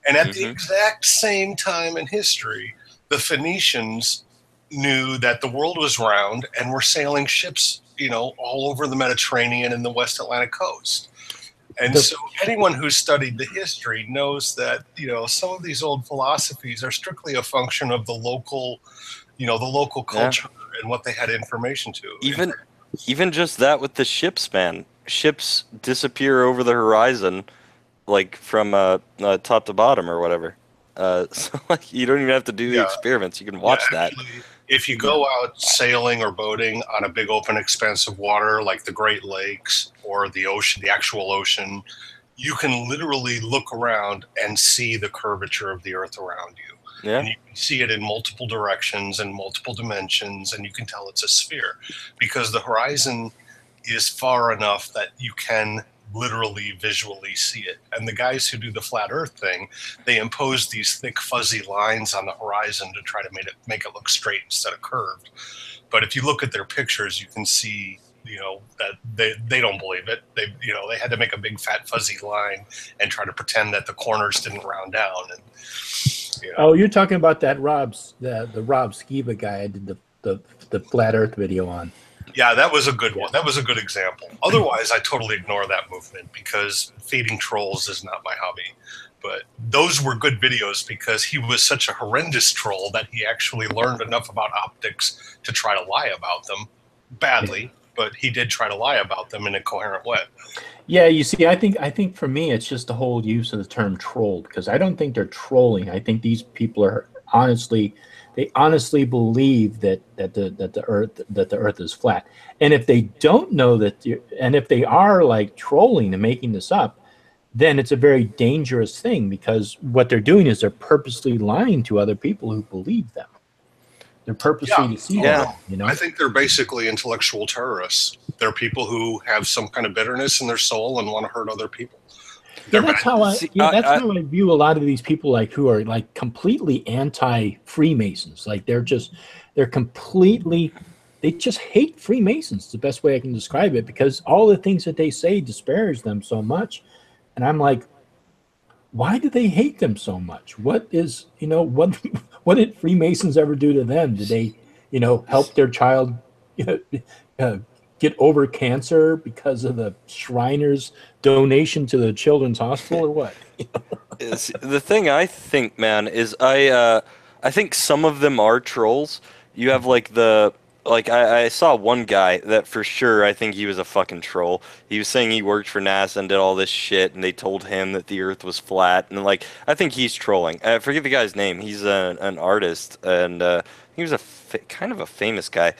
And at the exact same time in history, the Phoenicians knew that the world was round and were sailing ships, you know, all over the Mediterranean and the West Atlantic coast. And so anyone who's studied the history knows that, you know, some of these old philosophies are strictly a function of the local, you know, the local culture and what they had information to. Even just that with the ships, man. Ships disappear over the horizon, like from top to bottom or whatever. So like you don't even have to do the experiments. You can watch that. If you go out sailing or boating on a big open expanse of water like the Great Lakes or the ocean, the actual ocean, you can literally look around and see the curvature of the earth around you. Yeah. And you can see it in multiple directions and multiple dimensions, and you can tell it's a sphere because the horizon is far enough that you can literally visually see it. And the guys who do the flat earth thing, they impose these thick fuzzy lines on the horizon to try to make it look straight instead of curved. But if you look at their pictures, you can see, you know, that they don't believe it. They had to make a big fat fuzzy line and try to pretend that the corners didn't round down. And you know. Oh, you're talking about that the Rob Skiba guy I did the flat earth video on. Yeah, that was a good one. That was a good example. Otherwise, I totally ignore that movement because feeding trolls is not my hobby. But those were good videos because he was such a horrendous troll that he actually learned enough about optics to try to lie about them badly. But he did try to lie about them in a coherent way. Yeah, you see, I think for me, it's just the whole use of the term troll because I don't think they're trolling. I think these people are honestly believe that the earth is flat. And if they don't know that, and if they are like trolling and making this up, then it's a very dangerous thing because what they're doing is they're purposely lying to other people who believe them. They're purposely deceiving them, you know? I think they're basically intellectual terrorists. They're people who have some kind of bitterness in their soul and want to hurt other people. Yeah, that's how how I view a lot of these people, like who are like completely anti-Freemasons. Like they just hate Freemasons. It's the best way I can describe it because all the things that they say disparage them so much. And I'm like, why do they hate them so much? What is, you know, what did Freemasons ever do to them? Did they, you know, help their child get over cancer because of the Shriners donation to the Children's Hospital or what? The thing I think, man, is I think some of them are trolls. You have I saw one guy that for sure I think he was a fucking troll. He was saying he worked for NASA and did all this shit, and they told him that the Earth was flat. And like, I think he's trolling. I forget the guy's name. He's an artist, and he was kind of a famous guy.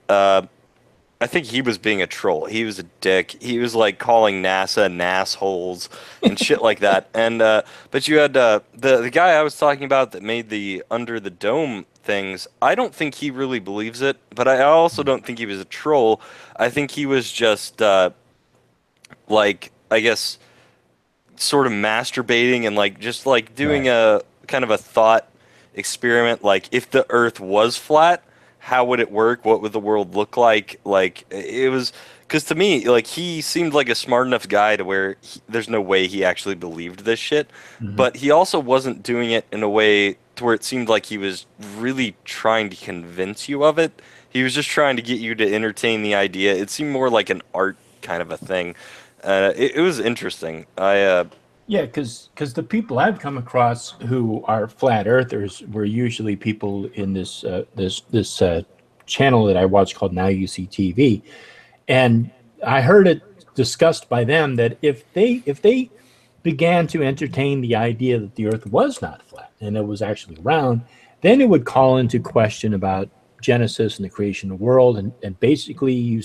I think he was being a troll. He was a dick. He was like calling NASA nassholes and shit like that. And but you had the guy I was talking about that made the Under the Dome things. I don't think he really believes it, but I also don't think he was a troll. I think he was just like, I guess, sort of masturbating and like just like doing a kind of a thought experiment. Like, if the Earth was flat, how would it work? What would the world look like? Like, it was, because to me, like, he seemed like a smart enough guy to where there's no way he actually believed this shit. Mm-hmm. But he also wasn't doing it in a way to where it seemed like he was really trying to convince you of it. He was just trying to get you to entertain the idea. It seemed more like an art kind of a thing. It was interesting. Yeah, because the people I've come across who are flat earthers were usually people in this channel that I watch called Now You See TV, and I heard it discussed by them that if they began to entertain the idea that the earth was not flat and it was actually round, then it would call into question about Genesis and the creation of the world. And basically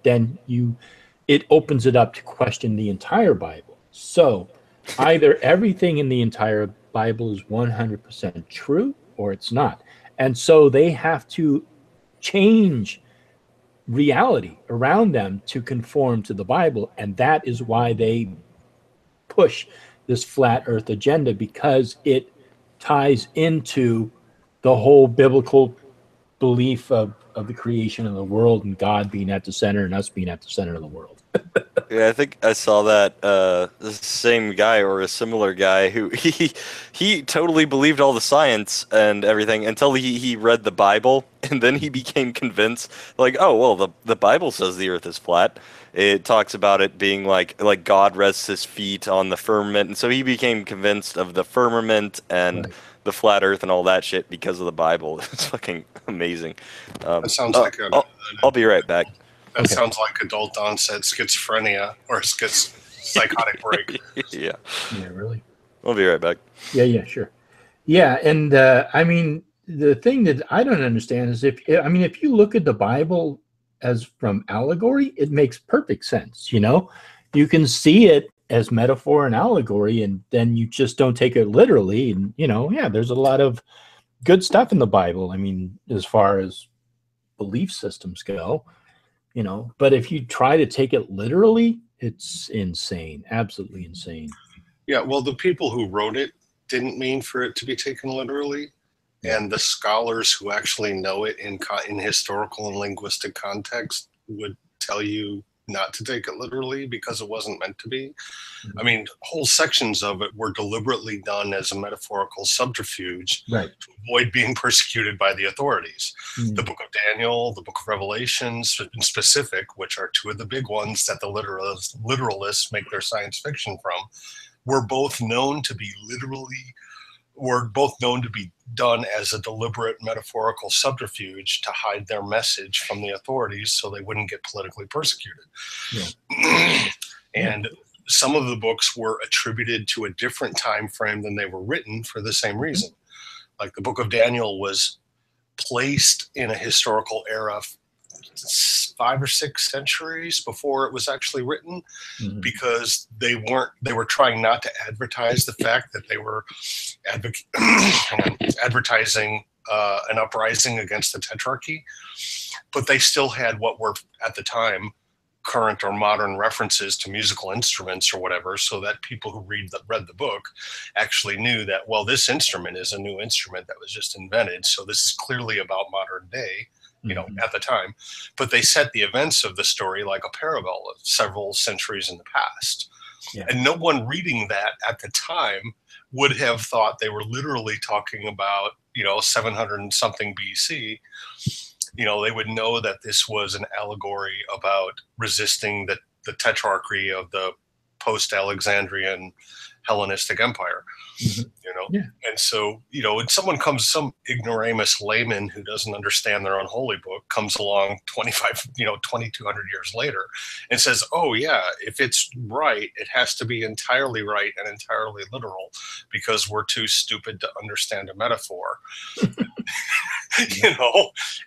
it opens it up to question the entire Bible. So either everything in the entire Bible is 100% true or it's not. And so they have to change reality around them to conform to the Bible. And that is why they push this flat earth agenda, because it ties into the whole biblical belief of the creation of the world and God being at the center and us being at the center of the world. Yeah, I think I saw that the same guy or a similar guy who he totally believed all the science and everything until he read the Bible, and then he became convinced, like, oh well, the Bible says the earth is flat. It talks about it being like God rests his feet on the firmament, and so he became convinced of the firmament and Right. the flat earth and all that shit because of the Bible. It's fucking amazing. That sounds like I'll be right back. that Okay. sounds like adult onset schizophrenia or psychotic break. Yeah, Yeah, really. I'll be right back. Yeah, sure. Yeah, and I mean, the thing that I don't understand is if you look at the Bible as from allegory, it makes perfect sense. You can see it as metaphor and allegory, and then you just don't take it literally. And there's a lot of good stuff in the Bible. I mean, as far as belief systems go, but if you try to take it literally, it's insane, absolutely insane. Yeah, well, the people who wrote it didn't mean for it to be taken literally, and the scholars who actually know it in historical and linguistic context would tell you not to take it literally because it wasn't meant to be. I mean, whole sections of it were deliberately done as a metaphorical subterfuge Right. to avoid being persecuted by the authorities. Mm. The Book of Daniel, the Book of Revelations in specific, which are two of the big ones that the literalists make their science fiction from, were both known to be done as a deliberate metaphorical subterfuge to hide their message from the authorities so they wouldn't get politically persecuted. Yeah. And some of the books were attributed to a different time frame than they were written for the same reason. Like the Book of Daniel was placed in a historical era 5 or 6 centuries before it was actually written, because they were trying not to advertise the fact that they were advertising an uprising against the tetrarchy, but they still had what were at the time current or modern references to musical instruments or whatever, so that people who read the book actually knew that, well, this instrument is a new instrument that was just invented, so this is clearly about modern day, at the time. But they set the events of the story like a parable of several centuries in the past. Yeah. And no one reading that at the time would have thought they were literally talking about, 700 and something BC. They would know that this was an allegory about resisting the tetrarchy of the post-Alexandrian Hellenistic Empire. Yeah. And so, when some ignoramus layman who doesn't understand their own holy book comes along 2,200 years later and says, oh yeah, if it's right, it has to be entirely right and entirely literal because we're too stupid to understand a metaphor.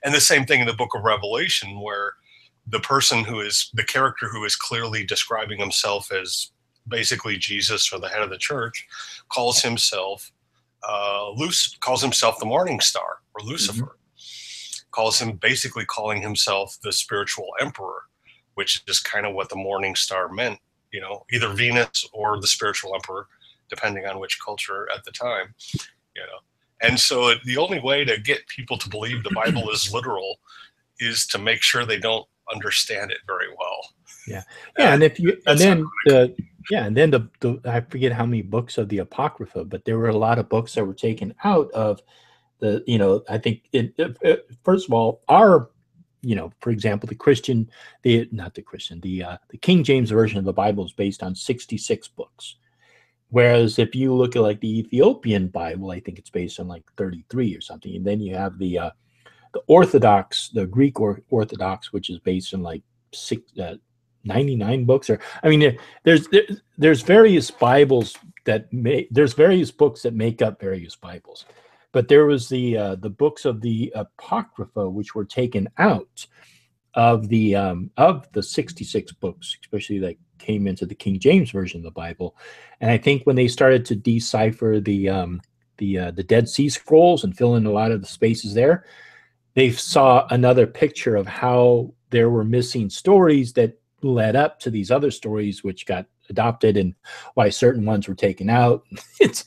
And the same thing in the Book of Revelation, where the character who is clearly describing himself as basically Jesus or the head of the church calls himself the morning star, or Lucifer. Calling himself the spiritual emperor, which is kind of what the morning star meant, either Venus or the spiritual emperor, depending on which culture at the time, And so the only way to get people to believe the Bible is literal is to make sure they don't understand it very well. Yeah. Yeah. And then I forget how many books of the Apocrypha, but there were a lot of books that were taken out of the, I think first of all, for example, the King James Version of the Bible is based on 66 books. Whereas if you look at like the Ethiopian Bible, I think it's based on like 33 or something. And then you have the Orthodox, the Greek Orthodox, which is based on like 99 books, or I mean, there's various Bibles there's various books that make up various Bibles, but there was the books of the Apocrypha, which were taken out of the 66 books, especially that came into the King James version of the Bible. And I think when they started to decipher the Dead Sea Scrolls and fill in a lot of the spaces there, they saw another picture of how there were missing stories that led up to these other stories which got adopted, and why certain ones were taken out. It's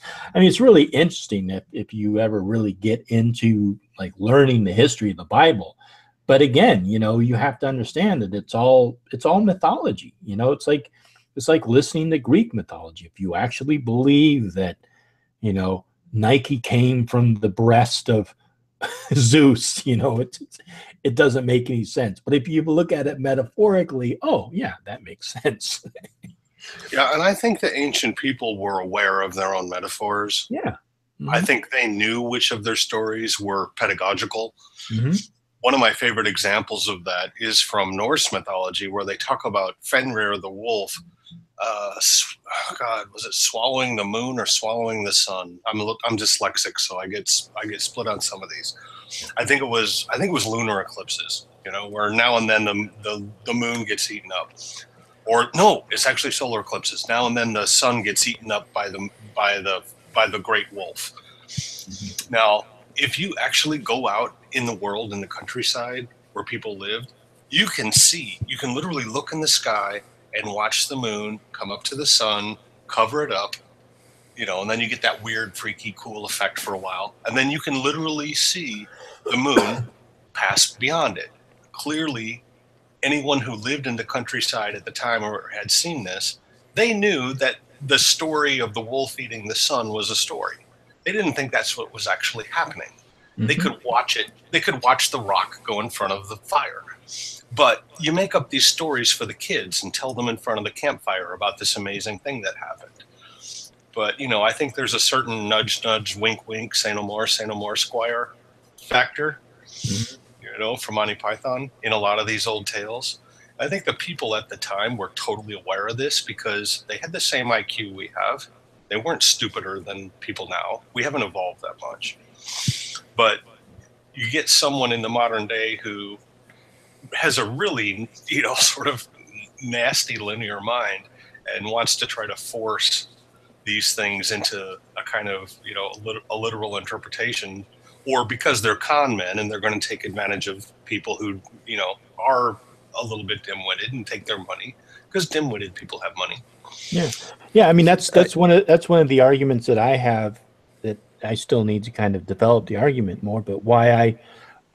really interesting if you ever really get into like learning the history of the Bible. But again, you have to understand that it's all mythology. It's like listening to Greek mythology. If you actually believe that, Nike came from the breast of Zeus, it doesn't make any sense. But if you look at it metaphorically, oh yeah, that makes sense. Yeah, and I think the ancient people were aware of their own metaphors. Yeah. Mm-hmm. I think they knew which of their stories were pedagogical. Mm-hmm. One of my favorite examples of that is from Norse mythology, where they talk about Fenrir the wolf. Was it swallowing the moon or swallowing the sun? I'm dyslexic, so I get split on some of these. I think it was lunar eclipses. Where now and then the moon gets eaten up, or no, it's actually solar eclipses. Now and then the sun gets eaten up by the great wolf. Mm-hmm. Now, if you actually go out in the world, in the countryside where people lived, you can literally look in the sky and watch the moon come up to the sun, cover it up, and then you get that weird, freaky, cool effect for a while. And then you can literally see the moon pass beyond it. Clearly, anyone who lived in the countryside at the time or had seen this, they knew that the story of the wolf eating the sun was a story. They didn't think that's what was actually happening. Mm-hmm. They could watch it. They could watch the rock go in front of the fire. But you make up these stories for the kids and tell them in front of the campfire about this amazing thing that happened. But, I think there's a certain nudge, nudge, wink, wink, say no more, Squire factor, mm-hmm. From Monty Python in a lot of these old tales. I think the people at the time were totally aware of this because they had the same IQ we have. They weren't stupider than people now. We haven't evolved that much. But you get someone in the modern day who has a really, sort of nasty linear mind and wants to try to force these things into a kind of, a literal interpretation, or because they're con men and they're going to take advantage of people who, are a little bit dim-witted and take their money, because dim-witted people have money. Yeah. Yeah. I mean, that's one of the arguments that I have, that I still need to kind of develop the argument more, but why I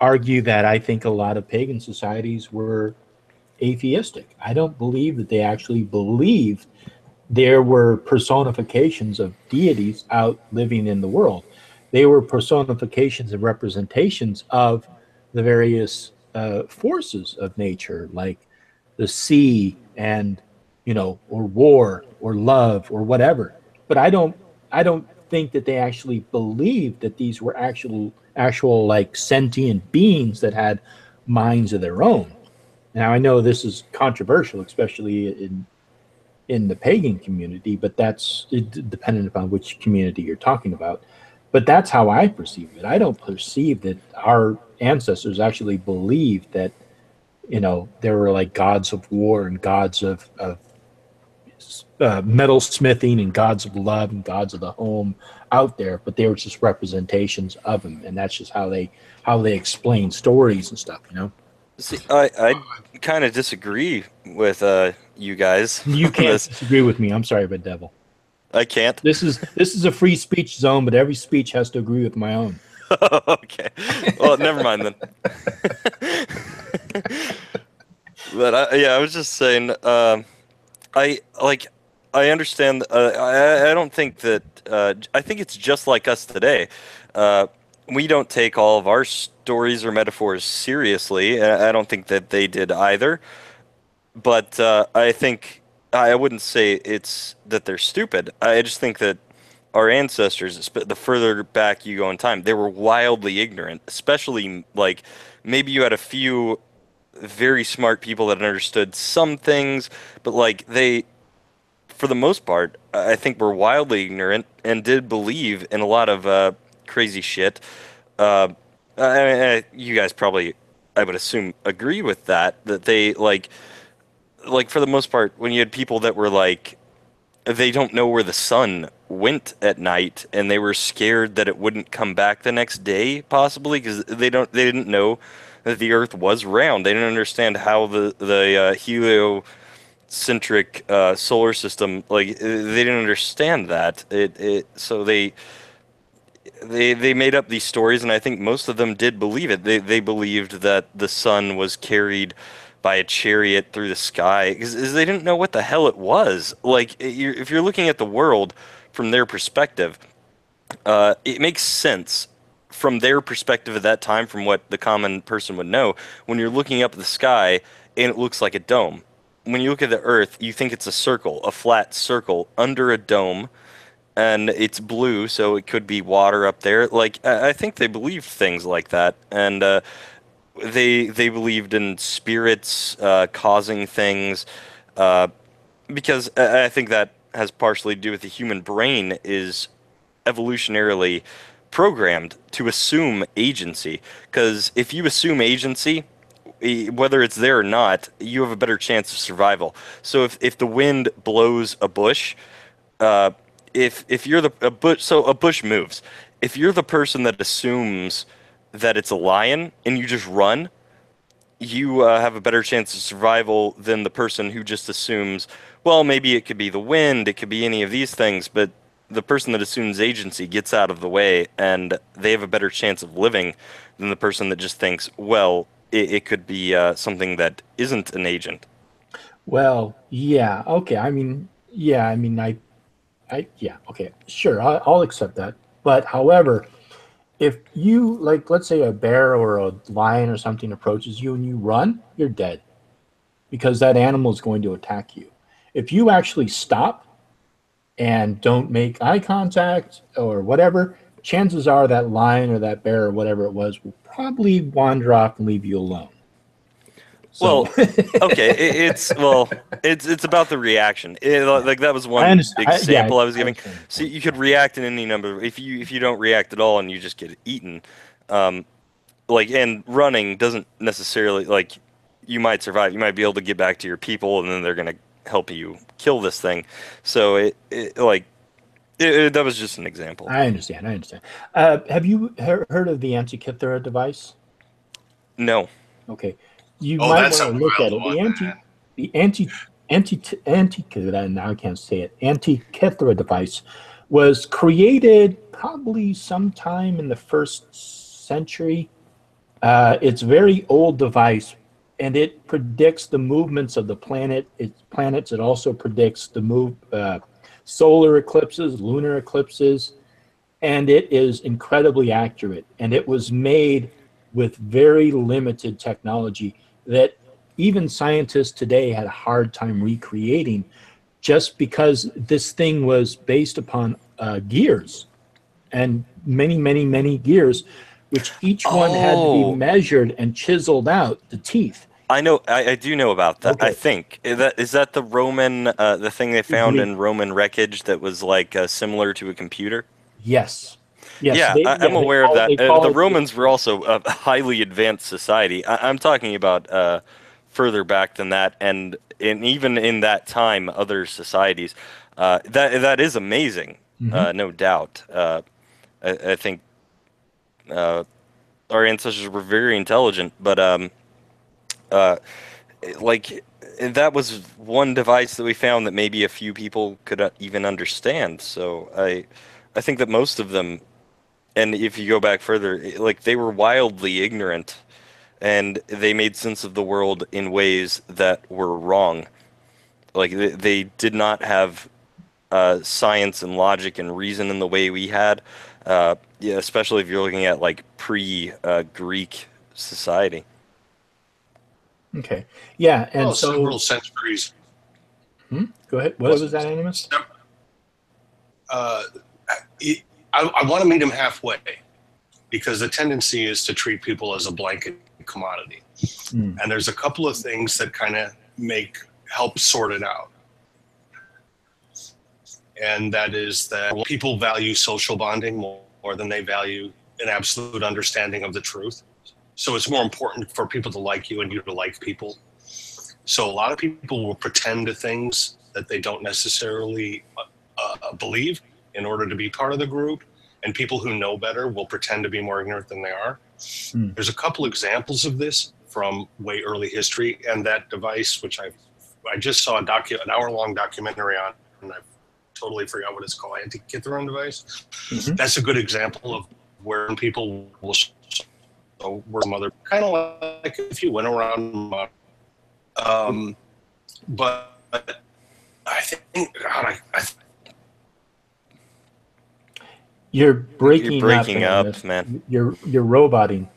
argue that I think a lot of pagan societies were atheistic. I don't believe that they actually believed there were personifications of deities out living in the world. They were personifications and representations of the various forces of nature, like the sea and, or war or love or whatever. But I don't think that they actually believed that these were actual like sentient beings that had minds of their own. Now, I know this is controversial, especially in the pagan community, but that's dependent upon which community you're talking about. But that's how I perceive it. I don't perceive that our ancestors actually believed that, there were like gods of war and gods of metal smithing and gods of love and gods of the home out there, but they were just representations of them, and that's just how they explain stories and stuff. See, I kind of disagree with you guys. You can't disagree with me. I'm sorry, but devil. I can't. This is a free speech zone, but every speech has to agree with my own. Okay. Well, never mind then. But I was just saying. I understand. I don't think that. I think it's just like us today. We don't take all of our stories or metaphors seriously. I don't think that they did either. But I think I wouldn't say it's that they're stupid. I just think that our ancestors, the further back you go in time, they were wildly ignorant. Especially like maybe you had a few very smart people that understood some things, but like they, for the most part, I think were wildly ignorant and did believe in a lot of crazy shit. Uh, you guys probably, I would assume, agree with that. That they like for the most part, when you had people that were like, they don't know where the sun went at night, and they were scared that it wouldn't come back the next day, possibly because they didn't know that the Earth was round. They didn't understand how the heliocentric solar system, like they didn't understand that. So they made up these stories, and I think most of them did believe it. They believed that the sun was carried by a chariot through the sky because they didn't know what the hell it was. Like, if you're looking at the world from their perspective, it makes sense from their perspective at that time, from what the common person would know. When you're looking up at the sky and it looks like a dome. When you look at the Earth, you think it's a circle, a flat circle under a dome, and it's blue, so it could be water up there. Like, I think they believed things like that, and they believed in spirits causing things, because I think that has partially to do with the human brain is evolutionarily programmed to assume agency. Because if you assume agency, whether it's there or not, you have a better chance of survival. So if the wind blows a bush, uh, if you're a bush, so a bush moves. If you're the person that assumes that it's a lion and you just run, you have a better chance of survival than the person who just assumes, well, maybe it could be the wind, it could be any of these things, but the person that assumes agency gets out of the way, and they have a better chance of living than the person that just thinks, well, it could be something that isn't an agent. Well, yeah, okay. Yeah, okay, sure, I'll accept that. But however, if you like, let's say a bear or a lion or something approaches you and you run, you're dead because that animal is going to attack you. If you actually stop and don't make eye contact or whatever, chances are that lion or that bear or whatever it was will probably wander off and leave you alone. So, Well, okay, it's about the reaction. Like that was I one understand. example I was giving. understand your So point. you could react in any number. If you don't react at all and you just get eaten, um, like, and running doesn't necessarily, like, you might survive. You might be able to get back to your people, and then they're gonna help you kill this thing. So that was just an example. I understand. Have you heard of the Antikythera device? No. Okay, you Oh, might that's want a to look at wild it. one, man. The now I can't say it. Antikythera device was created probably sometime in the first century. It's a very old device, and it predicts the movements of the planets. It also predicts the solar eclipses, lunar eclipses, and it is incredibly accurate. And it was made with very limited technology that even scientists today had a hard time recreating, just because this thing was based upon gears and many gears, which each one had to be Oh, measured and chiseled out, the teeth. I know. I do know about that. I Okay, think is that the Roman the thing they found Greek. in Roman wreckage that was like similar to a computer. Yes, yes. Yeah, I'm They aware of call that. they The call it. Romans were also a highly advanced society. I'm talking about further back than that, and even in that time, other societies. That is amazing, Mhm. no doubt. I think uh, our ancestors were very intelligent, but uh, like that was one device that we found that maybe a few people could even understand. So I think that most of them, and if you go back further, like they were wildly ignorant, and they made sense of the world in ways that were wrong. Like they did not have science and logic and reason in the way we had. Yeah, especially if you're looking at like pre-Greek society. Okay, yeah, and Well, so several centuries. go ahead. What was that, Animus? Uh, I want to meet him halfway because the tendency is to treat people as a blanket commodity. Mm. And there's a couple of things that kind of help sort it out. And that is that people value social bonding more than they value an absolute understanding of the truth. So it's more important for people to like you and you to like people. So a lot of people will pretend to things that they don't necessarily believe in order to be part of the group. And people who know better will pretend to be more ignorant than they are. Mm. There's a couple examples of this from way early history, and that device, which I just saw an hour-long documentary on, and I totally forgot what it's called, Antikythera device. Mm-hmm. That's a good example of where people will show where mother, kind of like if you went around, but I think, God, You're breaking up, Amos. man. You're roboting.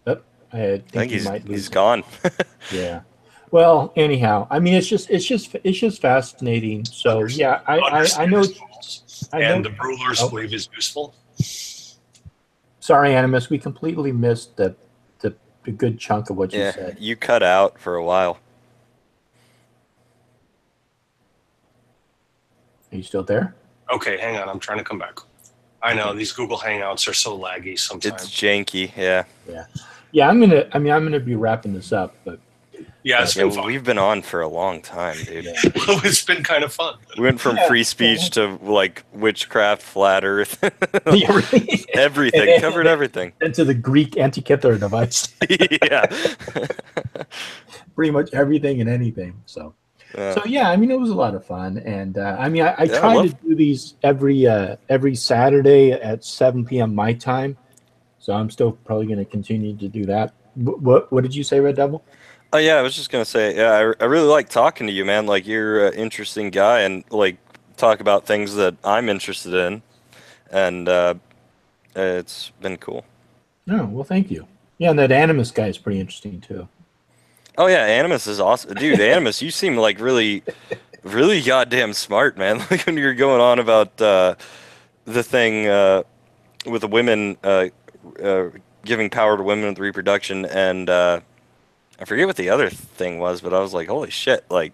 Oh, I think you might lose he's gone. Yeah. Well, anyhow, I mean, it's just fascinating. So yeah, I know. And the rulers believe is useful. Sorry, Animus, we completely missed the good chunk of what you said. You cut out for a while. Are you still there? Okay, hang on. I'm trying to come back. I know these Google Hangouts are so laggy sometimes. It's janky, yeah. Yeah. I'm gonna be wrapping this up, but it's been fun. We've been on for a long time, dude. Yeah. It's been kind of fun. We went from free speech to like witchcraft, flat Earth, everything. Covered everything. Into the Greek Antikythera device. Yeah. Pretty much everything and anything. So yeah, I mean, it was a lot of fun, and I mean, I try to do these every Saturday at 7 p.m. my time. So I'm still probably going to continue to do that. What did you say, Red Devil? Oh yeah, I was just gonna say, I really like talking to you, man. Like you're an interesting guy, and like talk about things that I'm interested in, and it's been cool. Oh well, thank you. Yeah, and that Animus guy is pretty interesting too. Oh yeah, Animus is awesome, dude. Animus, you seem like really goddamn smart, man. Like when you're going on about the thing with the women giving power to women with reproduction, and I forget what the other thing was, but I was like, holy shit, like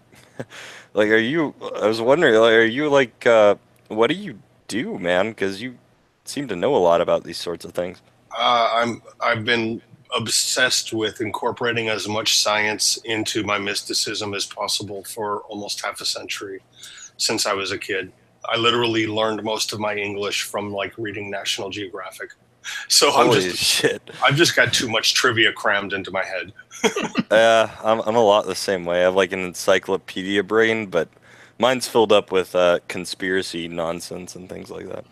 I was wondering, like, are you like what do you do, man? Because you seem to know a lot about these sorts of things. I've been obsessed with incorporating as much science into my mysticism as possible for almost half a century since I was a kid. I literally learned most of my English from like reading National Geographic. So I've just got too much trivia crammed into my head. I'm a lot the same way. I have like an encyclopedia brain, but mine's filled up with conspiracy nonsense and things like that.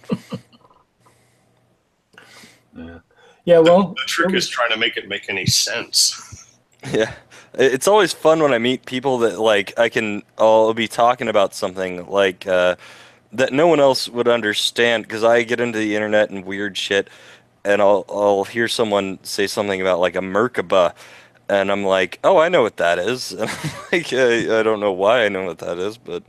Yeah, well, the trick is trying to make it make any sense. Yeah, it's always fun when I meet people that like I'll be talking about something like that no one else would understand, because I get into the internet and weird shit, and I'll hear someone say something about like a Merkaba, and I'm like, oh, I know what that is. And I'm like, I don't know why I know what that is, but.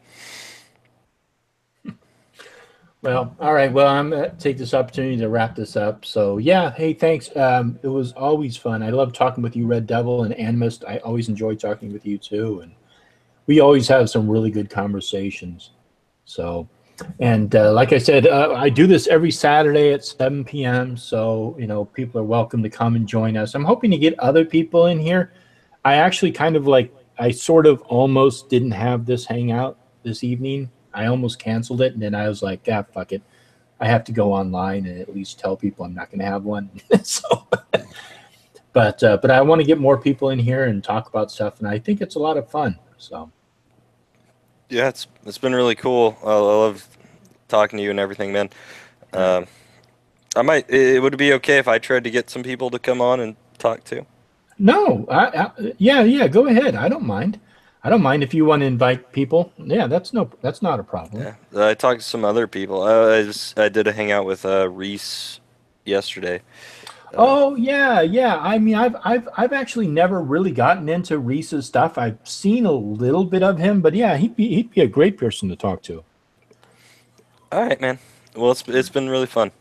Well, all right. Well, I'm going to take this opportunity to wrap this up. So, yeah, hey, thanks. It was always fun. I love talking with you, Red Devil and Animist. I always enjoy talking with you, too. And we always have some really good conversations. So, and like I said, I do this every Saturday at 7 p.m. So, you know, people are welcome to come and join us. I'm hoping to get other people in here. I actually I sort of almost didn't have this hangout this evening. I almost canceled it, and then I was like, "Yeah, fuck it. I have to go online and at least tell people I'm not going to have one." So, but I want to get more people in here and talk about stuff, and I think it's a lot of fun. So, yeah, it's been really cool. I love talking to you and everything, man. It would be okay if I tried to get some people to come on and talk too. No, yeah, go ahead. I don't mind. I don't mind if you want to invite people. Yeah, that's not a problem. Yeah, I talked to some other people. I did a hangout with Reese yesterday. Oh yeah. I mean, I've actually never really gotten into Reese's stuff. I've seen a little bit of him, but yeah, he'd be a great person to talk to. All right, man. Well, it's been really fun.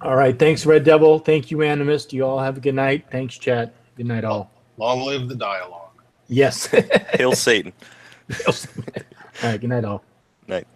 All right. Thanks, Red Devil. Thank you, Animist. You all have a good night. Thanks, chat. Good night, all. Long live the dialogue. Yes. Hail Satan. All right. Good night, all. Night.